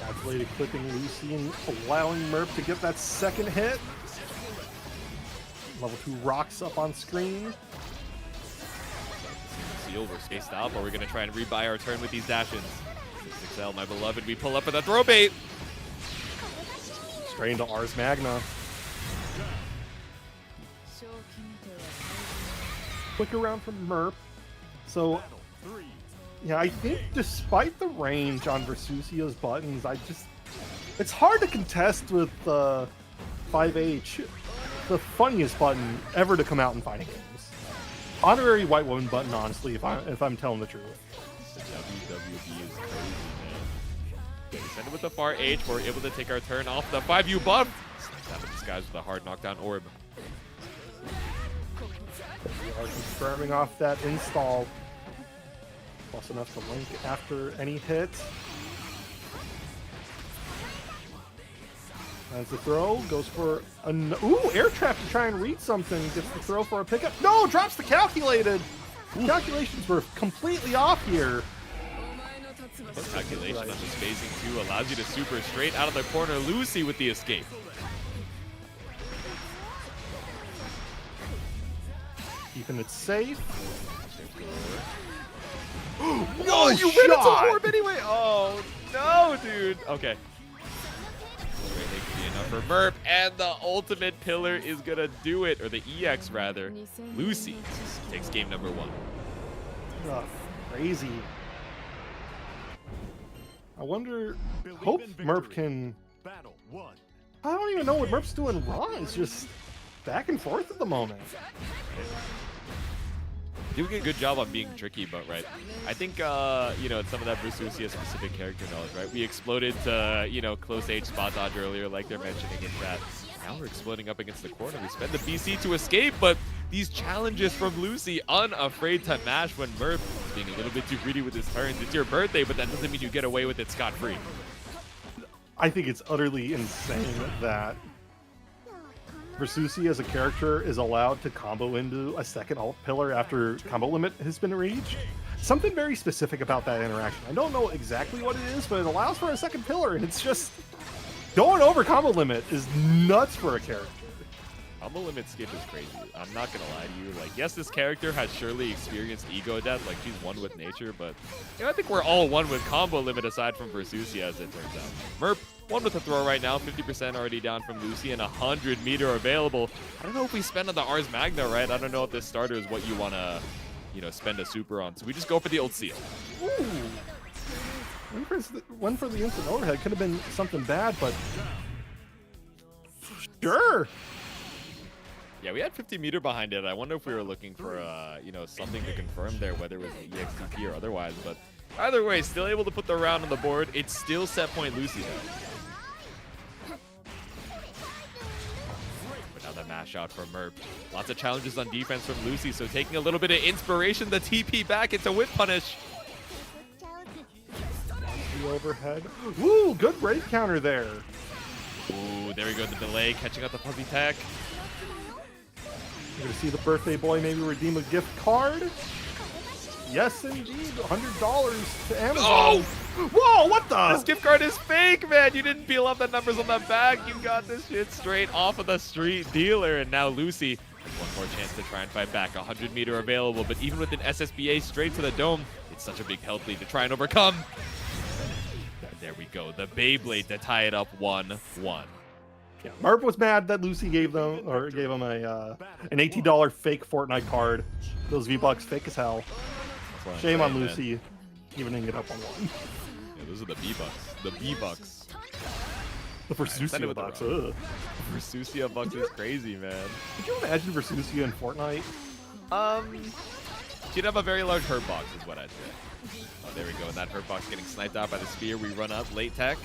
Calculated clipping Lucy and allowing Merp to get that second hit. Level 2 rocks up on screen. Seal, we're spaced out, but we're going to try and rebuy our turn with these dashes. 6XL, my beloved, we pull up with a throw bait. Straight into Ars Magna. Quick around from Merp. So, yeah, I think despite the range on Versusia's buttons, it's hard to contest with 5H, the funniest button ever to come out in fighting games. Honorary white woman button, honestly, if I'm telling the truth. The WWE is crazy, man. Okay, we send it with the far H. We're able to take our turn off the 5U buff. Snap at this guys with a hard knockdown orb. We are confirming off that install. Plus enough to link after any hit. As the throw goes for an air trap to try and read something. Gets the throw for a pickup. No, drops the calculated. Calculations were completely off here. Calculation on this phasing 2 allows you to super straight out of the corner. Lucy with the escape. Keeping it safe. No, you ran into the orb anyway. Oh no, dude. Okay. Straight hit could be enough for Merp, and the ultimate pillar is gonna do it, or the EX rather. Lucy takes game number 1. Crazy. I wonder. Hope Merp can. Battle 1. I don't even know what Merp's doing wrong. It's just back and forth at the moment. Doing a good job on being tricky, but right. I think, you know, some of that Versusia specific character knowledge, right? We exploded to, you know, close H spot dodge earlier, like they're mentioning in chat. Now we're exploding up against the corner. We spend the BC to escape, but these challenges from Lucy, unafraid to mash when Merp is being a little bit too greedy with his turns. It's your birthday, but that doesn't mean you get away with it scot-free. I think it's utterly insane that Versusia as a character is allowed to combo into a second alt pillar after combo limit has been reached. Something very specific about that interaction. I don't know exactly what it is, but it allows for a second pillar, and it's just going over combo limit is nuts for a character. Combo limit skip is crazy. I'm not gonna lie to you. Like, yes, this character has surely experienced ego death. Like, she's one with nature, but you know, I think we're all one with combo limit aside from Versusia, as it turns out. Merp, one with a throw right now. 50% already down from Lucy, and 100 meter available. I don't know if we spend on the Ars Magna, right? I don't know if this starter is what you wanna, you know, spend a super on. So we just go for the old seal. Ooh. One for the instant overhead could have been something bad, but sure. Yeah, we had 50 meter behind it. I wonder if we were looking for, you know, something to confirm there, whether it was an EXTP or otherwise. But either way, still able to put the round on the board. It's still set point Lucy though. Another mash out for Merp. Lots of challenges on defense from Lucy, so taking a little bit of inspiration, the TP back into whip punish. The overhead. Ooh, good break counter there. Ooh, there we go, the delay, catching up the fuzzy tech. You're gonna see the birthday boy maybe redeem a gift card. Yes, indeed. $100 to Amazon. Oh! Whoa, what the? This gift card is fake, man. You didn't peel off the numbers on the back. You got this shit straight off of the street dealer. And now Lucy has one more chance to try and fight back. 100 meter available, but even with an SSBA straight to the dome, it's such a big health lead to try and overcome. And there we go. The Beyblade to tie it up 1-1. Yeah, Merp was mad that Lucy gave him an $80 fake Fortnite card. Those V-Bucks fake as hell. Shame on Lucy, evening it up on 1. Yeah, those are the B-Bucks. The B-Bucks. The Versusia bucks. Versusia bucks is crazy, man. Could you imagine Versusia in Fortnite? She'd have a very large hurt box, is what I'd say. Oh, there we go. And that hurt box getting sniped out by the spear. We run up late tech.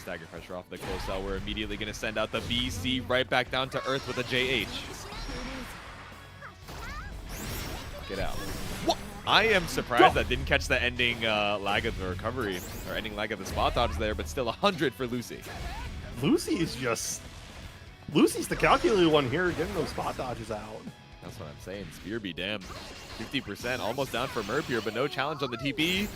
Stagger pressure off the close cell. We're immediately going to send out the BC right back down to earth with a JH. Get out. What? I am surprised that didn't catch the ending lag of the recovery, or ending lag of the spot dodge there, but still 100 for Lucy. Lucy's the calculated one here, getting those spot dodges out. That's what I'm saying. Spear be damned. 50%, almost down for Merp here, but no challenge on the TP.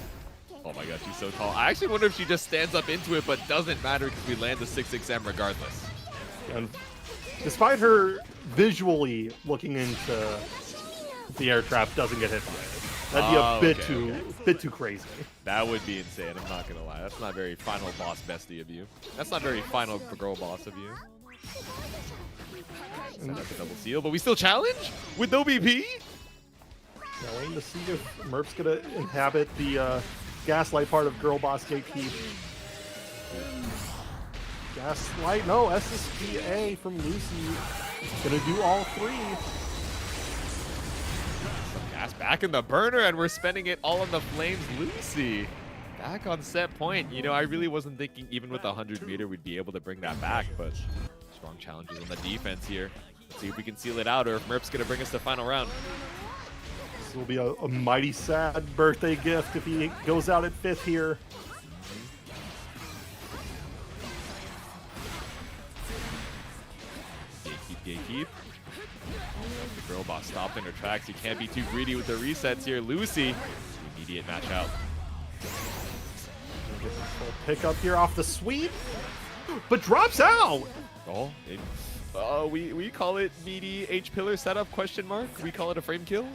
Oh my god, she's so tall. I actually wonder if she just stands up into it, but doesn't matter because we land the 6XM regardless. And despite her visually looking into the air trap, doesn't get hit by it. That'd be a bit too crazy. That would be insane, I'm not gonna lie. That's not very final boss bestie of you. That's not very final girl boss of you. Set up a double seal, but we still challenge with no BP? Now waiting to see if Merp's gonna inhabit the gaslight part of girl boss gatekeep. Gaslight, no, SSPA from Lucy. Gonna do all three. Gas back in the burner, and we're spending it all on the flames. Lucy back on set point. You know, I really wasn't thinking even with the 100-meter we'd be able to bring that back, but strong challenges on the defense here. Let's see if we can seal it out, or if Merp's gonna bring us to the final round. This will be a mighty sad birthday gift if he goes out at 5th here. Gatekeep. The girl boss stopped in her tracks. You can't be too greedy with the resets here. Lucy, immediate match out. Get the full pick up here off the sweep, but drops out. Oh, we call it meaty H pillar setup question mark. We call it a frame kill.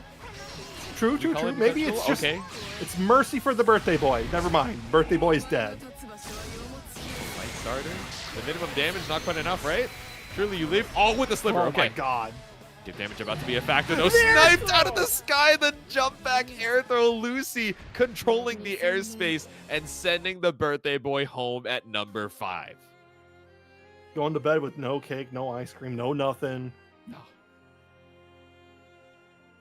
True. Maybe it's just it's mercy for the birthday boy. Never mind. Birthday boy is dead. Light starter. The minimum damage not quite enough, right? Surely you live. Oh, with the sliver. Oh Okay. my god. Give damage about to be a factor though. Sniped out of the sky, the jump back air throw. Lucy controlling the airspace and sending the birthday boy home at number 5. Going to bed with no cake, no ice cream, no nothing.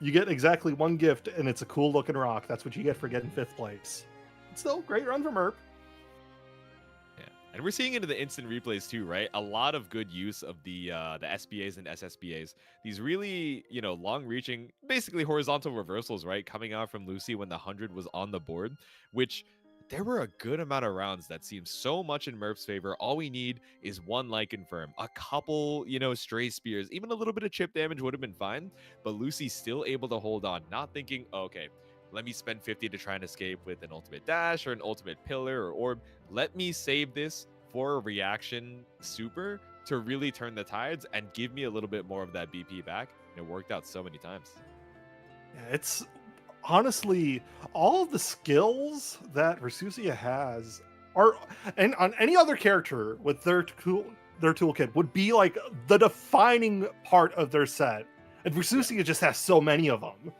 You get exactly one gift, and it's a cool looking rock. That's what you get for getting 5th place. Still, great run from Merp. Yeah, and we're seeing into the instant replays too, right? A lot of good use of the SBAs and SSBAs. These really, you know, long-reaching, basically horizontal reversals, right? Coming out from Lucy when the 100 was on the board, which there were a good amount of rounds that seemed so much in Merp's favor. All we need is one like confirm, a couple, you know, stray spears, even a little bit of chip damage would have been fine. But Lucy's still able to hold on, not thinking, okay, let me spend 50 to try and escape with an ultimate dash or an ultimate pillar or orb. Let me save this for a reaction super to really turn the tides and give me a little bit more of that BP back. And it worked out so many times. Yeah, it's honestly all of the skills that Versusia has are, and on any other character with their toolkit would be like the defining part of their set. And Versusia just has so many of them.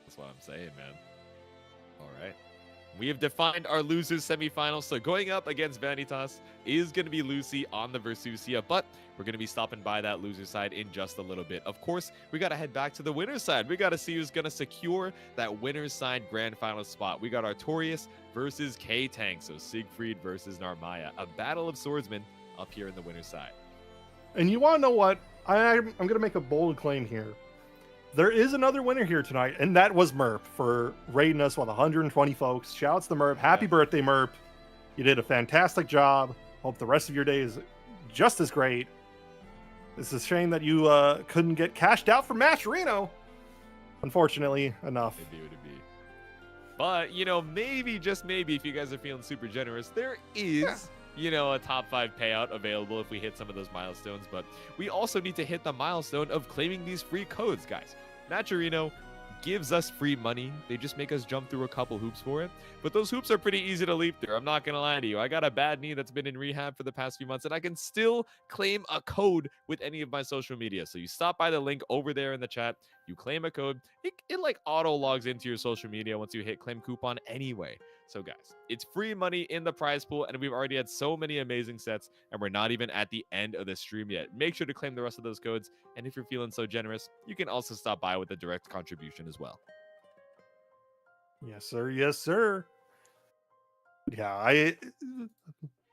That's what I'm saying, man. All right. We have defined our losers semifinals. So going up against Vanitasz is going to be Lucy on the Versusia, but we're going to be stopping by that loser side in just a little bit. Of course, we got to head back to the winner's side. We got to see who's going to secure that winner's side grand final spot. We got Artorias versus Ktang. So Siegfried versus Narmaya. A battle of swordsmen up here in the winner's side. And you want to know what? I'm going to make a bold claim here. There is another winner here tonight, and that was Merp for raiding us with 120 folks. Shouts to Merp. Happy birthday, Merp. You did a fantastic job. Hope the rest of your day is just as great. It's a shame that you couldn't get cashed out from Mascherino. Unfortunately enough. Maybe it would be. But, you know, maybe, just maybe, if you guys are feeling super generous, there is, you know, a top 5 payout available if we hit some of those milestones. But we also need to hit the milestone of claiming these free codes, guys. Mascherino gives us free money. They just make us jump through a couple hoops for it. But those hoops are pretty easy to leap through. I'm not going to lie to you. I got a bad knee that's been in rehab for the past few months, and I can still claim a code with any of my social media. So you stop by the link over there in the chat. You claim a code. It like auto logs into your social media once you hit claim coupon anyway. So guys, it's free money in the prize pool, and we've already had so many amazing sets, and we're not even at the end of the stream yet. Make sure to claim the rest of those codes, and if you're feeling so generous, you can also stop by with a direct contribution as well. Yes, sir. Yes, sir. Yeah,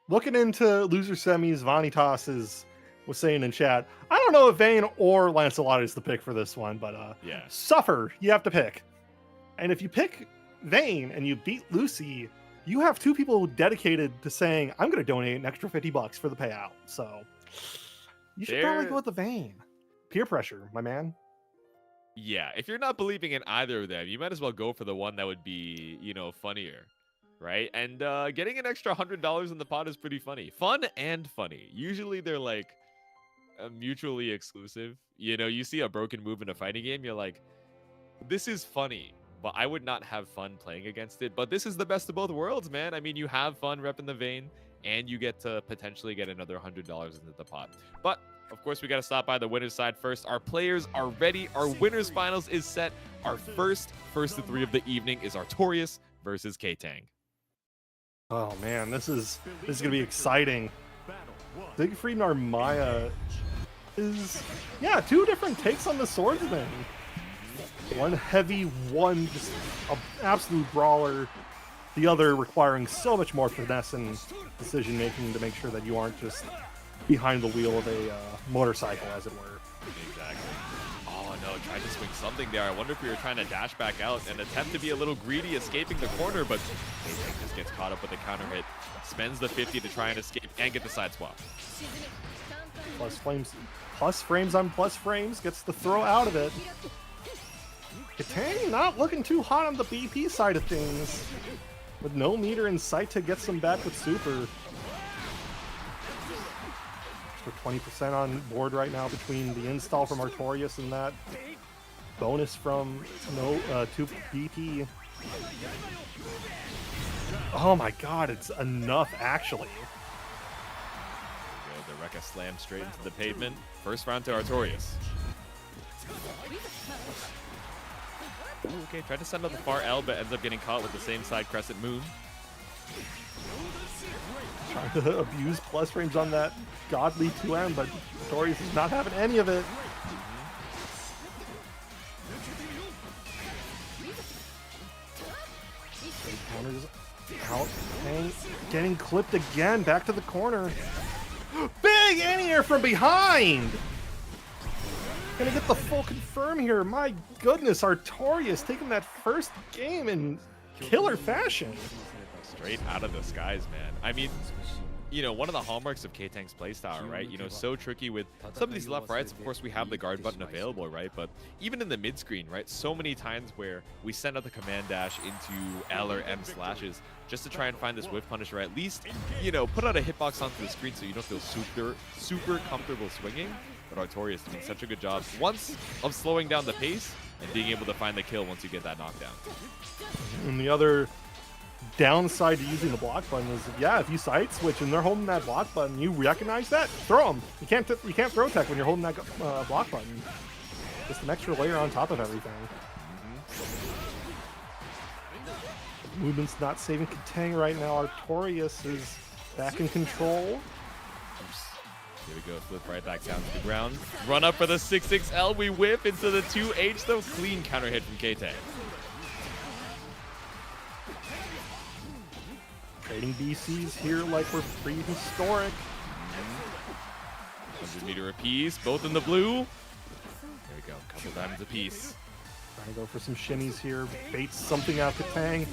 looking into loser semis, Vanitasz was saying in chat, I don't know if Vane or Lancelot is the pick for this one, but yeah, suffer, you have to pick. And if you pick Vane and you beat Lucy, you have 2 people dedicated to saying, I'm going to donate an extra $50 for the payout. So you should probably go with the Vane. Peer pressure, my man. Yeah, if you're not believing in either of them, you might as well go for the one that would be, you know, funnier, right? And getting an extra $100 in the pot is pretty funny. Fun and funny. Usually they're like mutually exclusive. You know, you see a broken move in a fighting game, you're like, this is funny, but I would not have fun playing against it. But this is the best of both worlds, man. I mean, you have fun repping the Vane, and you get to potentially get another $100 into the pot. But of course, we got to stop by the winner's side first. Our players are ready. Our winner's finals is set. Our first of 3 of the evening is Artorias versus Ktang. Oh man, this is gonna be exciting. Siegfried Narmaya is, yeah, two different takes on the swordsman. One heavy, one just an absolute brawler. The other requiring so much more finesse and decision making to make sure that you aren't just behind the wheel of a motorcycle, as it were. Exactly. Oh no, tried to swing something there. I wonder if we were trying to dash back out and attempt to be a little greedy, escaping the corner, but Ktang just gets caught up with a counter hit. Spends the 50 to try and escape and get the side swap. Plus frames on plus frames, gets the throw out of it. Ktang not looking too hot on the BP side of things. With no meter in sight to get some back with super. For 20% on board right now between the install from Artorias and that bonus from 2 BP. Oh my god, it's enough actually. The Rekka slam straight into the pavement. First round to Artorias. Ooh, okay, tried to send out the far L, but ends up getting caught with the same side crescent moon. Trying to abuse plus frames on that godly 2M, but Artorias is not having any of it. Counters out, and getting clipped again, back to the corner. Big in-air from behind! Gonna get the full confirm here. My goodness, Artorias taking that first game in killer fashion. Straight out of the skies, man. I mean, you know, one of the hallmarks of Ktang's playstyle, right? You know, so tricky with some of these left rights. Of course, we have the guard button available, right? But even in the mid screen, right? So many times where we send out the command dash into L or M slashes just to try and find this whiff punish, or at least, you know, put out a hitbox onto the screen so you don't feel super comfortable swinging. But Artorias doing such a good job once of slowing down the pace and being able to find the kill once you get that knockdown. And the other downside to using the block button is, yeah, if you side switch and they're holding that block button, you recognize that, throw them. You can't throw tech when you're holding that block button. Just an extra layer on top of everything. Movement's not saving Ktang right now. Artorias is back in control. Here we go, flip right back down to the ground. Run up for the 6-6L, we whip into the 2H though. Clean counter hit from Ktang. Trading BCs here like we're prehistoric. 100 meter apiece, both in the blue. There we go, couple diamonds apiece. Trying to go for some shimmies here, baits something out Ktang.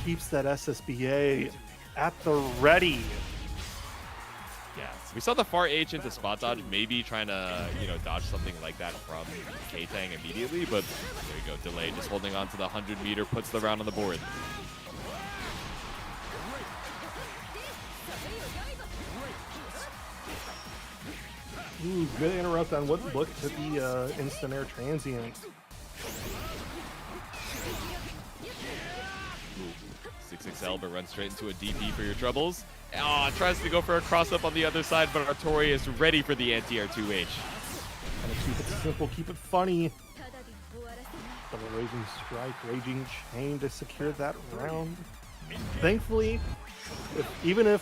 Keeps that SSBA at the ready. Yeah, we saw the far H into spot dodge, maybe trying to, you know, dodge something like that from Ktang immediately, but there we go, delay, just holding on to the 100 meter, puts the round on the board. Ooh, good interrupt on what looked to be instant air transient. 6XL, but runs straight into a DP for your troubles. Oh, tries to go for a cross up on the other side, but Artorias is ready for the anti-air 2H. Kind of keep it simple, keep it funny. Double Raging Strike, Raging Chain to secure that round. Thankfully, even if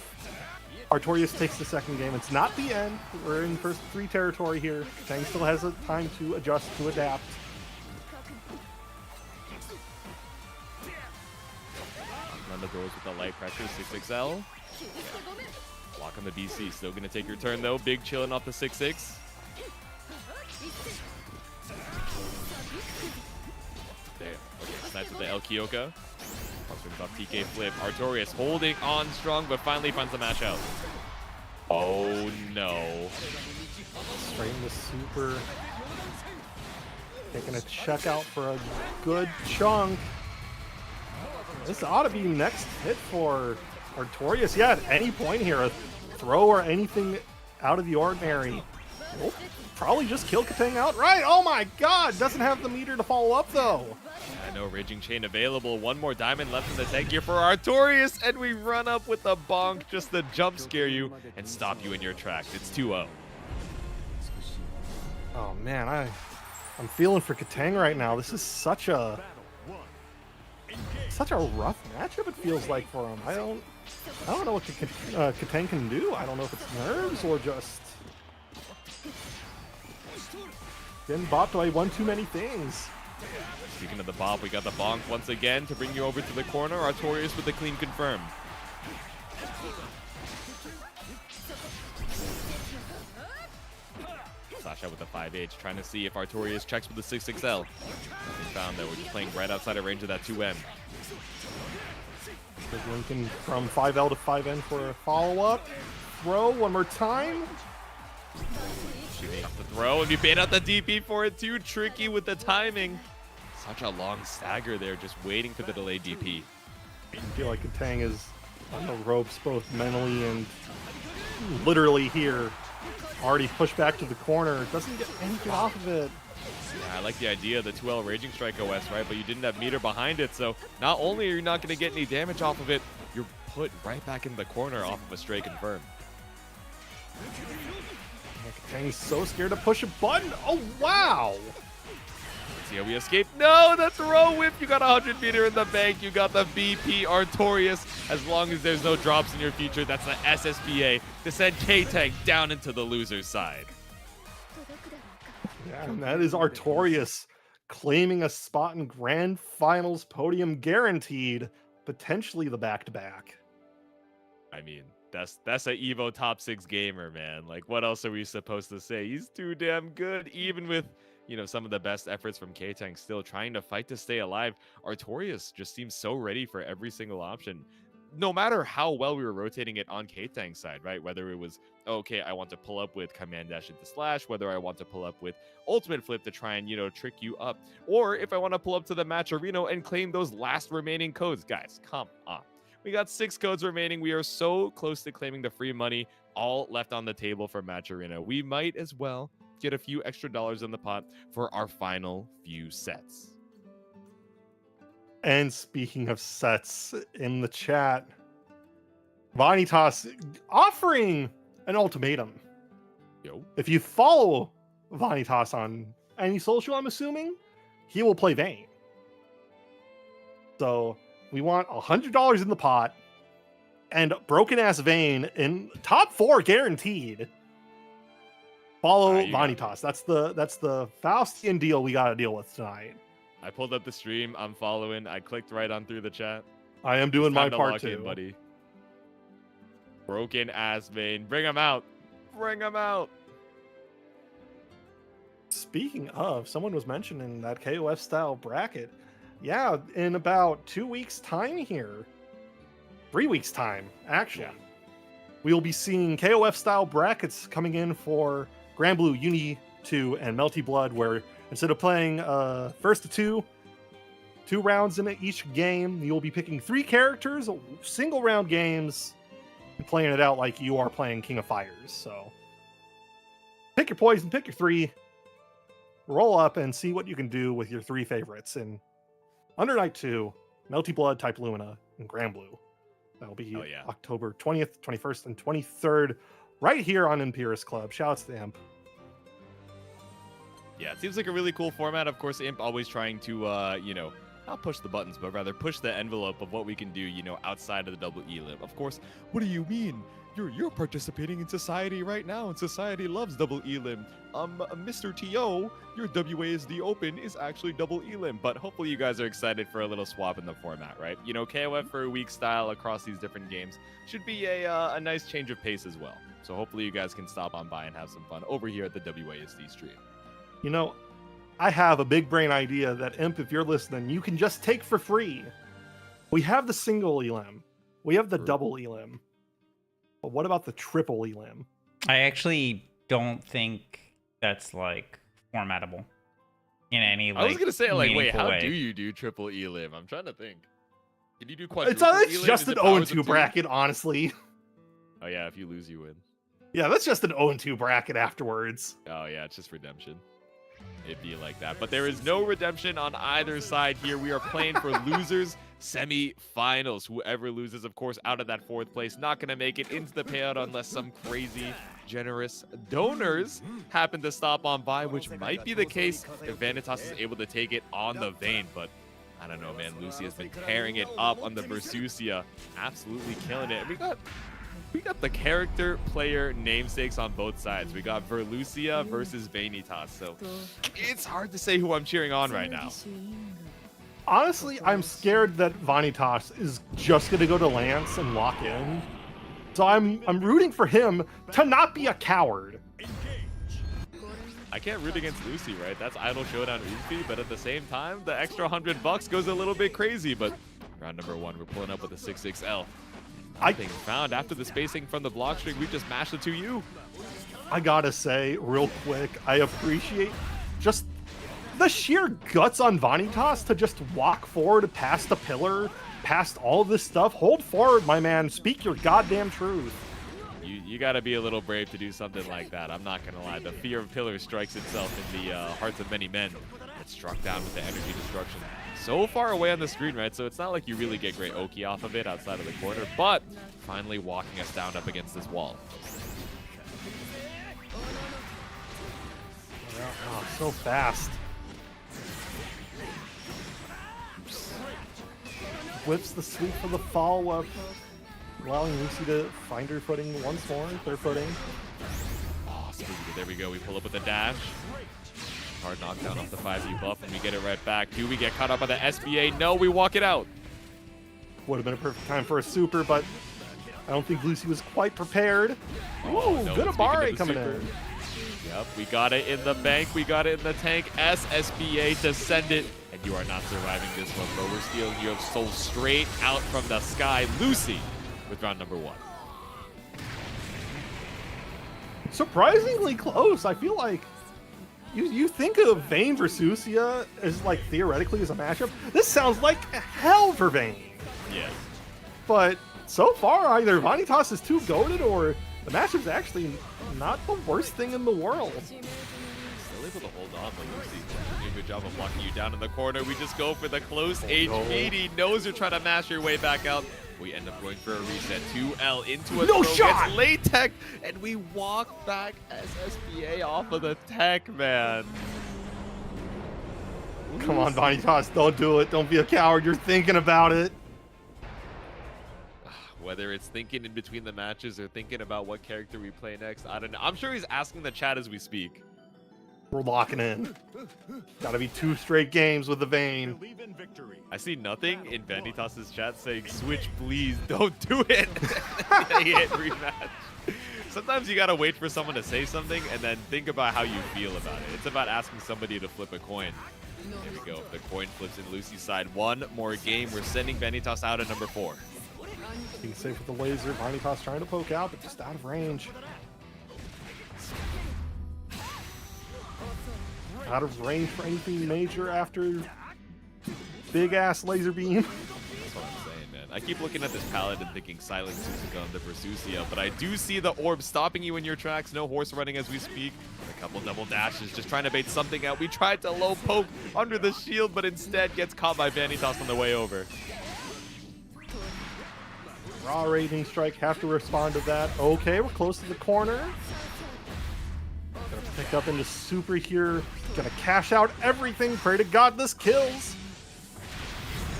Artorias takes the second game, it's not the end. We're in first 3 territory here. Ktang still has a time to adjust, to adapt. On the doors with the light pressure, 6XL. Block on the BC, still gonna take your turn though. Big chilling off the 6-6. There, okay, snipes with the El Kyoka. Swings off TK flip. Artorias holding on strong, but finally finds the match out. Oh no. Straighten the super. Taking a check out for a good chunk. This ought to be next hit for Artorias. Yeah, at any point here, a throw or anything out of the ordinary. We'll probably just kill Ktang outright. Oh my god, doesn't have the meter to follow up though. I know, Raging Chain available. One more diamond left in the tank here for Artorias, and we run up with a bonk just to jump scare you and stop you in your tracks. It's 2-0. Oh man, I'm feeling for Ktang right now. This is such a such a rough matchup it feels like for him. I don't know what Ktang can do. I don't know if it's nerves or just getting bopped by one too many things. Speaking of the bop, we got the bonk once again to bring you over to the corner. Artorias with the clean confirmed. Slash out with the 5H, trying to see if Artorias checks with the 6XL. Nothing found though. We're just playing right outside of range of that 2M. Lincoln from 5L to 5N for a follow-up. Throw one more time. Shooting off the throw, and we bait out the DP for it too. Tricky with the timing. Such a long stagger there, just waiting for the delayed DP. I feel like Ktang is on the ropes both mentally and literally here. Already pushed back to the corner. Doesn't get anything off of it. Yeah, I like the idea of the 2L Raging Strike OS, right? But you didn't have meter behind it, so not only are you not going to get any damage off of it, you're put right back in the corner off of a stray confirm. Ktang's so scared to push a button. Oh, wow. See how we escape? No, the throw whip. You got 100 meter in the bank. You got the BP Artorias. As long as there's no drops in your future, that's the SSBA to send Ktang down into the loser's side. Yeah, and that is Artorias claiming a spot in Grand Finals podium guaranteed. Potentially the back-to-back. I mean, that's a Evo top 6 gamer, man. Like, what else are we supposed to say? He's too damn good, even with, you know, some of the best efforts from Ktang still trying to fight to stay alive. Artorias just seems so ready for every single option. No matter how well we were rotating it on Ktang's side, right? Whether it was, okay, I want to pull up with command dash into slash, whether I want to pull up with ultimate flip to try and, you know, trick you up, or if I want to pull up to the match arena and claim those last remaining codes. Guys, come on. We got 6 codes remaining. We are so close to claiming the free money, all left on the table for match arena. We might as well get a few extra dollars in the pot for our final few sets. And speaking of sets in the chat, Vanitasz offering an ultimatum. Yo. If you follow Vanitasz on any social, I'm assuming, he will play Vane. So we want $100 in the pot and broken ass Vane in top 4 guaranteed. Follow Vanitasz. That's the Faustian deal we got to deal with tonight. I pulled up the stream. I'm following. I clicked right on through the chat. I am doing my part lock too, in, buddy. Broken ass Vane. Bring him out. Bring him out. Speaking of, someone was mentioning that KOF style bracket. Yeah, in about 2 weeks' time here. 3 weeks' time, actually. Yeah. We will be seeing KOF style brackets coming in for Granblue, Uni 2, and Melty Blood, where instead of playing first to two rounds in each game, you'll be picking 3 characters, single round games, and playing it out like you are playing King of Fighters. So pick your poison, pick your 3, roll up, and see what you can do with your 3 favorites. And Under Night 2, Melty Blood, Type Lumina, and Granblue. That'll be October 20th, 21st, and 23rd, right here on Imperius Club. Shouts to Imp. Yeah, it seems like a really cool format. Of course, Imp always trying to, you know, not push the buttons, but rather push the envelope of what we can do, you know, outside of the double elim. Of course, what do you mean? You're participating in society right now, and society loves double elim. Mr. T.O., your WASD Open is actually double elim, but hopefully you guys are excited for a little swap in the format, right? You know, KOF for a week style across these different games should be a nice change of pace as well. So hopefully you guys can stop on by and have some fun over here at the WASD stream. You know, I have a big brain idea that, Imp, if you're listening, you can just take for free. We have the single elim. We have the double elim. But what about the triple elim? I actually don't think that's like formatable in any like. I was gonna say, like, wait, how way. do you do triple elim? I'm trying to think. Can you do quadruple elim? It's just an 0-2 bracket, honestly. Oh yeah, if you lose, you win. Yeah, that's just an 0-2 bracket afterwards. Oh yeah, it's just redemption. It'd be like that. But there is no redemption on either side here. We are playing for losers semi-finals. Whoever loses, of course, out of that 4th place, not going to make it into the payout unless some crazy, generous donors happen to stop on by, which might be the case if Vanitasz is able to take it on the Vane. But I don't know, man. Lucy has been tearing it up on the Versusia. Absolutely killing it. And we got the character player namesakes on both sides. We got Versusia versus Vanitasz. So it's hard to say who I'm cheering on right now. Honestly, I'm scared that Vanitasz is just going to go to Lance and lock in. So I'm rooting for him to not be a coward. I can't root against Lucy, right? That's Idol Showdown Ufi, but at the same time, the extra $100 goes a little bit crazy. But round number 1, we're pulling up with a 6XL. Nothing found after the spacing from the block string. We just mashed the 2U. I gotta say, real quick, I appreciate just the sheer guts on Vanitasz to just walk forward past the pillar, past all of this stuff. Hold forward, my man. Speak your goddamn truth. You got to be a little brave to do something like that. I'm not going to lie. The fear of pillar strikes itself in the hearts of many men. It's struck down with the energy destruction. So far away on the screen, right? So it's not like you really get great Oki off of it outside of the corner, but finally walking us down up against this wall. Oh, so fast. Whips the sweep for the follow-up, allowing Lucy to find her footing once more, third footing. Oh, spooky. There we go. We pull up with a dash. Hard knockdown off the 5U buff, and we get it right back. Do we get caught up by the SBA? No, we walk it out. Would have been a perfect time for a super, but I don't think Lucy was quite prepared. Ooh, no, good speaking Abare of the coming super. in. Yep, we got it in the bank. We got it in the tank. SSBA to send it. And you are not surviving this one, bro. We're stealing you so straight out from the sky. Lucy with round number 1. Surprisingly close. I feel like you think of Vane Versusia as like theoretically as a matchup. This sounds like hell for Vane. Yeah. But so far, either Vanitasz is too goated or the matchup's actually not the worst thing in the world. Still able to hold on, but Lucy doing a good job of blocking you down in the corner. We just go for the close HP. He knows you're trying to mash your way back out. We end up going for a reset. 2L into a No throw, shot! gets late tech, and we walk back SSBA off of the tech, man. Come on, Vanitasz, don't do it. Don't be a coward. You're thinking about it. Whether it's thinking in between the matches or thinking about what character we play next, I don't know. I'm sure he's asking the chat as we speak. We're locking in. Gotta be 2 straight games with the Vane. Believe in victory. I see nothing in Vanitasz's chat saying, switch, please, don't do it. They hit rematch. Sometimes you gotta wait for someone to say something and then think about how you feel about it. It's about asking somebody to flip a coin. There we go. The coin flips in Lucy's side. One more game. We're sending Vanitasz out at number 4. Being safe with the laser. Vanitasz trying to poke out, but just out of range. Out of range for anything major after big ass laser beam. That's what I'm saying, man. I keep looking at this palette and thinking Silent Suzuka on the Versusia, but I do see the orb stopping you in your tracks. No horse running as we speak. A couple double dashes, just trying to bait something out. We tried to low poke under the shield, but instead gets caught by Vanitasz on the way over. Raw Raging Strike, have to respond to that. Okay, we're close to the corner. Gonna pick up into super here. Gonna cash out everything. Pray to God this kills.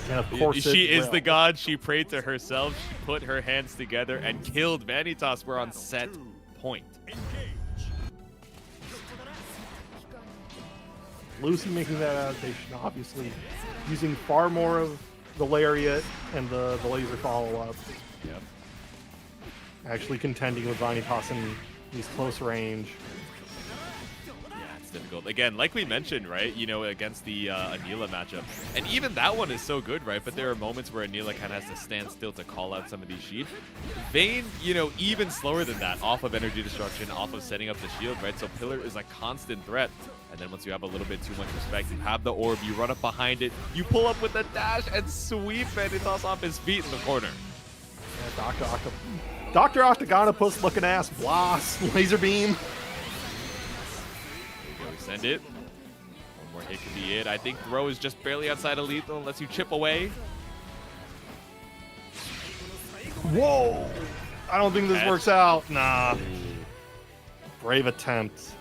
And of course She it is will. the god. She prayed to herself. She put her hands together and killed Vanitasz. We're on set point. Lucy making that adaptation, obviously. Using far more of the lariat and the laser follow-up. Yep. Actually contending with Vanitasz in these close range. Yeah, it's difficult. Again, like we mentioned, right? You know, against the Anila matchup. And even that one is so good, right? But there are moments where Anila kind of has to stand still to call out some of these sheets. Vane, you know, even slower than that, off of energy destruction, off of setting up the shield, right? So Pillar is a constant threat. And then once you have a little bit too much respect, you have the orb, you run up behind it, you pull up with the dash and sweep Vanitasz off his feet in the corner. Yeah, Dr. Octagonopus looking ass blast, laser beam. There we go, we send it. One more hit could be it. I think throw is just barely outside of lethal, lets you chip away. Whoa! I don't think this Edge. works out. Nah. Brave attempt.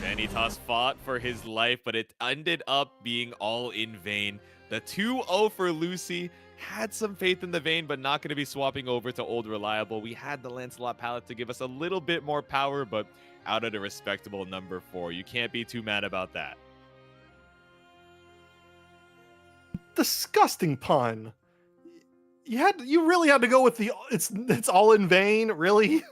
Vanitasz fought for his life, but it ended up being all in vain. The 2-0 for Lucy. Had some faith in the Vane, but not going to be swapping over to Old Reliable. We had the Lancelot palette to give us a little bit more power, but out at a respectable number 4. You can't be too mad about that. Disgusting pun. You really had to go with the it's all in vain, really?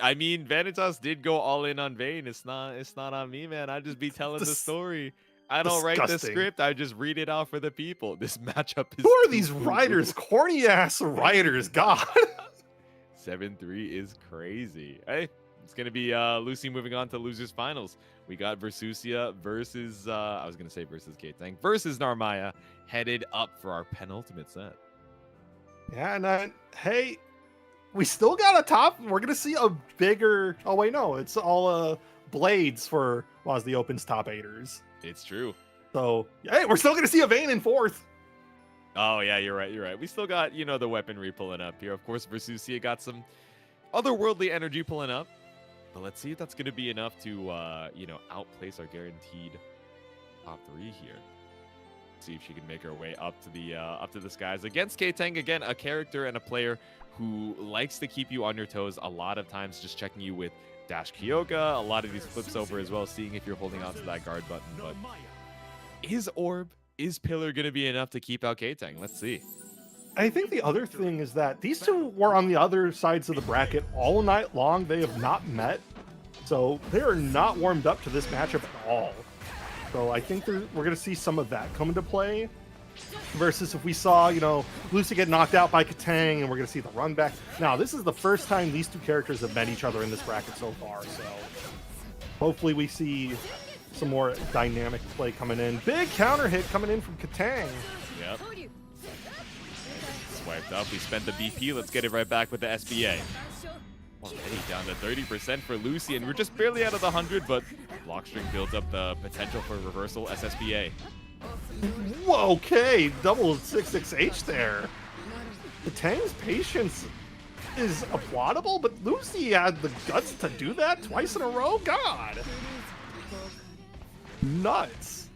I mean, Vanitasz did go all in on Vane. It's not on me, man. I just be telling the story. I don't write the script. I just read it out for the people. This matchup is. Who are these writers? Corny ass writers. God. 7-3 is crazy. Hey, it's gonna be Lucy moving on to losers finals. We got Versusia versus I was gonna say versus Ktang versus Narmaya headed up for our penultimate set. Yeah, and hey, we still got a top. We're gonna see a bigger. Oh wait, no, it's all blades for WASD Open's top 8ers. It's true. So hey, we're still gonna see a Vane in 4th. Oh yeah, you're right. We still got the weaponry pulling up here. Of course, Versusia got some otherworldly energy pulling up, but let's see if that's gonna be enough to outplace our guaranteed top 3 here. See if she can make her way up to the skies against Ktang. Again, a character and a player who likes to keep you on your toes. A lot of times, just checking you with Dash Kyoga. A lot of these flips over as well, seeing if you're holding on to that guard button. But is Orb, is Pillar going to be enough to keep out Ktang? Let's see. I think the other thing is that these two were on the other sides of the bracket all night long. They have not met, so they are not warmed up to this matchup at all. So I think we're going to see some of that come into play versus if we saw, Lucy get knocked out by Ktang and we're going to see the run back. Now, this is the first time these two characters have met each other in this bracket so far. So hopefully we see some more dynamic play coming in. Big counter hit coming in from Ktang. Yep. Swiped up. We spent the BP. Let's get it right back with the SBA. Already down to 30% for Lucy, and we're just barely out of the 100, but Blockstring builds up the potential for reversal SSBA. Whoa, okay, double 6-6H there. Ktang's patience is applaudable, but Lucy had the guts to do that twice in a row? God. Nuts.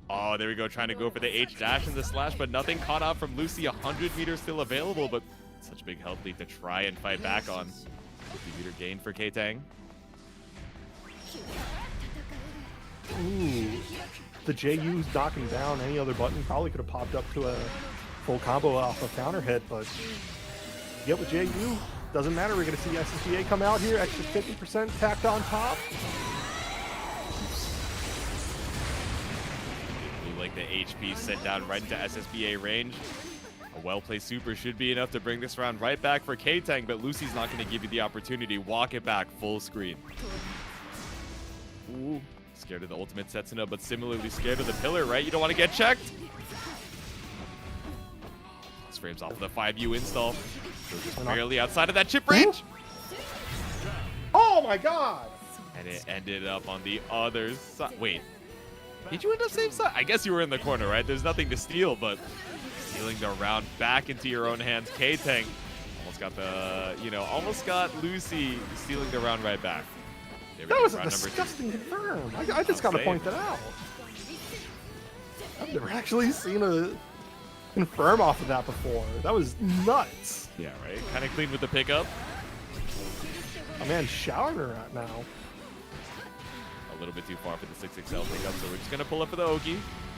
Oh, there we go, trying to go for the H dash and the slash, but nothing caught out from Lucy. 100 meters still available, but such big health lead to try and fight back on. 50-meter gain for Ktang. Ooh, the JU's knocking down any other button. Probably could have popped up to a full combo off a counter hit, but get with JU. Doesn't matter. We're going to see SSBA come out here. Extra 50% tacked on top. Like the HP set down right into SSBA range. A well-placed super should be enough to bring this round right back for Ktang, but Lucy's not going to give you the opportunity. Walk it back full screen. Ooh, scared of the ultimate Setsuna, but similarly scared of the pillar, right? You don't want to get checked. This frames off of the 5U install. So just barely outside of that chip range. Oh my god! And it ended up on the other side. Wait. Did you end up same side? I guess you were in the corner, right? There's nothing to steal, but stealing the round back into your own hands. Ktang almost got the, almost got Lucy stealing the round right back. That was a disgusting confirm. I just got to point that out. I've never actually seen a confirm off of that before. That was nuts. Yeah, right? Kind of clean with the pickup. Oh man, showering her out now. A little bit too far for the 6XL pickup, so we're just going to pull up for the Oki.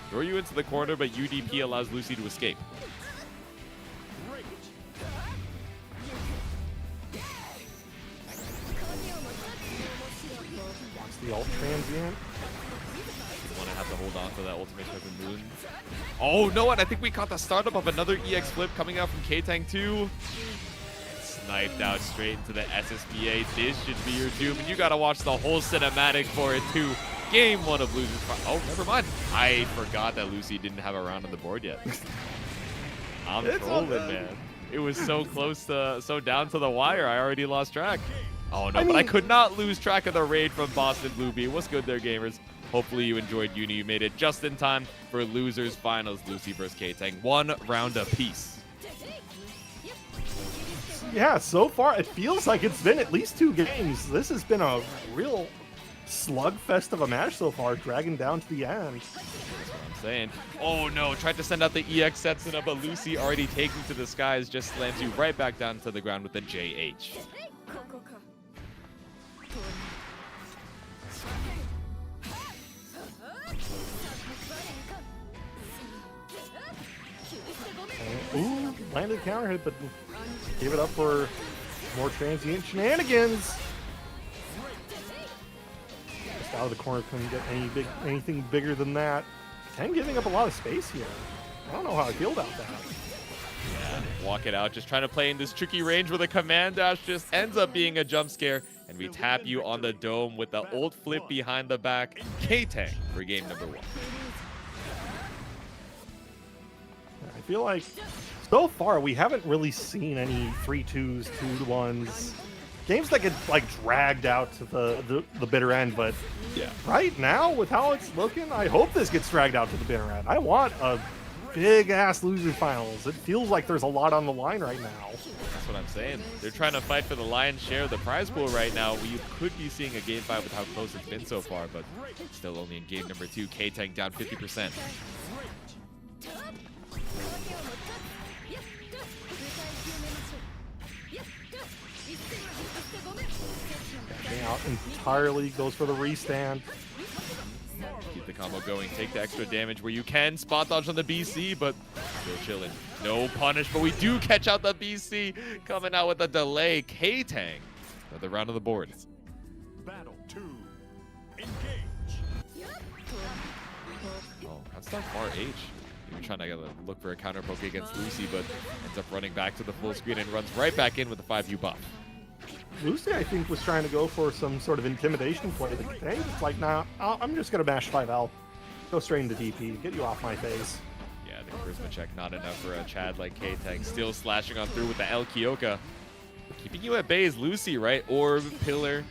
Throw you into the corner, but UDP allows Lucy to escape. Wants the ult transient. You want to have to hold on to that ultimate Crescent Moon. Oh, no, and I think we caught the startup of another EX flip coming out from Ktang too. Sniped out straight into the SSBA. This should be your doom, and you got to watch the whole cinematic for it too. Game 1 of Losers. Oh, never mind. I forgot that Lucy didn't have a round on the board yet. I'm trolling, man. It was so close to, so down to the wire. I already lost track. Oh no, but I could not lose track of the raid from Boston Bluebee. What's good there, gamers? Hopefully you enjoyed Uni. You made it just in time for Losers Finals. Lucy versus Ktang. 1 round apiece. Yeah, so far it feels like it's been at least 2 games. This has been a real slugfest of a match so far, dragging down to the end. That's what I'm saying. Oh no, tried to send out the EX Setsuna, but Lucy already taking to the skies just slams you right back down to the ground with the JH. Ooh, landed a counter hit, but gave it up for more transient shenanigans. Just out of the corner, couldn't get anything bigger than that. Ktang giving up a lot of space here. I don't know how I feel about that. Yeah, walk it out, just trying to play in this tricky range with a command dash, just ends up being a jump scare, and we tap you on the dome with the old flip behind the back. Ktang for game number 1. I feel like so far we haven't really seen any 3-2s, 2-1s, games that get like dragged out to the bitter end. But yeah, right now with how it's looking, I hope this gets dragged out to the bitter end. I want a big ass loser finals. It feels like there's a lot on the line right now. That's what I'm saying. They're trying to fight for the lion's share of the prize pool right now. We could be seeing a game 5 with how close it's been so far, but still only in game number 2. Ktang down 50%. Out entirely, goes for the restand. Keep the combo going, take the extra damage where you can. Spot dodge on the BC, but still chilling. No punish, but we do catch out the BC, coming out with a delay. Ktang, another round on the board. Battle 2. Engage. Oh, that's not far H. You're trying to look for a counter poke against Lucy, but ends up running back to the full screen and runs right back in with a 5U buff. Lucy, I think, was trying to go for some sort of intimidation play. The Ktang, it's like, nah, I'm just going to mash 5L. Go straight into DP. Get you off my face. Yeah, the charisma check not enough for a Chad like Ktang. Still slashing on through with the El Kyoka. Keeping you at bay is Lucy, right? Orb, pillar,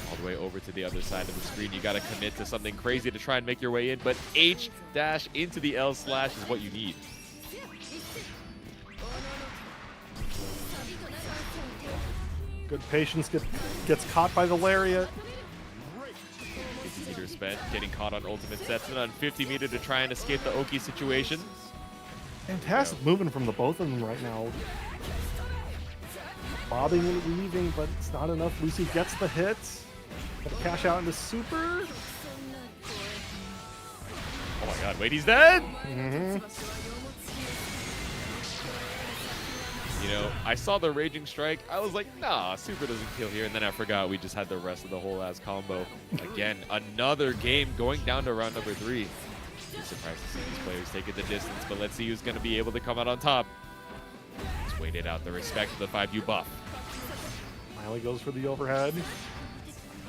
all the way over to the other side of the screen. You got to commit to something crazy to try and make your way in, but H dash into the L slash is what you need. Good patience gets caught by the lariat. 50 meters spent, getting caught on ultimate sets and on 50 meter to try and escape the Oki situation. Fantastic movement from the both of them right now. Bobbing and weaving, but it's not enough. Lucy gets the hits. Gonna cash out into super. Oh my god, wait, he's dead! You know, I saw the Raging Strike. I was like, nah, super doesn't kill here. And then I forgot we just had the rest of the whole ass combo. Again, another game going down to round number 3. Be surprised to see these players take it the distance, but let's see who's going to be able to come out on top. Just wait it out. The respect of the 5U buff. Finally goes for the overhead.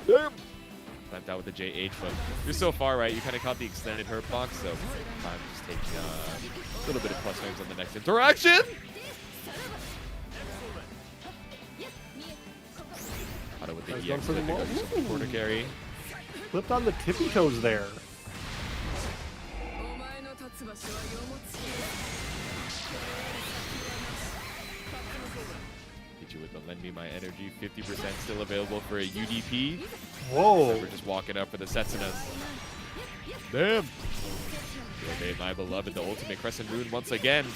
Clamped out with the JH, but you're so far, right? You kind of caught the extended hurt box, so time just taking a little bit of plus frames on the next interaction. With the EX flip to go do some quarter carry. Flipped on the tippy toes there. Hit you with the Lend Me My Energy. 50% still available for a UDP. Whoa. So we're just walking up for the Setsunas. Damn. Okay, my beloved, the ultimate Crescent Moon once again.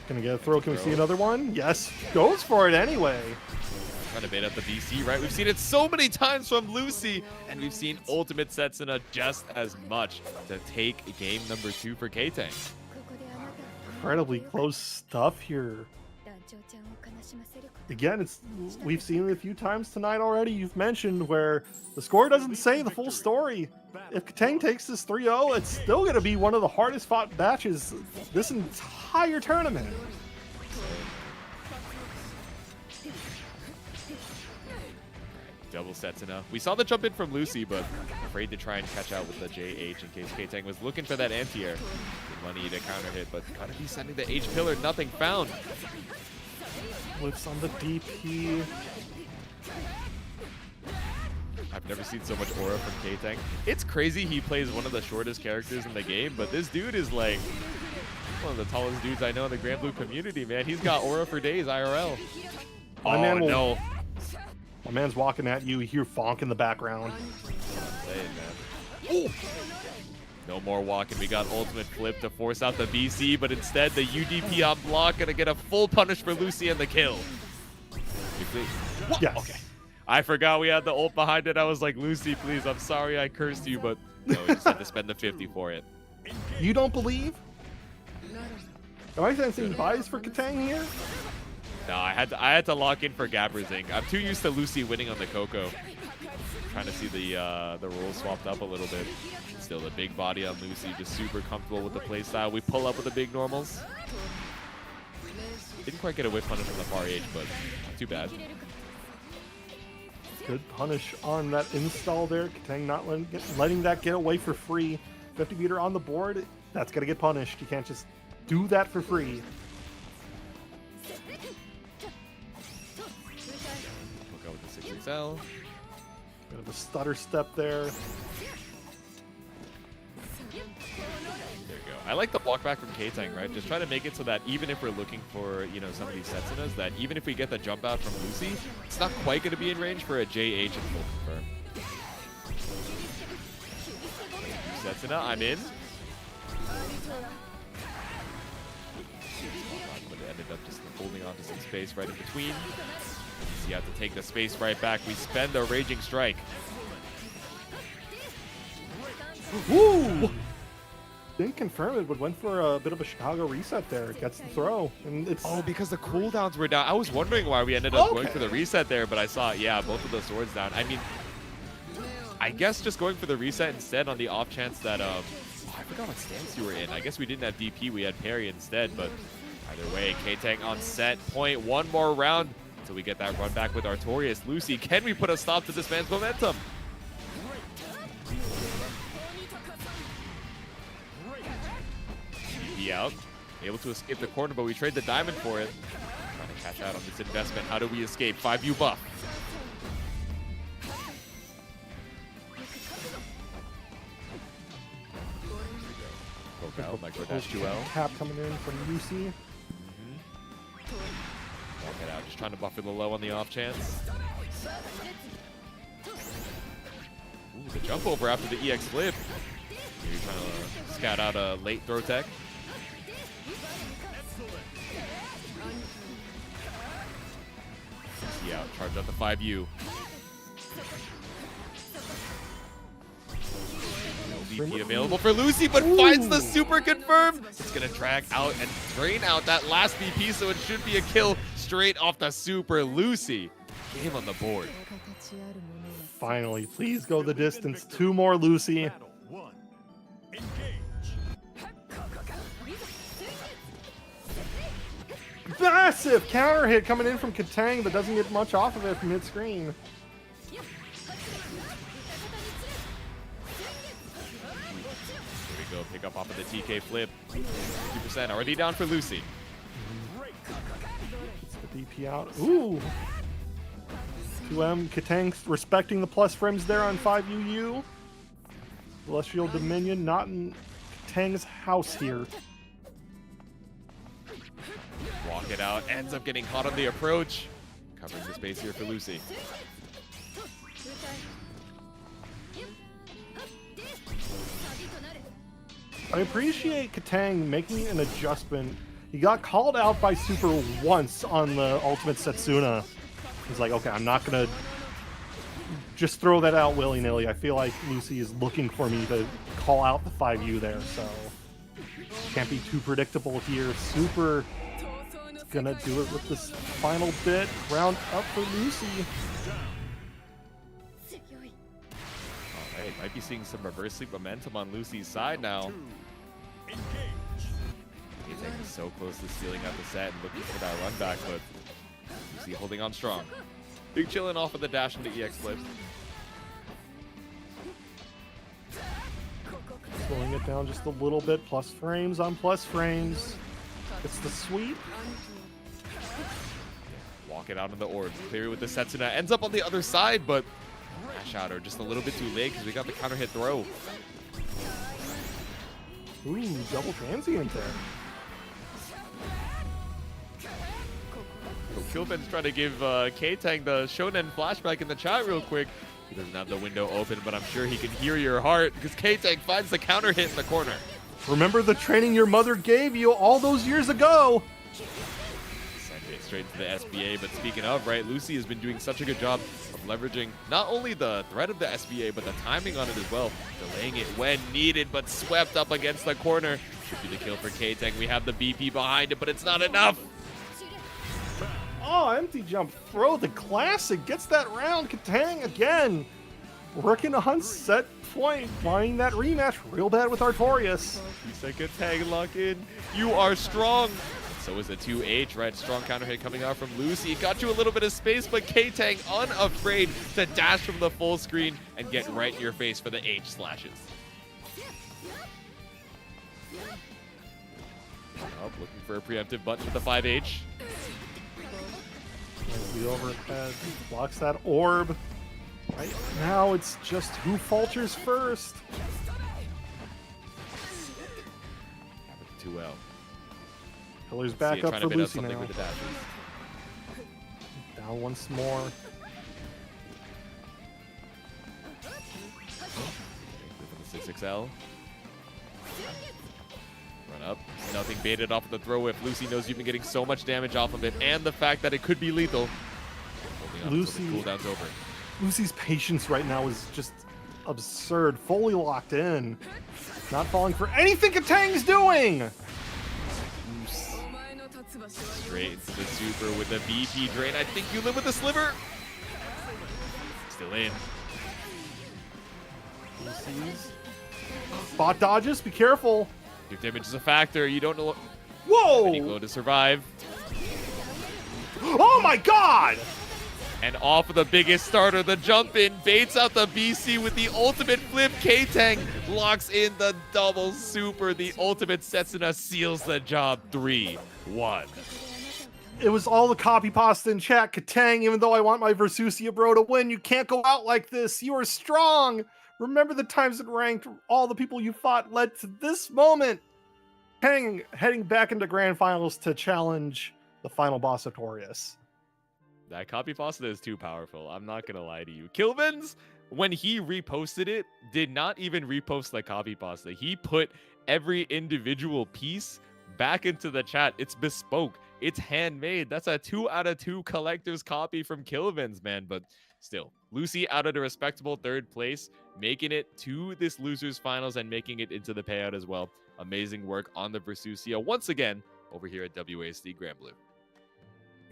Gonna get a throw. Can we see another one? Yes. Goes for it anyway. Trying to bait up the BC, right? We've seen it so many times from Lucy, and we've seen ultimate Setsuna just as much to take game number 2 for Ktang. Incredibly close stuff here. Again, we've seen it a few times tonight already. You've mentioned where the score doesn't say the full story. If Ktang takes this 3-0, it's still going to be one of the hardest fought matches this entire tournament. Double Setsuna. We saw the jump in from Lucy, but afraid to try and catch out with the JH in case Ktang was looking for that anti-air. Good money to counter hit, but gotta be sending the H pillar. Nothing found. Flips on the DP. I've never seen so much aura from Ktang. It's crazy he plays one of the shortest characters in the game, but this dude is like one of the tallest dudes I know in the Granblue community, man. He's got aura for days, IRL. Oh, no. My My man's walking at you. You hear Fonk in the background. Saying, man. No more walking. We got ultimate flip to force out the BC, but instead the UDP on block gonna get a full punish for Lucy and the kill. Yes. Okay. I forgot we had the ult behind it. I was like, Lucy, please, I'm sorry I cursed you, but no, we just had to spend the 50 for it. You don't believe? Am I sensing buys for Ktang here? No, I had to lock in for Gabbrzing. I'm too used to Lucy winning on the Coco. Trying to see the roles swapped up a little bit. Still a big body on Lucy, just super comfortable with the playstyle. We pull up with the big normals. Didn't quite get a whiff punish from the far H, but not too bad. Good punish on that install there. Ktang not letting that get away for free. 50 meter on the board. That's going to get punished. You can't just do that for free. We'll go with the 6XL. Bit of a stutter step there. There you go. I like the block back from Ktang, right? Just try to make it so that even if we're looking for, you know, some of these Setsunas, that even if we get the jump out from Lucy, it's not quite going to be in range for a JH and full confirm. Setsuna, I'm in. But it ended up just holding on to some space right in between. So you have to take the space right back. We spend a Raging Strike. Woo! Didn't confirm it, but went for a bit of a Chicago reset there. Gets the throw. And it's Because the cooldowns were down. I was wondering why we ended up going for the reset there, but I saw, yeah, both of the swords down. I mean, I guess just going for the reset instead on the off chance that, I forgot what stance you were in. I guess we didn't have DP, we had Perry instead, but either way, Ktang on set point. One more round until we get that run back with Artorias. Lucy, can we put a stop to this man's momentum? DP out, able to escape the corner, but we trade the diamond for it. Trying to cash out on this investment. How do we escape? 5U buff. Micro dash 2L. Cap coming in from Lucy. Walk it out, just trying to buffer the low on the off chance. Ooh, the jump over after the EX flip. You're trying to scout out a late throw tech. CC out, charge out the 5U. VP available for Lucy, but finds the super confirm. It's gonna drag out and drain out that last VP, so it should be a kill straight off the super. Lucy, game on the board. Finally, please go the distance. 2 more Lucy. Battle 1. Engage. Massive counter hit coming in from Ktang, but doesn't get much off of it from mid-screen. Go pick up off of the TK flip. 2% already down for Lucy. Gets the DP out. Ooh. 2M. Ktang respecting the plus frames there on 5UU. Celestial Dominion not in Ktang's house here. Walk it out. Ends up getting caught on the approach. Covering the space here for Lucy. I appreciate Ktang making an adjustment. He got called out by Super once on the ultimate Setsuna. He's like, okay, I'm not going to just throw that out willy-nilly. I feel like Lucy is looking for me to call out the 5U there, so can't be too predictable here. Super is going to do it with this final bit. Round up for Lucy. Alright, might be seeing some reverse sleep momentum on Lucy's side now. Ktang is so close to stealing out the set and looking for that run back, but Lucy holding on strong. Big chillin' off of the dash into EX flip. Slowing it down just a little bit. Plus frames on plus frames. It's the sweep. Walk it out on the orb. Clear with the Setsuna. Ends up on the other side, but dash out or just a little bit too late because we got the counter hit throw. Ooh, double transient there. So Kilben's trying to give Ktang the Shonen flashback in the chat real quick. He doesn't have the window open, but I'm sure he can hear your heart because Ktang finds the counter hit in the corner. Remember the training your mother gave you all those years ago? Send it straight to the SBA, but speaking of, right, Lucy has been doing such a good job of leveraging not only the threat of the SBA, but the timing on it as well, delaying it when needed, but swept up against the corner. Should be the kill for Ktang. We have the BP behind it, but it's not enough. Oh, empty jump throw, the classic, gets that round. Ktang again, working on set point, wanting that rematch real bad with Artorias. You said Ktang lock in. You are strong. So is the 2H, right? Strong counter hit coming out from Lucy. Got you a little bit of space, but Ktang unafraid to dash from the full screen and get right in your face for the H slashes. Oh, looking for a preemptive button with the 5H. The overhead blocks that orb. Right now, it's just who falters first. 2L. Pillar's back up for Lucy now. With the dashes. Down once more. For the 6XL. Run up. Nothing baited off of the throw whip. Lucy knows you've been getting so much damage off of it, and the fact that it could be lethal. Lucy, cooldown's over. Lucy's patience right now is just absurd. Fully locked in. Not falling for anything Ktang's doing! Straight into the super with the BP drain. I think you live with the sliver. Still in. Lucy's spot dodges, be careful. Your damage is a factor. You don't know. Whoa! Glow to survive. Oh my god! And off of the biggest starter, the jump in, baits out the BC with the ultimate flip. Ktang locks in the double super. The ultimate Setsuna seals the job. 3-1. It was all the copy pasta in chat. Ktang, even though I want my Versusia bro to win, you can't go out like this. You are strong. Remember the times it ranked, all the people you fought led to this moment. Ktang heading back into grand finals to challenge the final boss, Artorias. That copy pasta is too powerful. I'm not going to lie to you. Kilvins, when he reposted it, did not even repost the copy pasta. He put every individual piece back into the chat. It's bespoke. It's handmade. That's a 2 out of 2 collector's copy from Kilvins, man. But still, Lucy out of the respectable 3rd place, making it to this losers finals and making it into the payout as well. Amazing work on the Versusia once again over here at WASD Granblue.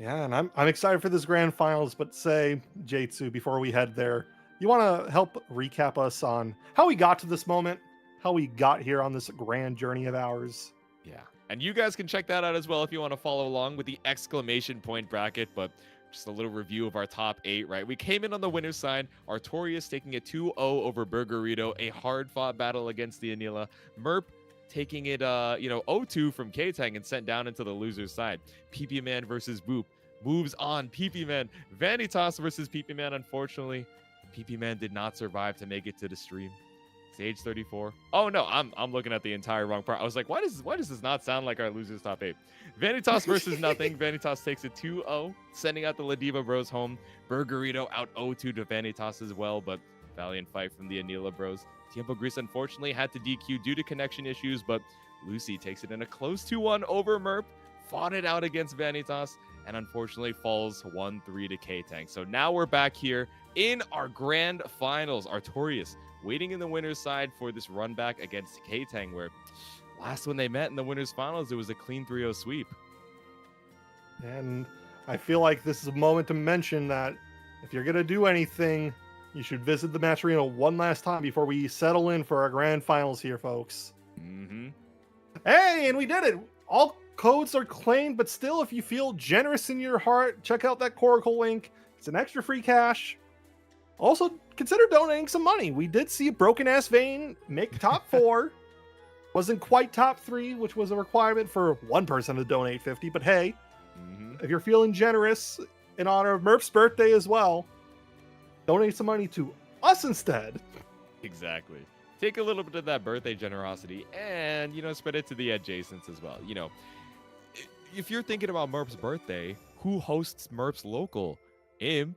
Yeah, and I'm excited for this grand finals, but say, Jaytsu, before we head there, you want to help recap us on how we got to this moment, how we got here on this grand journey of ours? Yeah, and you guys can check that out as well if you want to follow along with the exclamation point bracket, but just a little review of our top 8, right? We came in on the winner's side. Artorias taking it 2-0 over Burgerito, a hard-fought battle against the Anila. Merp taking it, 0-2 from Ktang and sent down into the loser's side. PP Man versus Boop moves on. PP Man, Vanitasz versus PP Man. Unfortunately, PP Man did not survive to make it to the stream. Stage 34. Oh no, I'm looking at the entire wrong part. I was like, why does this not sound like our losers top 8? Vanitasz versus nothing. Vanitasz takes it 2-0, sending out the Ladvia bros home. Burgerito out 0-2 to Vanitasz as well, but valiant fight from the Anila bros. TiempoGris unfortunately had to DQ due to connection issues, but Lucy takes it in a close 2-1 over Merp, fought it out against Vanitasz, and unfortunately falls 1-3 to Ktang. So now we're back here in our grand finals. Artorias waiting in the winner's side for this run back against Ktang, where last when they met in the winner's finals, it was a clean 3-0 sweep. And I feel like this is a moment to mention that if you're going to do anything, you should visit the match arena one last time before we settle in for our grand finals here, folks. Mm-hmm. Hey, and we did it! All codes are claimed, but still, if you feel generous in your heart, check out that Coracle link. It's an extra free cash. Also, consider donating some money. We did see a broken-ass Vane make top 4. Wasn't quite top 3, which was a requirement for one person to donate 50, but hey, if you're feeling generous in honor of Merp's birthday as well, donate some money to us instead. Exactly. Take a little bit of that birthday generosity and, spread it to the adjacents as well. If you're thinking about Merp's birthday, Who hosts Merp's local? Imp.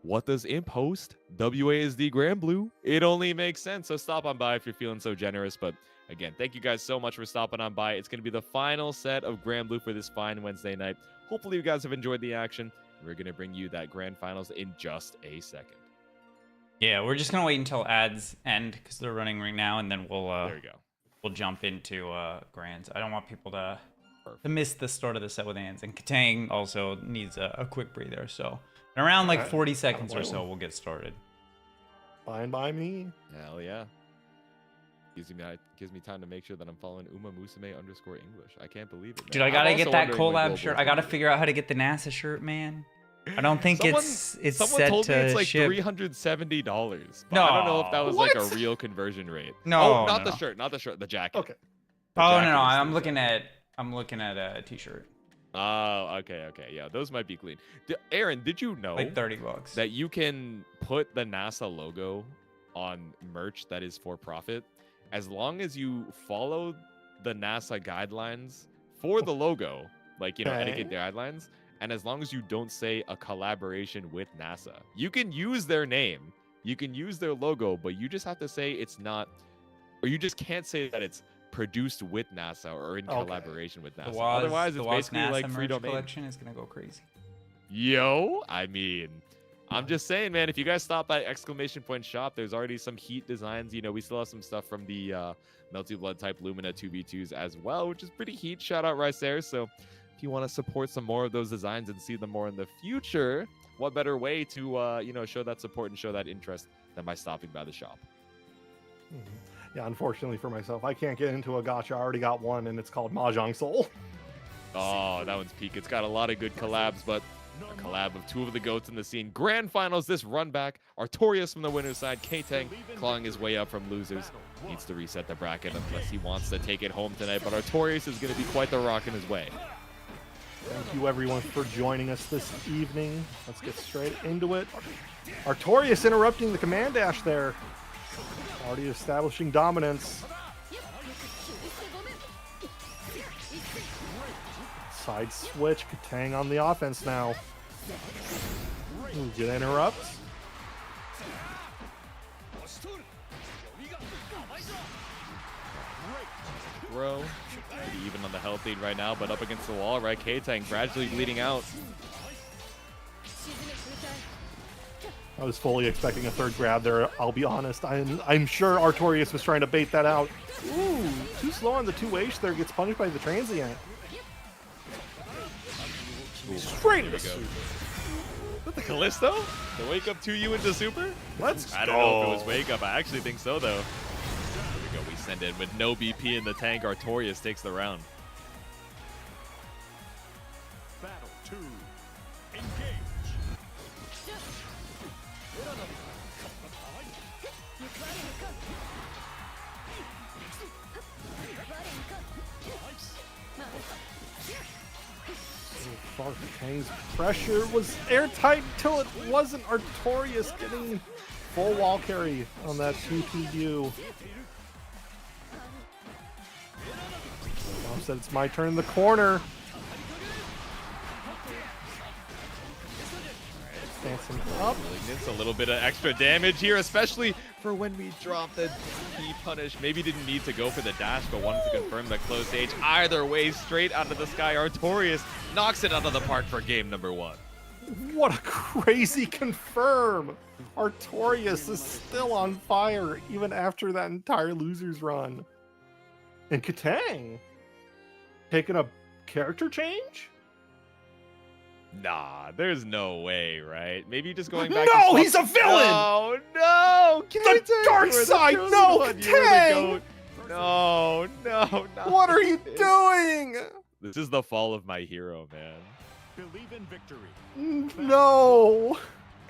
What does Imp host? WASD Granblue. It only makes sense. So stop on by if you're feeling so generous. But again, thank you guys so much for stopping on by. It's going to be the final set of Granblue for this fine Wednesday night. Hopefully you guys have enjoyed the action. We're going to bring you that grand finals in just a second. Yeah, we're just gonna wait until ads end because they're running right now, and then we'll There you go. we'll jump into grands. I don't want people to miss the start of the set with Ans, and Ktang also needs a quick breather. So in around like 40 seconds or so, we'll get started. Fine by me. Hell yeah. Gives me time to make sure that I'm following Uma Musume _English. I can't believe it, man. Dude, I I'm gotta also get that wondering when collab Global shirt. is I gotta gonna figure out how to get the NASA shirt, man. I don't think it's Someone set told to me it's like ship. $370. But I don't know if that was like a What? real conversion rate. No, oh, not no. the shirt, not the shirt, the jacket. Okay. The Oh jacket no, is I'm the looking jacket. at a t-shirt. Oh, okay. Yeah, those might be clean. Aaron, did you know Like $30. that you can put the NASA logo on merch that is for profit as long as you follow the NASA guidelines for the logo, like, you know, etiquette guidelines, and as long as you don't say a collaboration with NASA. You can use their name, you can use their logo, but you just have to say it's not, or you just can't say that it's produced with NASA or in collaboration with NASA. Otherwise, it's basically NASA like free merch domain. collection is gonna go crazy. Yo, I mean, I'm just saying, man, if you guys stop by ! Shop, there's already some heat designs. You know, we still have some stuff from the Melty Blood type Lumina 2v2s as well, which is pretty heat. Shout out right there. So if you want to support some more of those designs and see them more in the future, what better way to, you know, show that support and show that interest than by stopping by the shop? Yeah, unfortunately for myself, I can't get into a gacha. I already got one, and it's called Mahjong Soul. Oh, that one's peak. It's got a lot of good collabs, but a collab of two of the GOATs in the scene. Grand finals, this run back. Artorias from the winner's side. Ktang clawing his way up from losers. Needs to reset the bracket unless he wants to take it home tonight, but Artorias is going to be quite the rock in his way. Thank you, everyone, for joining us this evening. Let's get straight into it. Artorias interrupting the command dash there. Already establishing dominance. Side switch. Ktang on the offense now. Ooh, good interrupt. Bro, maybe even on the health lead right now, but up against the wall, right? Ktang gradually bleeding out. I was fully expecting a third grab there, I'll be honest. I'm sure Artorias was trying to bait that out. Ooh, too slow on the 2H there, gets punished by the transient. Straight into super. Is that the Callisto? The wake up 2U into super? Let's I don't know if it was wake up. I actually think so, though. Here we go. We send in with no BP in the tank. Artorias takes the round. Battle 2. Engage. Ktang's pressure was airtight till it wasn't. Artorias getting full wall carry on that 2PU. Bob said it's my turn in the corner. Dancing up. Malignance, a little bit of extra damage here, especially for when we dropped the P punish. Maybe didn't need to go for the dash, but wanted to confirm the close stage. Either way, straight out of the sky, Artorias knocks it out of the park for game number 1. What a crazy confirm. Artorias is still on fire even after that entire losers run. And Ktang taking a character change? Nah, there's no way, right? Maybe just going back. No, to he's a villain! No, no! The dark side! No, Ktang! No, no, not What are you this. doing? This is the fall of my hero, man. Believe in victory. No.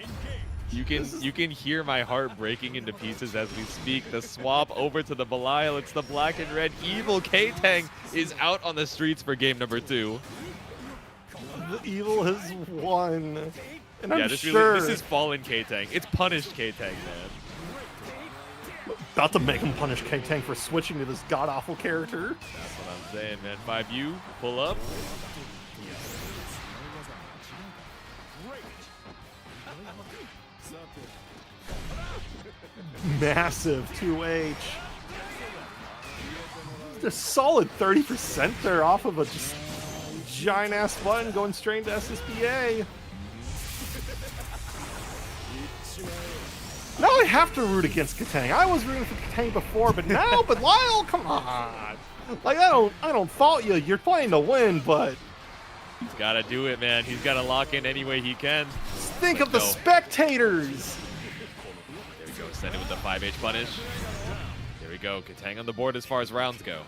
Engage. You can hear my heart breaking into pieces as we speak. The swap over to the Belial. It's the black and red evil. Ktang is out on the streets for game number 2. The evil has won. And Yeah, I'm this sure this is fallen Ktang. It's punished Ktang, man. about to make him punish Ktang for switching to this god-awful character. That's what I'm saying, man. 5U, pull up. Massive 2H. A solid 30% there off of a just giant ass button going straight to SSBA. Now I have to root against Ktang. I was rooting for Ktang before, but now, but Lyle, come on. Like I don't fault you. You're playing to win, but He's got to do it, man. He's got to lock in any way he can. think of the spectators. There we go. Send it with the 5H punish. There we go. Ktang on the board as far as rounds go.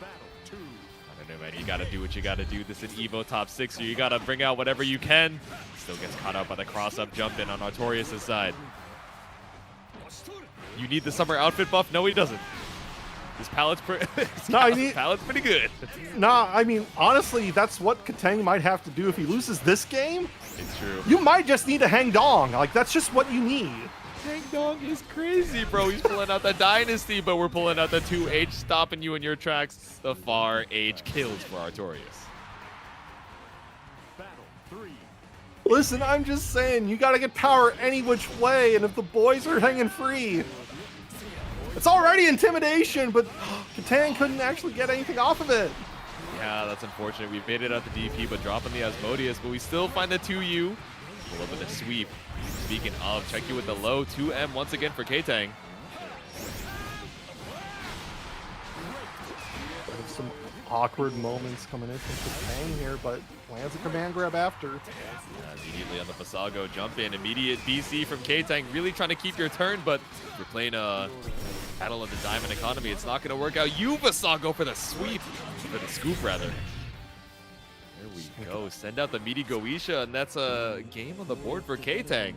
I don't know, man. You got to do what you got to do. This is an Evo top 6, so you got to bring out whatever you can. Still gets caught up by the cross-up jump in on Artorias' side. You need the summer outfit buff? No, he doesn't. His palette's palette's pretty good. Nah, I mean, honestly, that's what Ktang might have to do if he loses this game. It's true. You might just need to hang dong. Like, that's just what you need. Hang Dong is crazy, bro. He's pulling out the Dynasty, but we're pulling out the 2H, stopping you in your tracks. The far H kills for Artorias. Listen, I'm just saying, you gotta get power any which way, and if the boys are hanging free, it's already intimidation, but Ktang couldn't actually get anything off of it. Yeah, that's unfortunate. We've made it out the DP, but dropping the Asmodeus, but we still find the 2U. A little bit of sweep. Speaking of, check you with the low 2M once again for Ktang. Some awkward moments coming in from Ktang here, but lands a command grab after. Immediately on the Fasago jump in. Immediate BC from Ktang. Really trying to keep your turn, but if you're playing a Battle of the Diamond Economy, it's not going to work out. You, Fasago, for the sweep. For the scoop, rather. There we go. Send out the meaty Goisha, and that's a game on the board for Ktang.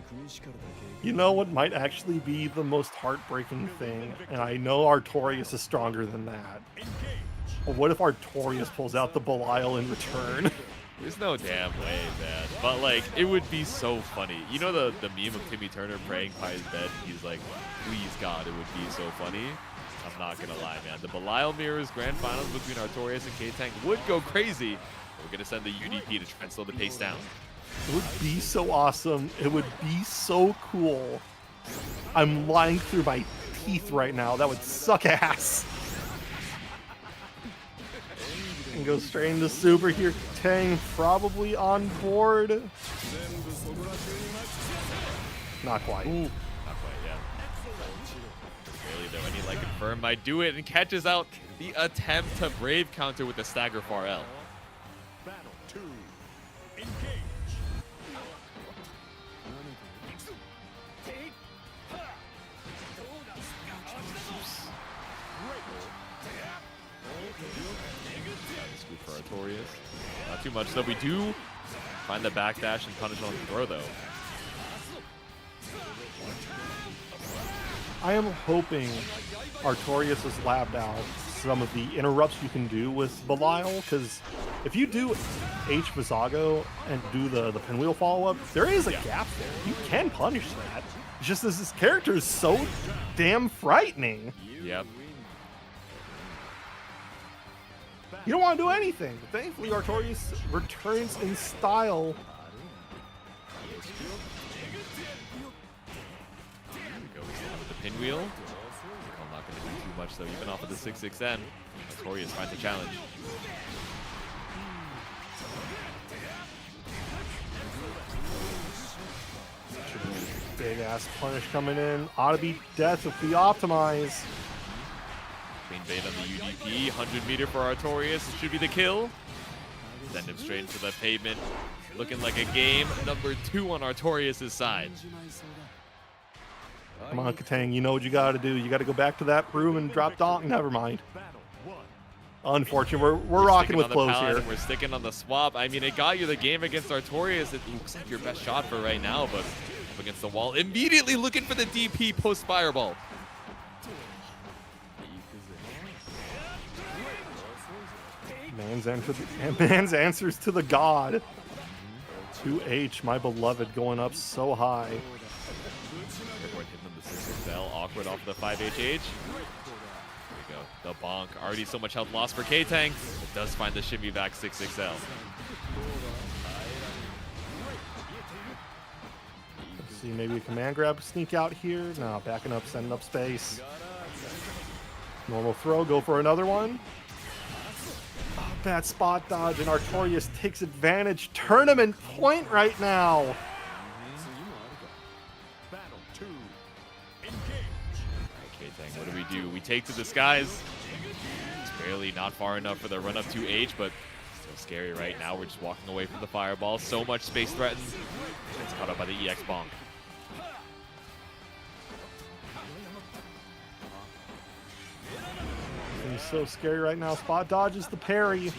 You know what might actually be the most heartbreaking thing? And I know Artorias is stronger than that. But what if Artorias pulls out the Belial in return? There's no damn way, man. But, like, it would be so funny. You know the meme of Timmy Turner praying by his bed? He's like, please, God, it would be so funny. I'm not going to lie, man. The Belial Mirrors Grand Finals between Artorias and Ktang would go crazy. We're going to send the UDP to try and slow the pace down. It would be so awesome. It would be so cool. I'm lying through my teeth right now. That would suck ass. And go straight into super here. Ktang probably on board. Not quite. Ooh. Not quite, yeah. Barely though. Any like confirm might do it and catches out the attempt to brave counter with the stagger far L. Battle 2. Engage. Scoop for Artorias. Not too much though. We do find the backdash and punish on the throw though. I am hoping Artorias has labbed out some of the interrupts you can do with Belial, because if you do H Visago and do the pinwheel follow-up, there is a gap there. You can punish that. It's just this character is so damn frightening. Yep. You don't want to do anything. But thankfully, Artorias returns in style. Go with the pinwheel. I'm not going to do too much though, even off of the 6-6N. Artorias finds the challenge. Big ass punish coming in. Ought to be death if we optimize. Clean bait on the UDP. 100-meter for Artorias. It should be the kill. Send him straight into the pavement. Looking like a game number 2 on Artorias' side. Come on, Ktang, you know what you got to do. You got to go back to that room and drop donk. Never mind. Unfortunate. We're rocking with close here. We're sticking on the swap. I mean, it got you the game against Artorias. It looks like your best shot for right now, but up against the wall. Immediately looking for the DP post Fireball. Man's answers to the god. 2H, my beloved, going up so high. Everyone hitting them the 6XL. Awkward off the 5HH. There we go. The bonk. Already so much health lost for Ktang. It does find the shimmy back 6XL. See maybe a command grab sneak out here. No, backing up, sending up space. Normal throw, go for another one. Oh, bad spot dodge, and Artorias takes advantage. Tournament point right now. Battle 2. Engage. Okay, Ktang, what do? We take to the skies. It's barely not far enough for the run up 2H, but still scary right now. We're just walking away from the fireball. So much space threatened. It's caught up by the EX bonk. He's so scary right now. Spot dodges the parry.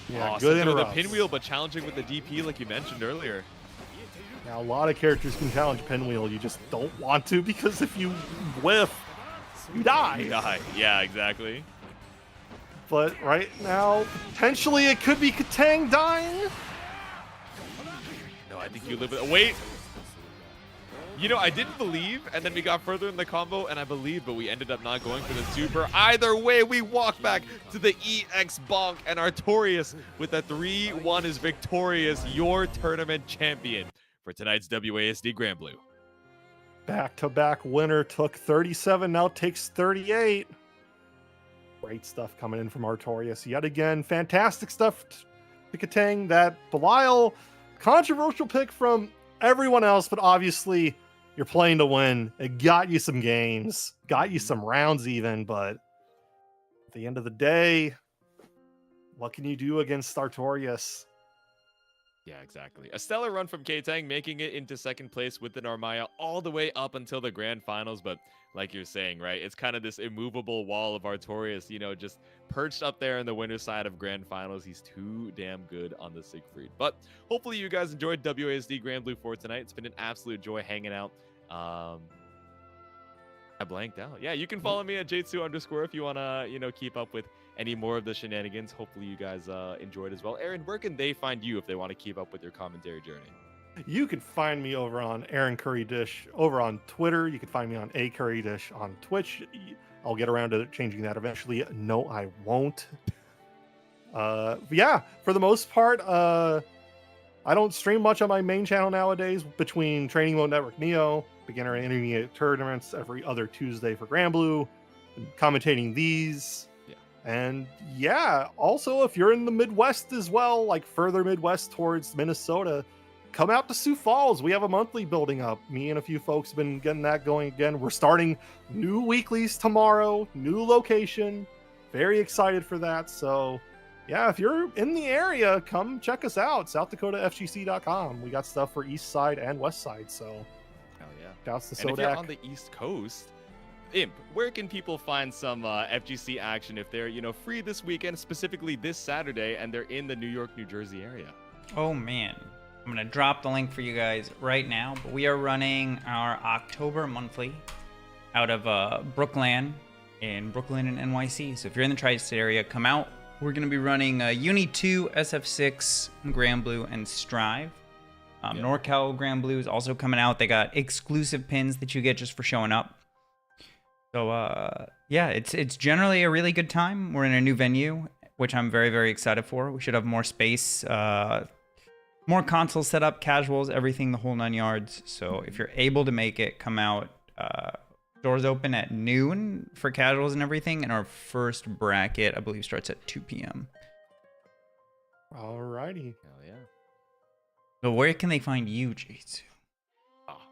Yeah, good into the interrupts. pinwheel, but challenging with the DP like you mentioned earlier. Now, a lot of characters can challenge pinwheel. You just don't want to because if you whiff, you die. Yeah, exactly. But right now, potentially it could be Ktang dying. No, I think you live with. Wait. You know, I didn't believe, and then we got further in the combo, and I believed, but we ended up not going for the super. Either way, we walk back to the EX bonk, and Artorias with a 3-1 is victorious, your tournament champion for tonight's WASD Granblue. Back-to-back winner took 37, now takes 38. Great stuff coming in from Artorias. Yet again, fantastic stuff to Ktang. That Belial, controversial pick from everyone else, but obviously you're playing to win. It got you some games, got you some rounds even, but at the end of the day, what can you do against Artorias? Yeah, exactly. A stellar run from Ktang, making it into second place with the Narmaya all the way up until the grand finals. But like you're saying, right, it's kind of this immovable wall of Artorias, you know, just perched up there in the winner's side of grand finals. He's too damn good on the Siegfried. But hopefully you guys enjoyed WASD Granblue for tonight. It's been an absolute joy hanging out. I blanked out. Yeah, you can follow me at Jaytsu_ if you want to, you know, keep up with any more of the shenanigans. Hopefully you guys enjoyed as well. Aaron, where can they find you if they want to keep up with your commentary journey? You can find me over on Aaron Curry Dish over on Twitter. You can find me on A Curry Dish on Twitch. I'll get around to changing that eventually. No, I won't. Yeah, for the most part, I don't stream much on my main channel nowadays between Training Mode Network Neo, beginner and intermediate tournaments every other Tuesday for Granblue, commentating these. And yeah, also if you're in the Midwest as well, like further Midwest towards Minnesota, come out to Sioux Falls. We have a monthly building up. Me and a few folks have been getting that going again. We're starting new weeklies tomorrow, new location. Very excited for that. So yeah, if you're in the area, come check us out. SouthDakotaFGC.com. We got stuff for East Side and West Side. So hell yeah. Shouts to And if you're Sodak. on the East Coast, Imp, where can people find some FGC action if they're, you know, free this weekend, specifically this Saturday, and they're in the New York, New Jersey area? Oh man, I'm gonna drop the link for you guys right now, but we are running our October monthly out of Brooklyn and NYC. So if you're in the tri-state area, come out. We're gonna be running Uni 2, SF6, Granblue, and Strive. NorCal Granblue is also coming out. They got exclusive pins that you get just for showing up. So yeah, it's generally a really good time. We're in a new venue, which I'm very, very excited for. We should have more space, more consoles set up, casuals, everything, the whole 9 yards. So if you're able to make it, come out. Doors open at noon for casuals and everything, and our first bracket, I believe, starts at 2 p.m. Alrighty. Hell yeah. So where can they find you, Jaytsu?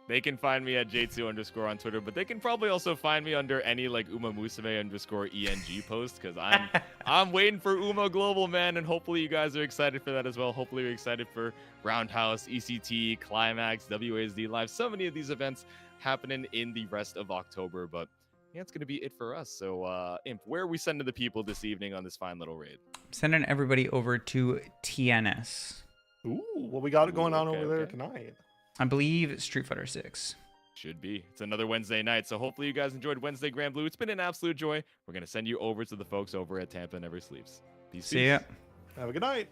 They can find me at Jaytsu_ on Twitter, but they can probably also find me under any like UmaMusume_ENG post, because I'm waiting for Uma Global, man, and hopefully you guys are excited for that as well. Hopefully you're excited for Roundhouse, ECT, Climax, WASD Live, so many of these events happening in the rest of October, but yeah, it's gonna be it for us. So Imp, where are we sending the people this evening on this fine little raid? I'm sending everybody over to TNS. Ooh, what we got going on okay, over there okay. tonight? I believe Street Fighter 6. Should be. It's another Wednesday night, so hopefully you guys enjoyed Wednesday Granblue. It's been an absolute joy. We're going to send you over to the folks over at Tampa Never Sleeps. Peace. See ya. Have a good night.